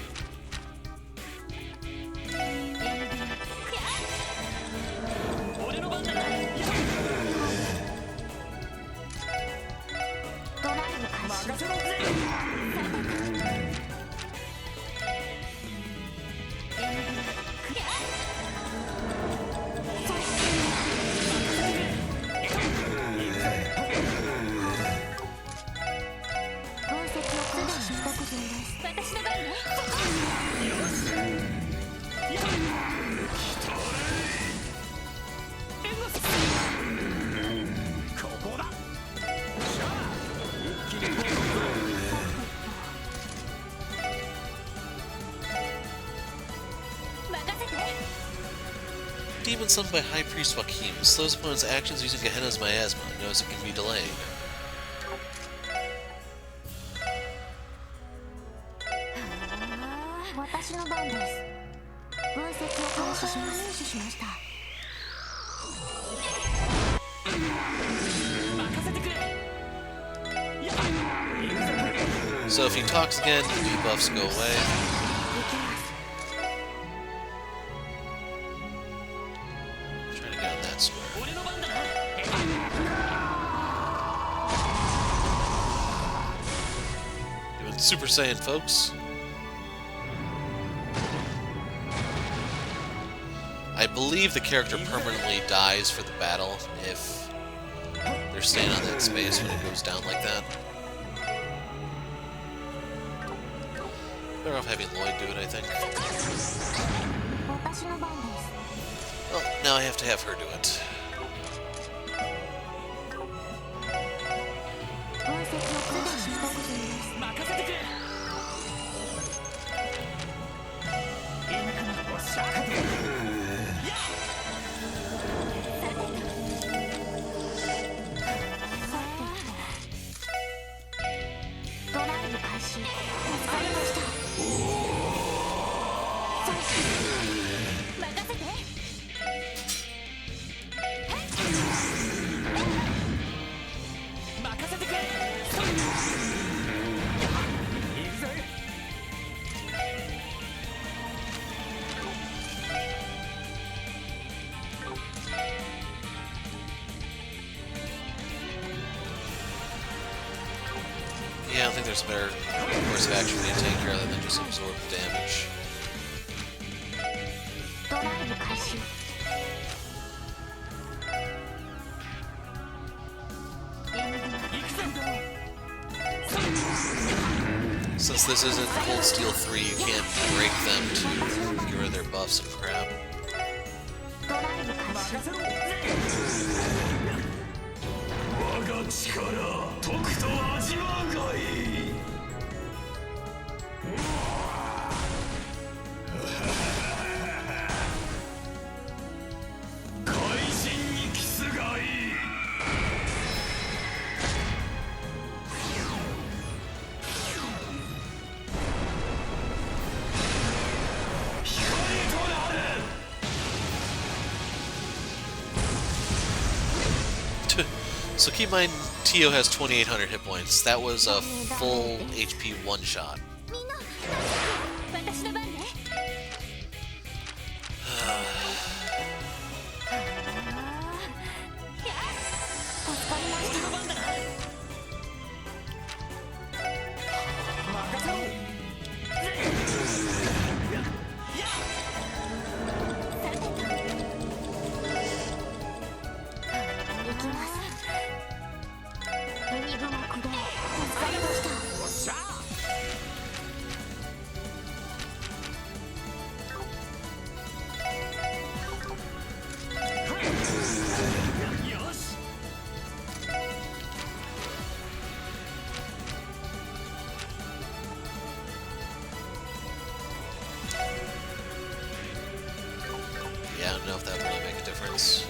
俺の番だな。ドライブ開始。任せろぜ。分析をすでに取得済みです。私の番ね。ここだ。しゃあ一気に行こう。 任せて。 Demon summoned by High Priest Joachim slows opponent's actions using Gehenna's miasma. Notice it can be delayed. 私の番です。分析を開始します。入手しました。 任せてくれ。 So if he talks again, the debuffs go away. 行きます。 Trying to get on that square. 俺の番だな。 Doing Super Saiyan, folks. I believe the character permanently dies for the battle if they're staying on that space when it goes down like that. Better off having Lloyd do it, I think. 私の番です。 Well, now I have to have her do it. 分析をすでに取得済みです。任せてくれ。エニグマ。おっしゃ。 ドライブ開始。助かりました。任せて。Yeah, I don't think there's a better course of action we can take here other than just absorb the damage. ドライブ開始。 Since this isn't Cold Steel 3, you can't break them to get rid of their buffs and crap. ドライブ開始。我が力とくと味わうがいい。怪人にキスがいい。So keep in mind, Tio has 2,800 hit points. That was a full HP one-shot. みんな私の番ね。助かりました。行きます。エニグマ駆動、助かりました。Yeah, I don't know if that would really make a difference.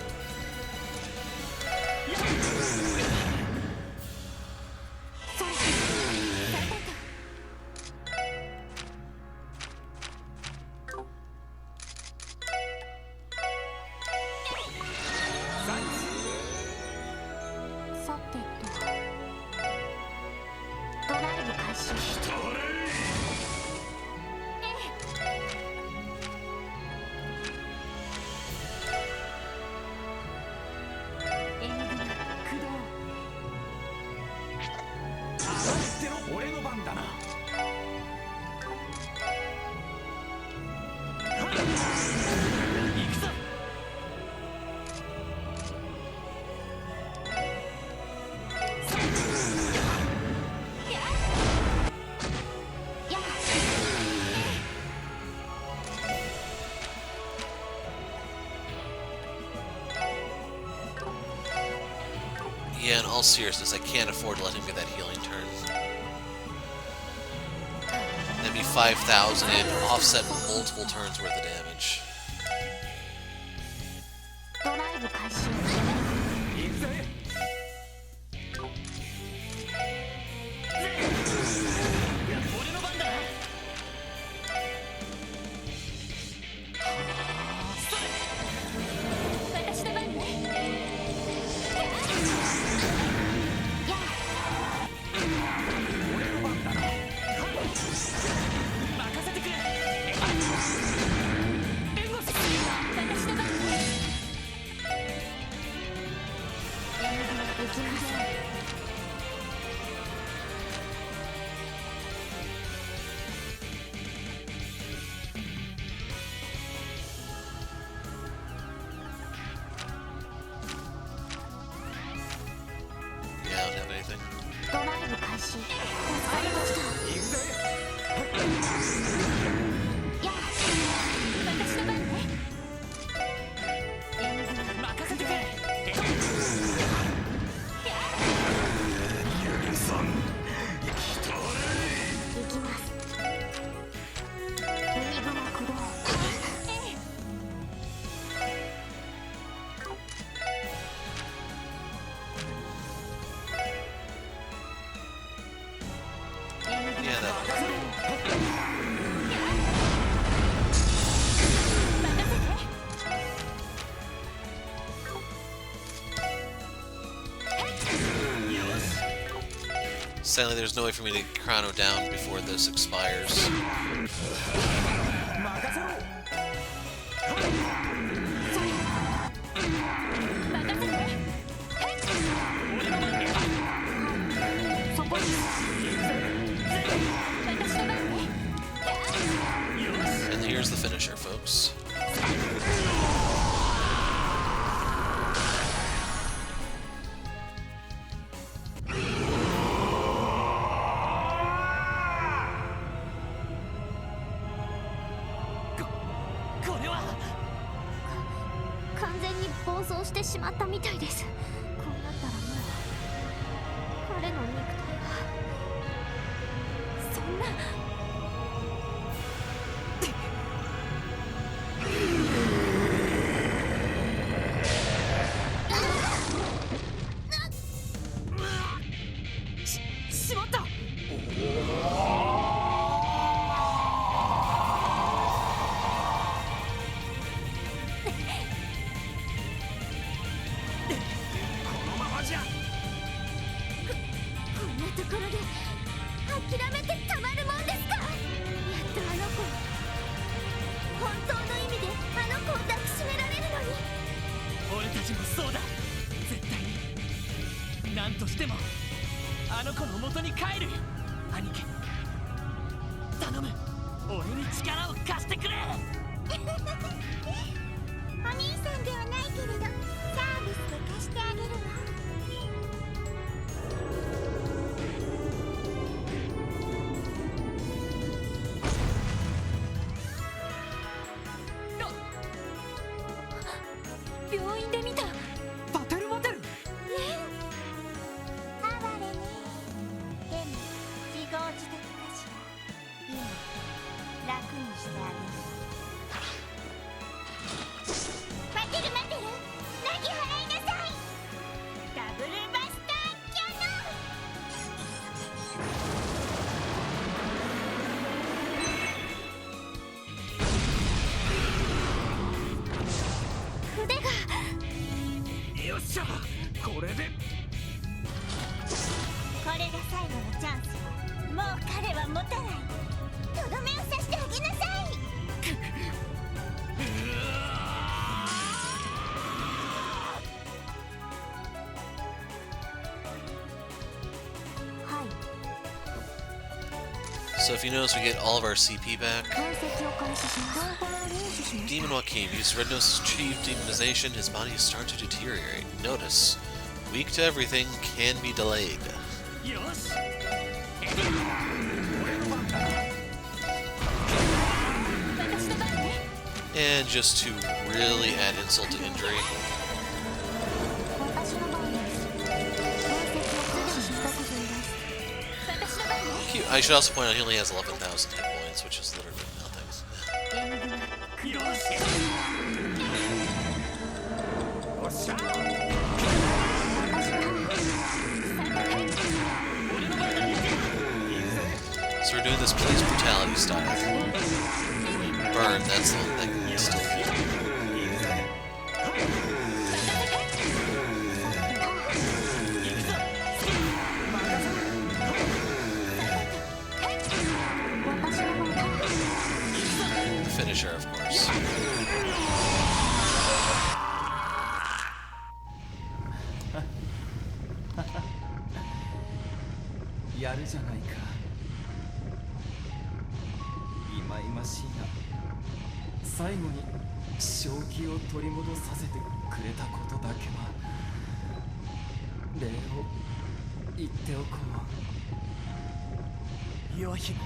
Yeah, in all seriousness, I can't afford to let him get that healing turn. That'd be 5,000 and offset multiple turns worth of damage. ドライブ開始。俺の番だ。私の番ね。任せてくれ。援護して私の番ね。行きます。Yeah, I don't have anything. ドライブ開始。助かりました。行くぜ。私の番ね。任せてくれ。許さん。行きます。エニグマ駆動。Yeah, that. Sadly, there's no way for me to chrono down before this expires. そこに。here's the finisher, folks.完全に暴走してしまったみたいです。こうなったらもう彼の肉体はそんな。しまった。こんなところで諦めてたまるもんですか。やっとあの子、本当の意味であの子を抱きしめられるのに。俺たちもそうだ。絶対に何としてもあの子の元に帰る。兄貴、頼む。俺に力を貸してくれ。お兄さんではないけれどサービスで貸してあげるわ。病院で見た。バテルバテル。哀れね。でも自業自得かしら。今楽にしてあげる。待てる待てる、なぎ払いなさい。ダブルバスターキャノ腕が。よっしゃ、これでン。これが最後のチャンスよ。もう彼は持たない。とどめを刺してあげなさい。はい。 So if you notice, we get all of our CP back. 解析を開始します。情報を入手しました。 Demon Joaquin, use Red Nose's achieved demonization, his body is starting to deteriorate. Notice, weak to everything can be delayed. よし。私の番ね。 And just to really add insult to injury, 私の番です。解析をすでに取得済みです。私の番ね。I should also point out he only has 11,000 hit points, which is literally nothing. ゲーム組。よし。おっしゃ。 So we're doing this police brutality style. Burn, that's the one thing that's still. Finisher, of course. やるじゃないか。いまいましいな。最後に正気を取り戻させてくれたことだけは礼を言っておこう。弱姫。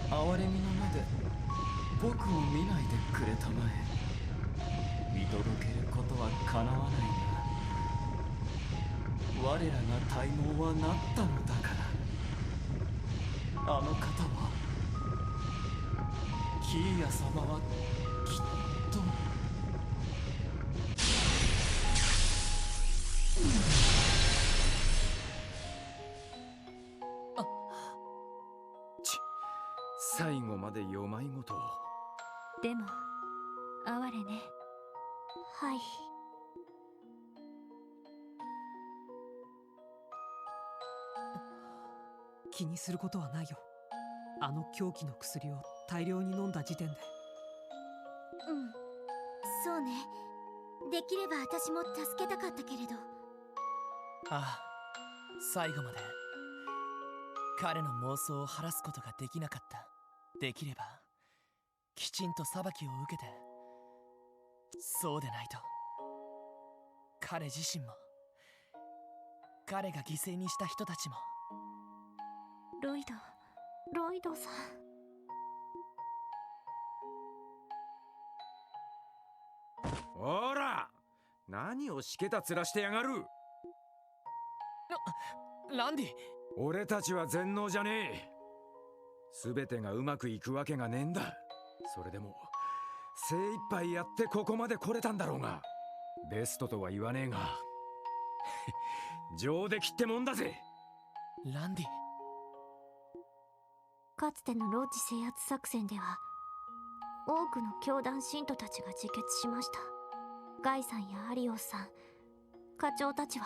哀れみの目で僕を見ないでくれたまえ。見届けることはかなわないが、我らが大能はなったのだから。あの方は、キーヤ様はきっと。最後までよまいごとを。でも哀れね。はい。気にすることはないよ。あの狂気の薬を大量に飲んだ時点で。うん、そうね。できれば私も助けたかったけれど。ああ、最後まで彼の妄想を晴らすことができなかった。できればきちんと裁きを受けて、そうでないと彼自身も、彼が犠牲にした人たちも。ロイドさん。ほら、何をしけた面してやがる。ランディ、俺たちは全能じゃねえ。全てがうまくいくわけがねえんだ。それでも精一杯やってここまで来れたんだろうが、ベストとは言わねえが上出来ってもんだぜ。ランディ、かつてのロッジ制圧作戦では多くの教団信徒たちが自決しました。ガイさんやアリオスさん、課長たちは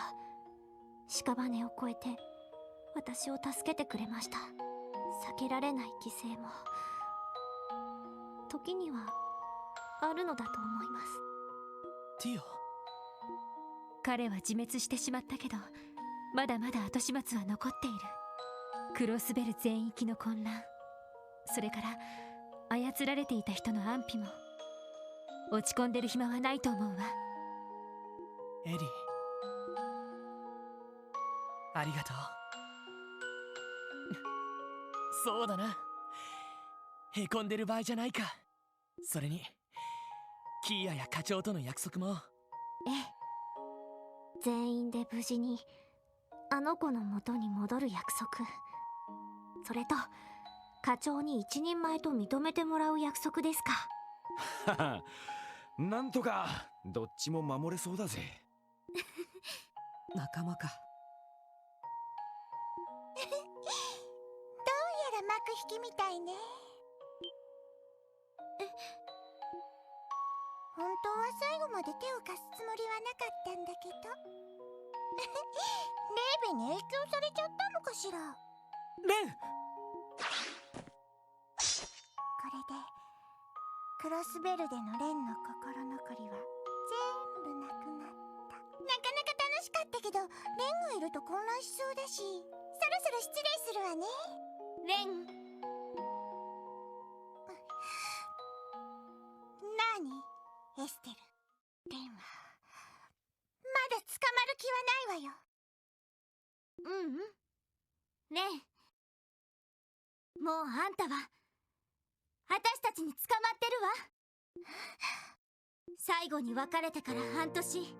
屍を越えて私を助けてくれました。避けられない犠牲も時にはあるのだと思います。ティオ。彼は自滅してしまったけど、まだまだ後始末は残っている。クロスベル全域の混乱、それから操られていた人の安否も。落ち込んでる暇はないと思うわ。エリー、ありがとう。そうだな、へこんでる場合じゃないか。それにキーヤや課長との約束も。ええ、全員で無事にあの子の元に戻る約束、それと課長に一人前と認めてもらう約束ですか。なんとかどっちも守れそうだぜ。仲間か。どうやら幕引きみたいね。本当は最後まで手を貸すつもりはなかったんだけどレイベに影響されちゃったのかしら。レン、これでクロスベルでのレンの心残りは全部なくなった。なかなか楽しかったけど、レンがいると混乱しそうだし、そろそろ失礼するわね。レン。なにエステル、レンはまだ捕まる気はないわよ。レン、もうあんたは私たちに捕まってるわ。最後に別れてから半年、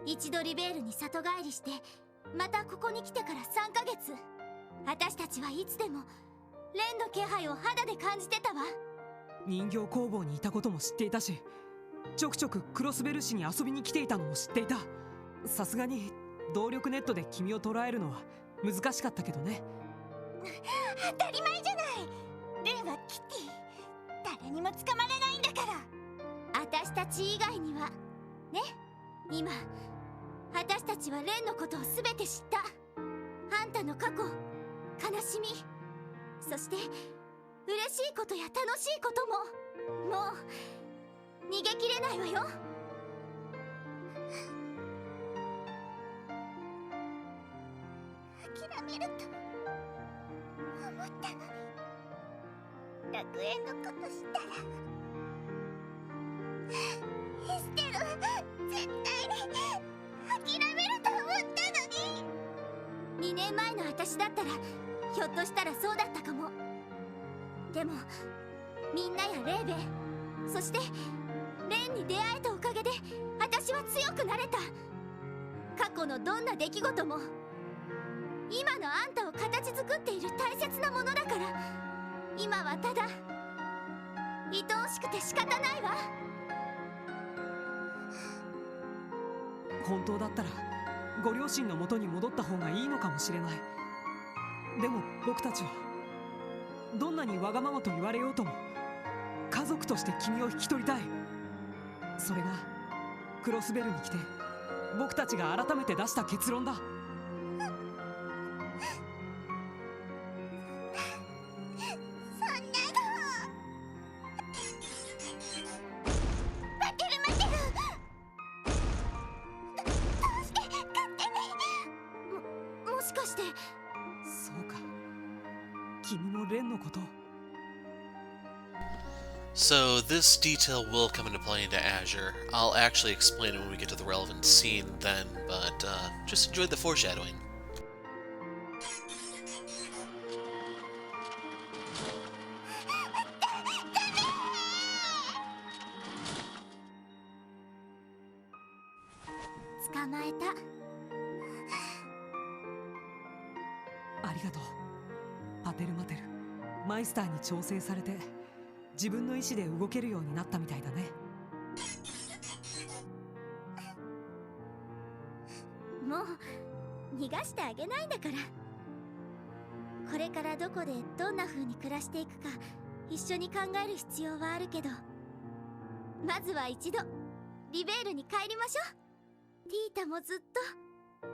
一度リベールに里帰りして、またここに来てから3ヶ月、私たちはいつでもレンの気配を肌で感じてたわ。人形工房にいたことも知っていたし、ちょくちょくクロスベル市に遊びに来ていたのも知っていた。さすがに動力ネットで君を捉えるのは難しかったけどね。当たり前じゃない。レンはキティ、誰にも捕まれないんだから。私たち以外にはね。今私たちはレンのことを全て知った。あんたの過去、悲しみ、そして嬉しいことや楽しいことも、もう逃げきれないわよ。諦めると思ったのに、楽園のことしたら。エステル、絶対に諦めると思ったのに。2年前の私だったらひょっとしたらそうだったかも。でもみんなやレイベ、そしてレンに出会えたおかげで私は強くなれた。過去のどんな出来事も今のあんたを形作っている大切なものだから、今はただ愛おしくて仕方ないわ。本当だったらご両親の元に戻った方がいいのかもしれない。でも僕たちはどんなにわがままと言われようとも家族として君を引き取りたい。それがクロスベルに来て僕たちが改めて出した結論だ。君もレンのこと。 So this detail will come into play into Azure. I'll actually explain it when we get to the relevant scene then, but just enjoy the foreshadowing. 捕まえた。ありがとうパテルマテル。マイスターに調整されて自分の意思で動けるようになったみたいだね。もう逃がしてあげないんだから。これからどこでどんな風に暮らしていくか一緒に考える必要はあるけど、まずは一度リベールに帰りましょう。ティータもずっと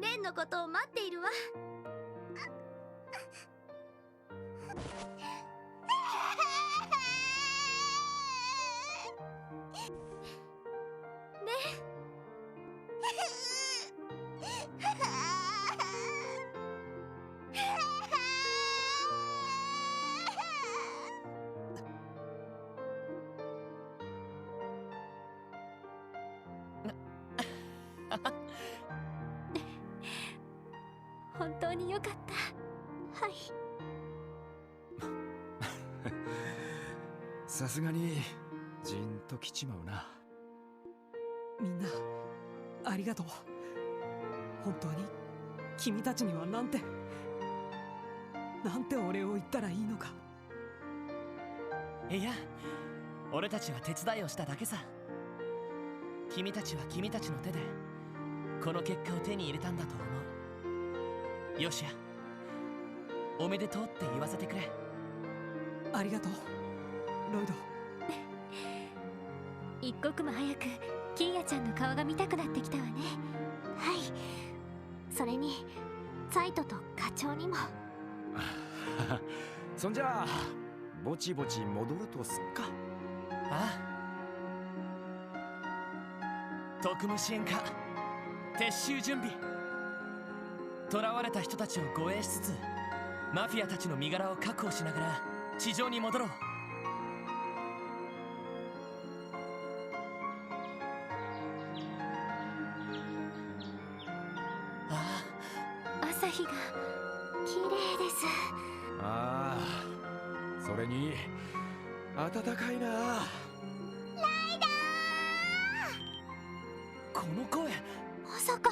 レンのことを待っているわ。本当によかった。はい。さすがにじんときちまうな。みんなありがとう。本当に君たちにはなんてお礼を言ったらいいのか。いや、俺たちは手伝いをしただけさ。君たちは君たちの手でこの結果を手に入れたんだと思う。よしや、おめでとうって言わせてくれ。ありがとうロイド。一刻も早くキーヤちゃんの顔が見たくなってきたわね。はい。それにサイトと課長にも。そんじゃあぼちぼち戻るとすっか。ああ、特務支援課撤収準備。囚われた人たちを護衛しつつマフィアたちの身柄を確保しながら地上に戻ろう。ああ、朝日が綺麗です。ああ、それに暖かいな。この声、まさか。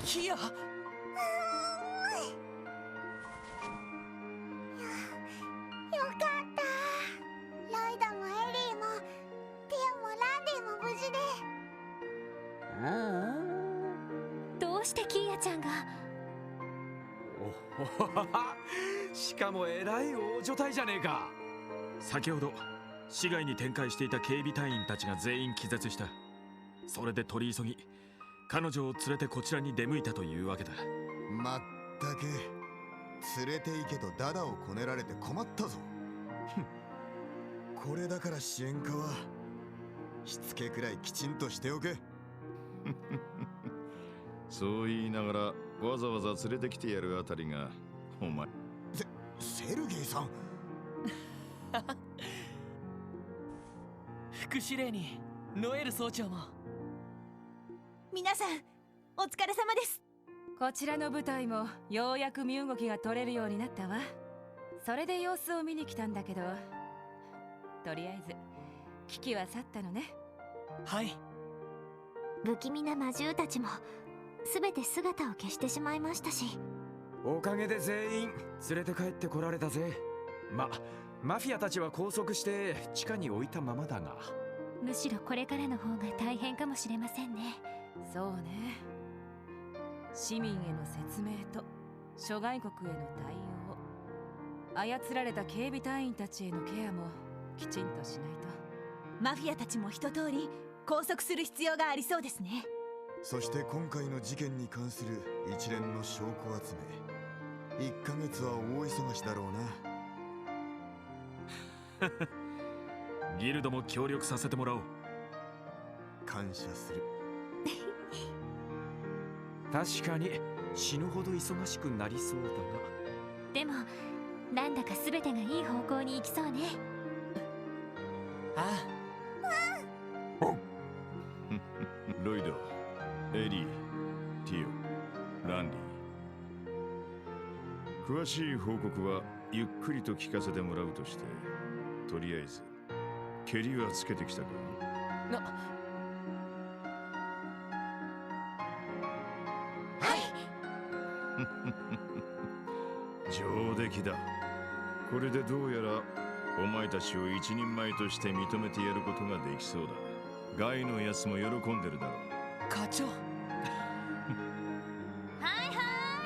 キア。よかった。ライダもエリーもティアもランディも無事で。どうしてキーヤちゃんが。おほほほは。しかも偉い大所帯じゃねえか。先ほど市外に展開していた警備隊員たちが全員気絶した。それで取り急ぎ彼女を連れてこちらに出向いたというわけだ。まったく連れて行けとダダをこねられて困ったぞ。これだから支援課はしつけくらいきちんとしておけ。そう言いながらわざわざ連れてきてやるあたりがお前。セルゲイさん。副司令にノエル総長も。皆さんお疲れ様です。こちらの部隊もようやく身動きが取れるようになったわ。それで様子を見に来たんだけど、とりあえず危機は去ったのね。はい。不気味な魔獣たちも全て姿を消してしまいましたし。おかげで全員連れて帰ってこられたぜ。マフィアたちは拘束して地下に置いたままだが、むしろこれからの方が大変かもしれませんね。そうね。市民への説明と諸外国への対応、操られた警備隊員たちへのケアもきちんとしないと。マフィアたちも一通り拘束する必要がありそうですね。そして今回の事件に関する一連の証拠集め、1ヶ月は大忙しだろうな。ギルドも協力させてもらおう。感謝する。確かに死ぬほど忙しくなりそうだが。でもなんだか全てがいい方向に行きそうね。あロイド、エリー、ティオ、ランディ。詳しい報告はゆっくりと聞かせてもらうとして、とりあえずケリはつけてきたか。上出来だ。これでどうやらお前たちを一人前として認めてやることができそうだ。ガイのやつも喜んでるだろう。課長。はいは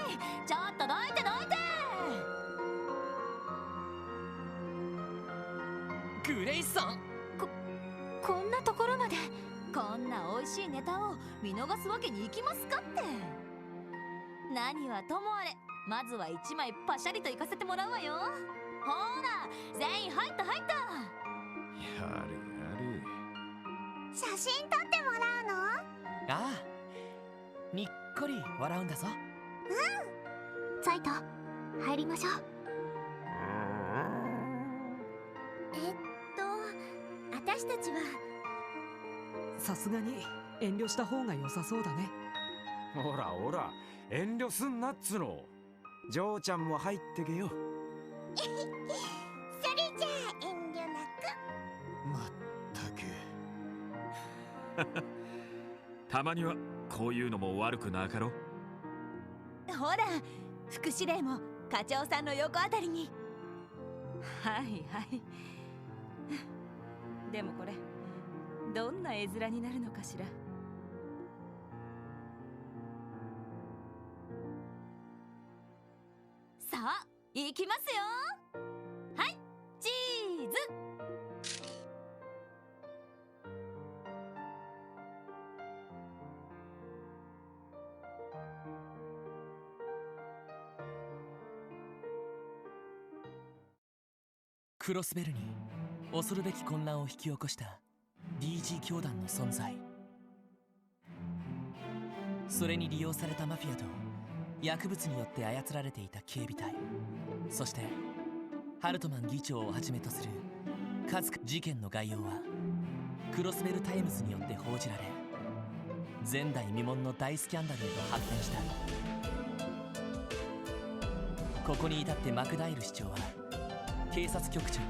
い、ちょっとどいてどいて。グレイさん、こんなところまで。こんな美味しいネタを見逃すわけにいきますかって。何はともあれ、まずは1枚パシャリと行かせてもらうわよ。ほら全員入った入った。やれやれ。写真撮ってもらうの？ああ、にっこり笑うんだぞ。サイト入りましょう。私たちはさすがに遠慮した方が良さそうだね。ほらほら、遠慮すんなっつの。ジョーちゃんも入ってけよ。それじゃあ遠慮なまったくたまにはこういうのも悪くなかろ。ほら副司令も課長さんの横あたりに。はいはいでもこれどんな絵面になるのかしら。さあ行きますよ。はいチーズ。クロスベルに恐るべき混乱を引き起こした DG 教団の存在、それに利用されたマフィアと薬物によって操られていた警備隊、そしてハルトマン議長をはじめとする数々事件の概要はクロスベルタイムズによって報じられ、前代未聞の大スキャンダルへと発展した。ここに至ってマクダイル市長は警察局長、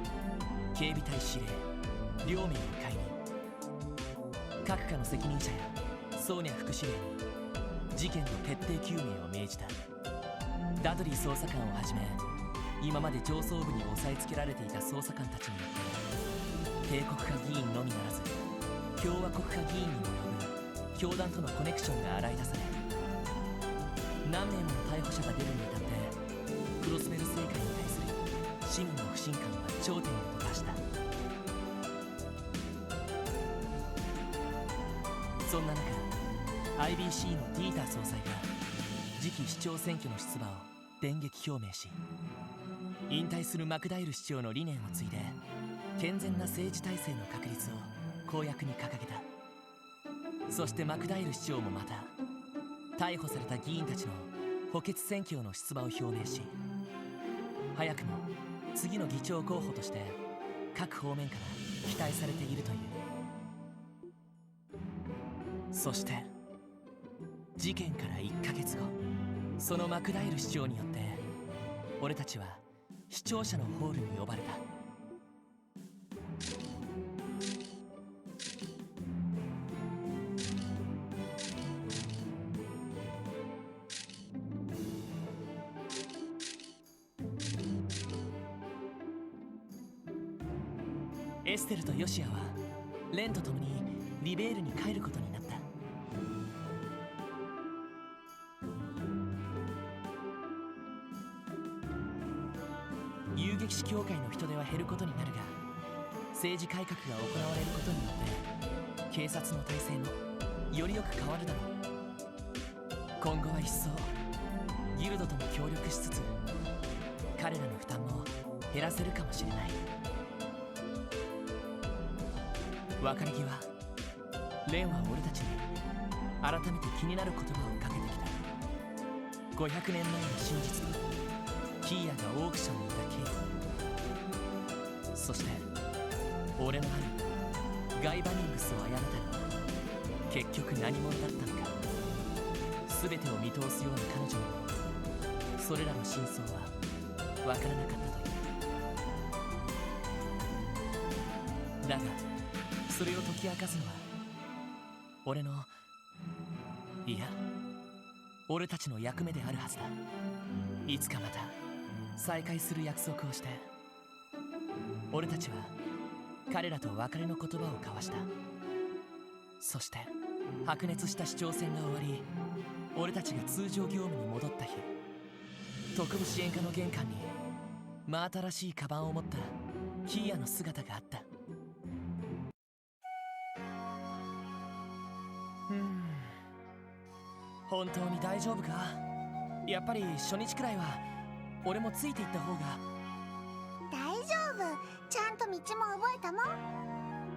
警備隊司令、両名を解任。各課の責任者やソーニャ副司令に事件の徹底究明を命じた。ダドリー捜査官をはじめ、今まで上層部に押さえつけられていた捜査官たちによって帝国派議員のみならず共和国派議員にも及ぶ教団とのコネクションが洗い出され、何名もの逮捕者が出るに至ってクロスベル政界に対する市民の不信感は頂点へと達した。そんな中 IBC のディーター総裁が次期市長選挙の出馬を電撃表明し、引退するマクダイル市長の理念を継いで健全な政治体制の確立を公約に掲げた。そしてマクダイル市長もまた逮捕された議員たちの補欠選挙への出馬を表明し、早くも次の議長候補として各方面から期待されているという。そして事件から1ヶ月後、そのマクダイル市長によって俺たちは視聴者のホールに呼ばれた。エステルとヨシアはレンと共にリベールに帰ることになった。遊撃士協会の人手は減ることになるが、政治改革が行われることによって警察の体制もよりよく変わるだろう。今後は一層ギルドとも協力しつつ彼らの負担も減らせるかもしれない。別れ際、レンは俺たちに改めて気になる言葉をかけてきた。500年前の真実とキーヤがオークションにいた経緯、そして俺の兄ガイ・バニングスを殺めたのは結局何者だったのか。全てを見通すような彼女にもそれらの真相は分からなかったという。だがそれを解き明かすのは俺の、いや俺たちの役目であるはずだ。いつかまた再会する約束をして、俺たちは彼らと別れの言葉を交わした。そして白熱した市長選が終わり、俺たちが通常業務に戻った日、特務支援課の玄関に真新しいカバンを持ったキーヤの姿があった。本当に大丈夫か。やっぱり初日くらいは俺もついていった方が。大丈夫、ちゃんと道も覚えたもん。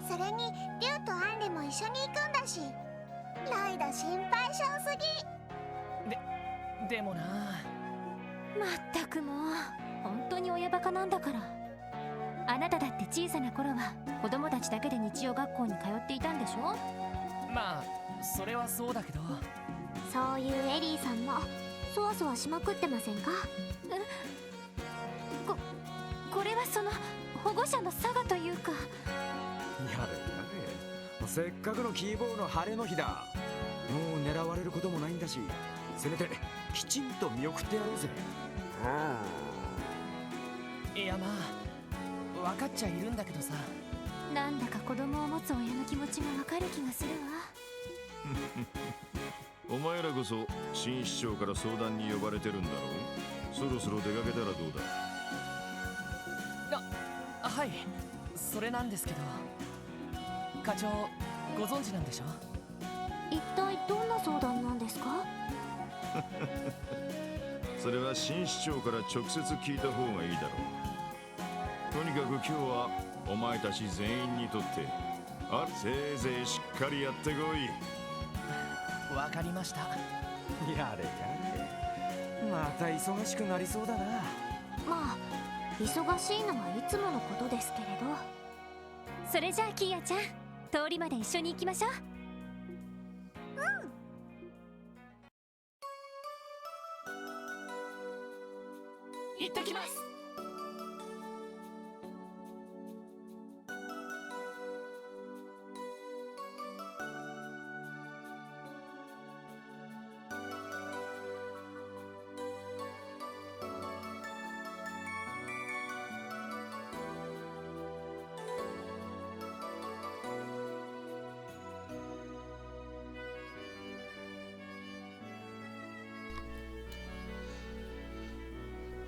それにリュウとアンリも一緒に行くんだし。ライダ心配性すぎ。でもな。まったくもう本当に親バカなんだから。あなただって小さな頃は子供たちだけで日曜学校に通っていたんでしょ。まあそれはそうだけど、そういうエリーさんもそわそわしまくってませんか？これはその保護者の差がというか。やれやれ、せっかくのキーボーの晴れの日だ。もう狙われることもないんだし、せめてきちんと見送ってやろうぜ。いやまあ分かっちゃいるんだけどさ。なんだか子供を持つ親の気持ちがわかる気がするわ。お前らこそ新市長から相談に呼ばれてるんだろう。そろそろ出かけたらどうだ。はい、それなんですけど、課長ご存知なんでしょ。一体どんな相談なんですか？それは新市長から直接聞いた方がいいだろう。とにかく今日はお前たち全員にとってせいぜいしっかりやってこい。わかりました。やれやれ、また忙しくなりそうだな。まあ忙しいのはいつものことですけれど。それじゃあキーヤちゃん、通りまで一緒に行きましょう。行ってきます。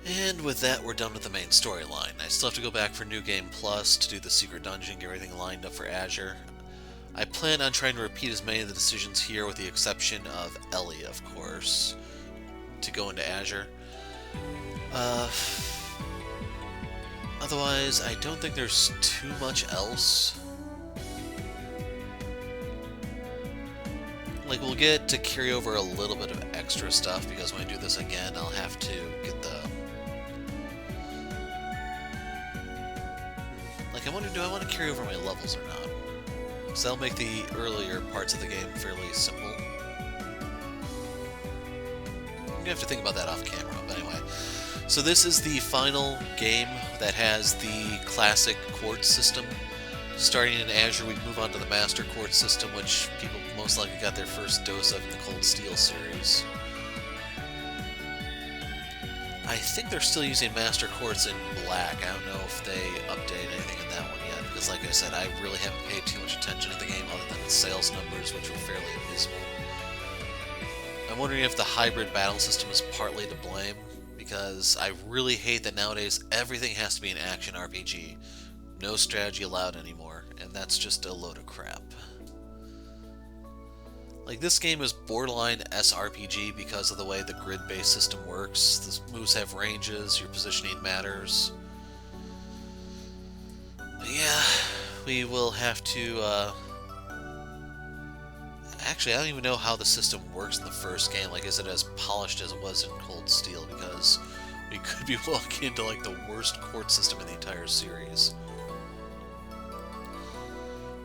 And with that, we're done with the main storyline. I still have to go back for New Game Plus to do the secret dungeon, get everything lined up for Azure. I plan on trying to repeat as many of the decisions here, with the exception of Ellie, of course, to go into Azure. Otherwise, I don't think there's too much else. Like, we'll get to carry over a little bit of extra stuff, because when I do this again, I'll have to get the... Like, I wonder, do I want to carry over my levels or not? Because that'll make the earlier parts of the game fairly simple. I'm gonna have to think about that off camera, but anyway. So this is the final game that has the classic quartz system. Starting in Azure, we move on to the Master Quartz system, which people most likely got their first dose of in the Cold Steel series. I think they're still using Master Quartz in black. I don't know if they updated anything in that one yet, because like I said, I really haven't paid too much attention to the game other than its sales numbers, which were fairly abysmal. I'm wondering if the hybrid battle system is partly to blame, because I really hate that nowadays everything has to be an action RPG. No strategy allowed anymore, and that's just a load of crap. Like, this game is borderline SRPG because of the way the grid-based system works. The moves have ranges, your positioning matters. But yeah, we will have to, Actually, I don't even know how the system works in the first game. Like, is it as polished as it was in Cold Steel? Because we could be walking into, like, the worst court system in the entire series.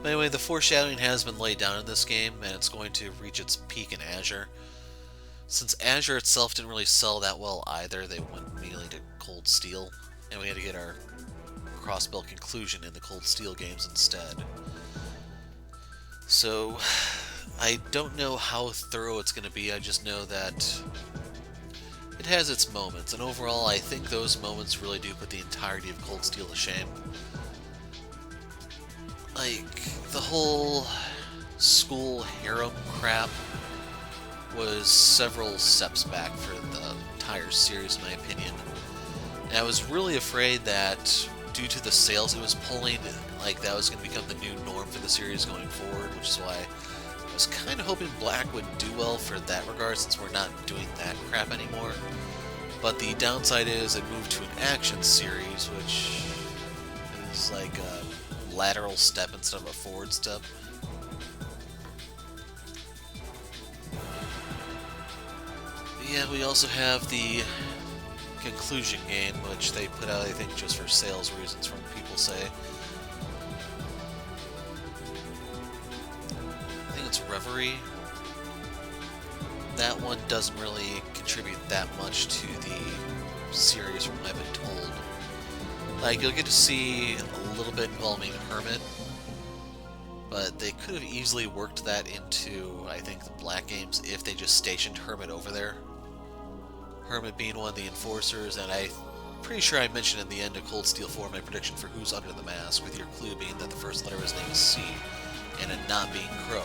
But anyway, the foreshadowing has been laid down in this game, and it's going to reach its peak in Azure. Since Azure itself didn't really sell that well either, they went immediately to Cold Steel, and we had to get our cross-build conclusion in the Cold Steel games instead. So, I don't know how thorough it's going to be, I just know that it has its moments, and overall I think those moments really do put the entirety of Cold Steel to shame. Like, the whole school harem crap was several steps back for the entire series, in my opinion. And I was really afraid that, due to the sales it was pulling, like, that was going to become the new norm for the series going forward, which is why I was kind of hoping Black would do well for that regard, since we're not doing that crap anymore. But the downside is it moved to an action series, which is like a lateral step instead of a forward step. Yeah, we also have the conclusion game, which they put out, I think, just for sales reasons, from what people say. I think it's Reverie. That one doesn't really contribute that much to the series, from what I've been told. Like, you'll get to see a little bit involving Hermit, but they could have easily worked that into, I think, the Black games if they just stationed Hermit over there. Hermit being one of the enforcers, and I'm pretty sure I mentioned in the end of Cold Steel 4 my prediction for who's under the mask, with your clue being that the first letter of his name is C, and it not being Crow.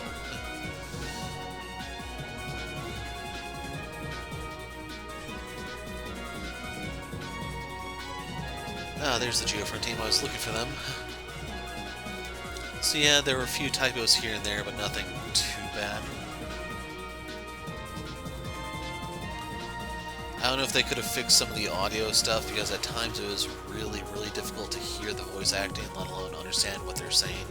Ah, there's the Geofront team. I was looking for them. So yeah, there were a few typos here and there, but nothing too bad. I don't know if they could have fixed some of the audio stuff, because at times it was really, really difficult to hear the voice acting, let alone understand what they're saying.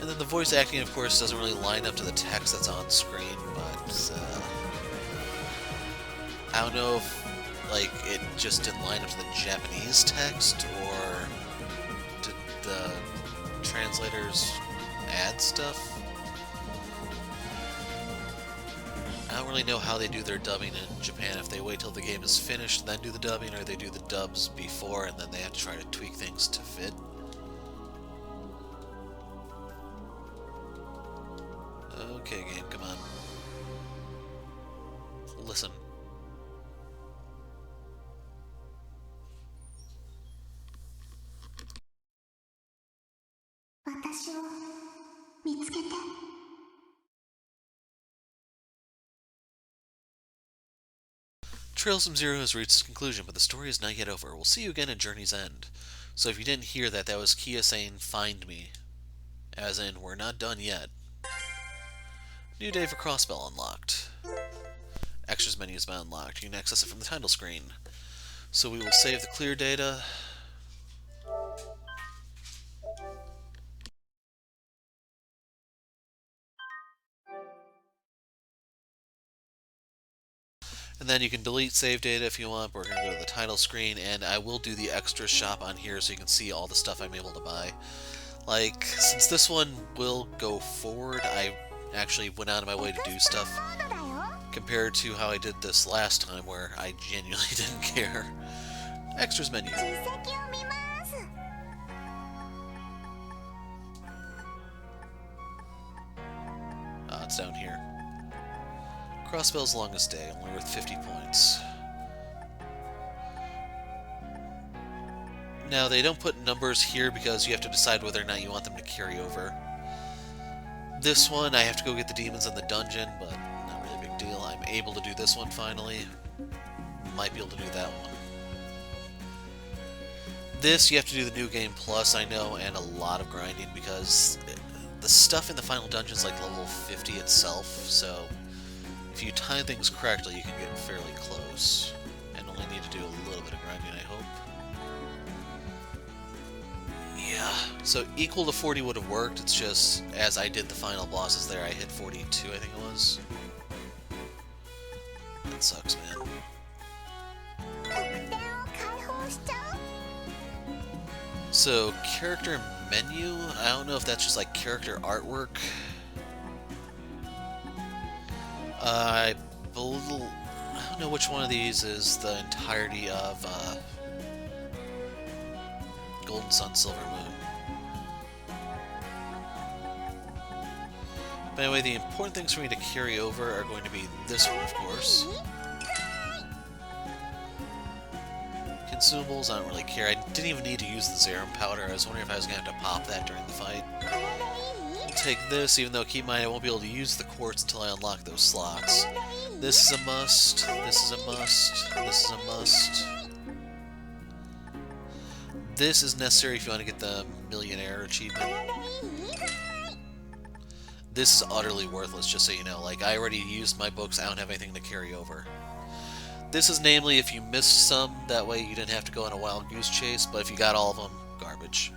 And then the voice acting, of course, doesn't really line up to the text that's on screen, but I don't know if, like, it just didn't line up to the Japanese text, or did the translators add stuff? I don't really know how they do their dubbing in Japan, if they wait till the game is finished and then do the dubbing, or they do the dubs before and then they have to try to tweak things to fit. Okay, game, come on. Listen. Trails from Zero has reached its conclusion, but the story is not yet over. We'll see you again at Journey's End. So if you didn't hear that, that was Kia saying, "Find me." As in, we're not done yet. New day for Crossbell unlocked. Extras menu has been unlocked. You can access it from the title screen. So we will save the clear data. And then you can delete save data if you want, but we're going to go to the title screen, and I will do the extra shop on here so you can see all the stuff I'm able to buy. Like, since this one will go forward, I actually went out of my way to do stuff, compared to how I did this last time, where I genuinely didn't care. Extras menu. It's down here. Crossbell's longest day, only worth 50 points. Now, they don't put numbers here because you have to decide whether or not you want them to carry over. This one, I have to go get the demons in the dungeon, but not really a big deal. I'm able to do this one finally. Might be able to do that one. This, you have to do the New Game Plus, I know, and a lot of grinding, because the stuff in the final dungeon is like level 50 itself, so if you time things correctly, you can get fairly close, and only need to do a little bit of grinding, I hope. Yeah. So equal to 40 would have worked, it's just, as I did the final bosses there, I hit 42, I think it was. That sucks, man. So, character menu, I don't know if that's just like character artwork. I don't know which one of these is the entirety of Golden Sun, Silver Moon. But anyway, the important things for me to carry over are going to be this one, of course. Consumables, I don't really care. I didn't even need to use the Zerum powder. I was wondering if I was going to have to pop that during the fight. I'll take this, even though keep in mind I won't be able to use the quartz until I unlock those slots. This is a must. This is a must. This is a must. This is necessary if you want to get the Millionaire achievement. This is utterly worthless, just so you know. Like, I already used my books, I don't have anything to carry over. This is namely if you missed some, that way you didn't have to go on a wild goose chase, but if you got all of them, garbage.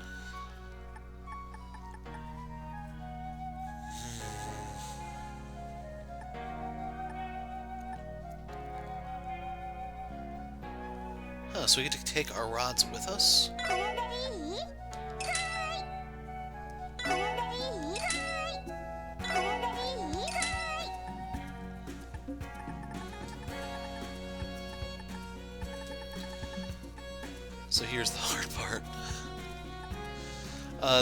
Huh, so we get to take our rods with us? So here's the hard part.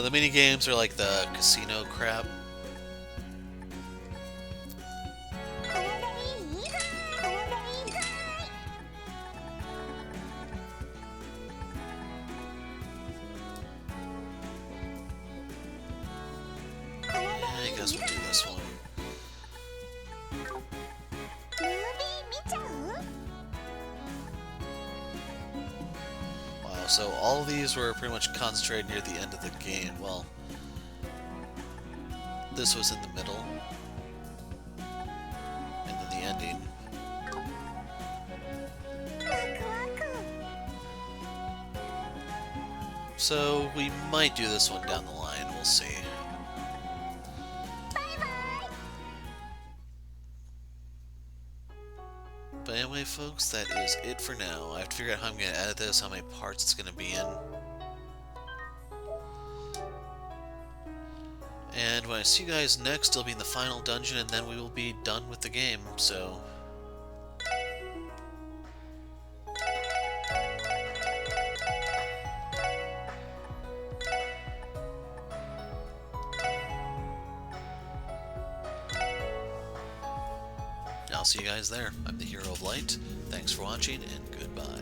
The mini games are like the casino crap. I guess we'll do this one. Wow, so all of these were pretty much concentrated near the end of the game. Well, this was in the middle. And then the ending. So we might do this one down the line, we'll see. But anyway, folks, that is it for now. I have to figure out how I'm going to edit this, how many parts it's going to be in. And when I see you guys next, it'll be in the final dungeon, and then we will be done with the game, so... I'll see you guys there. I'm the Hero of Light. Thanks for watching, and goodbye.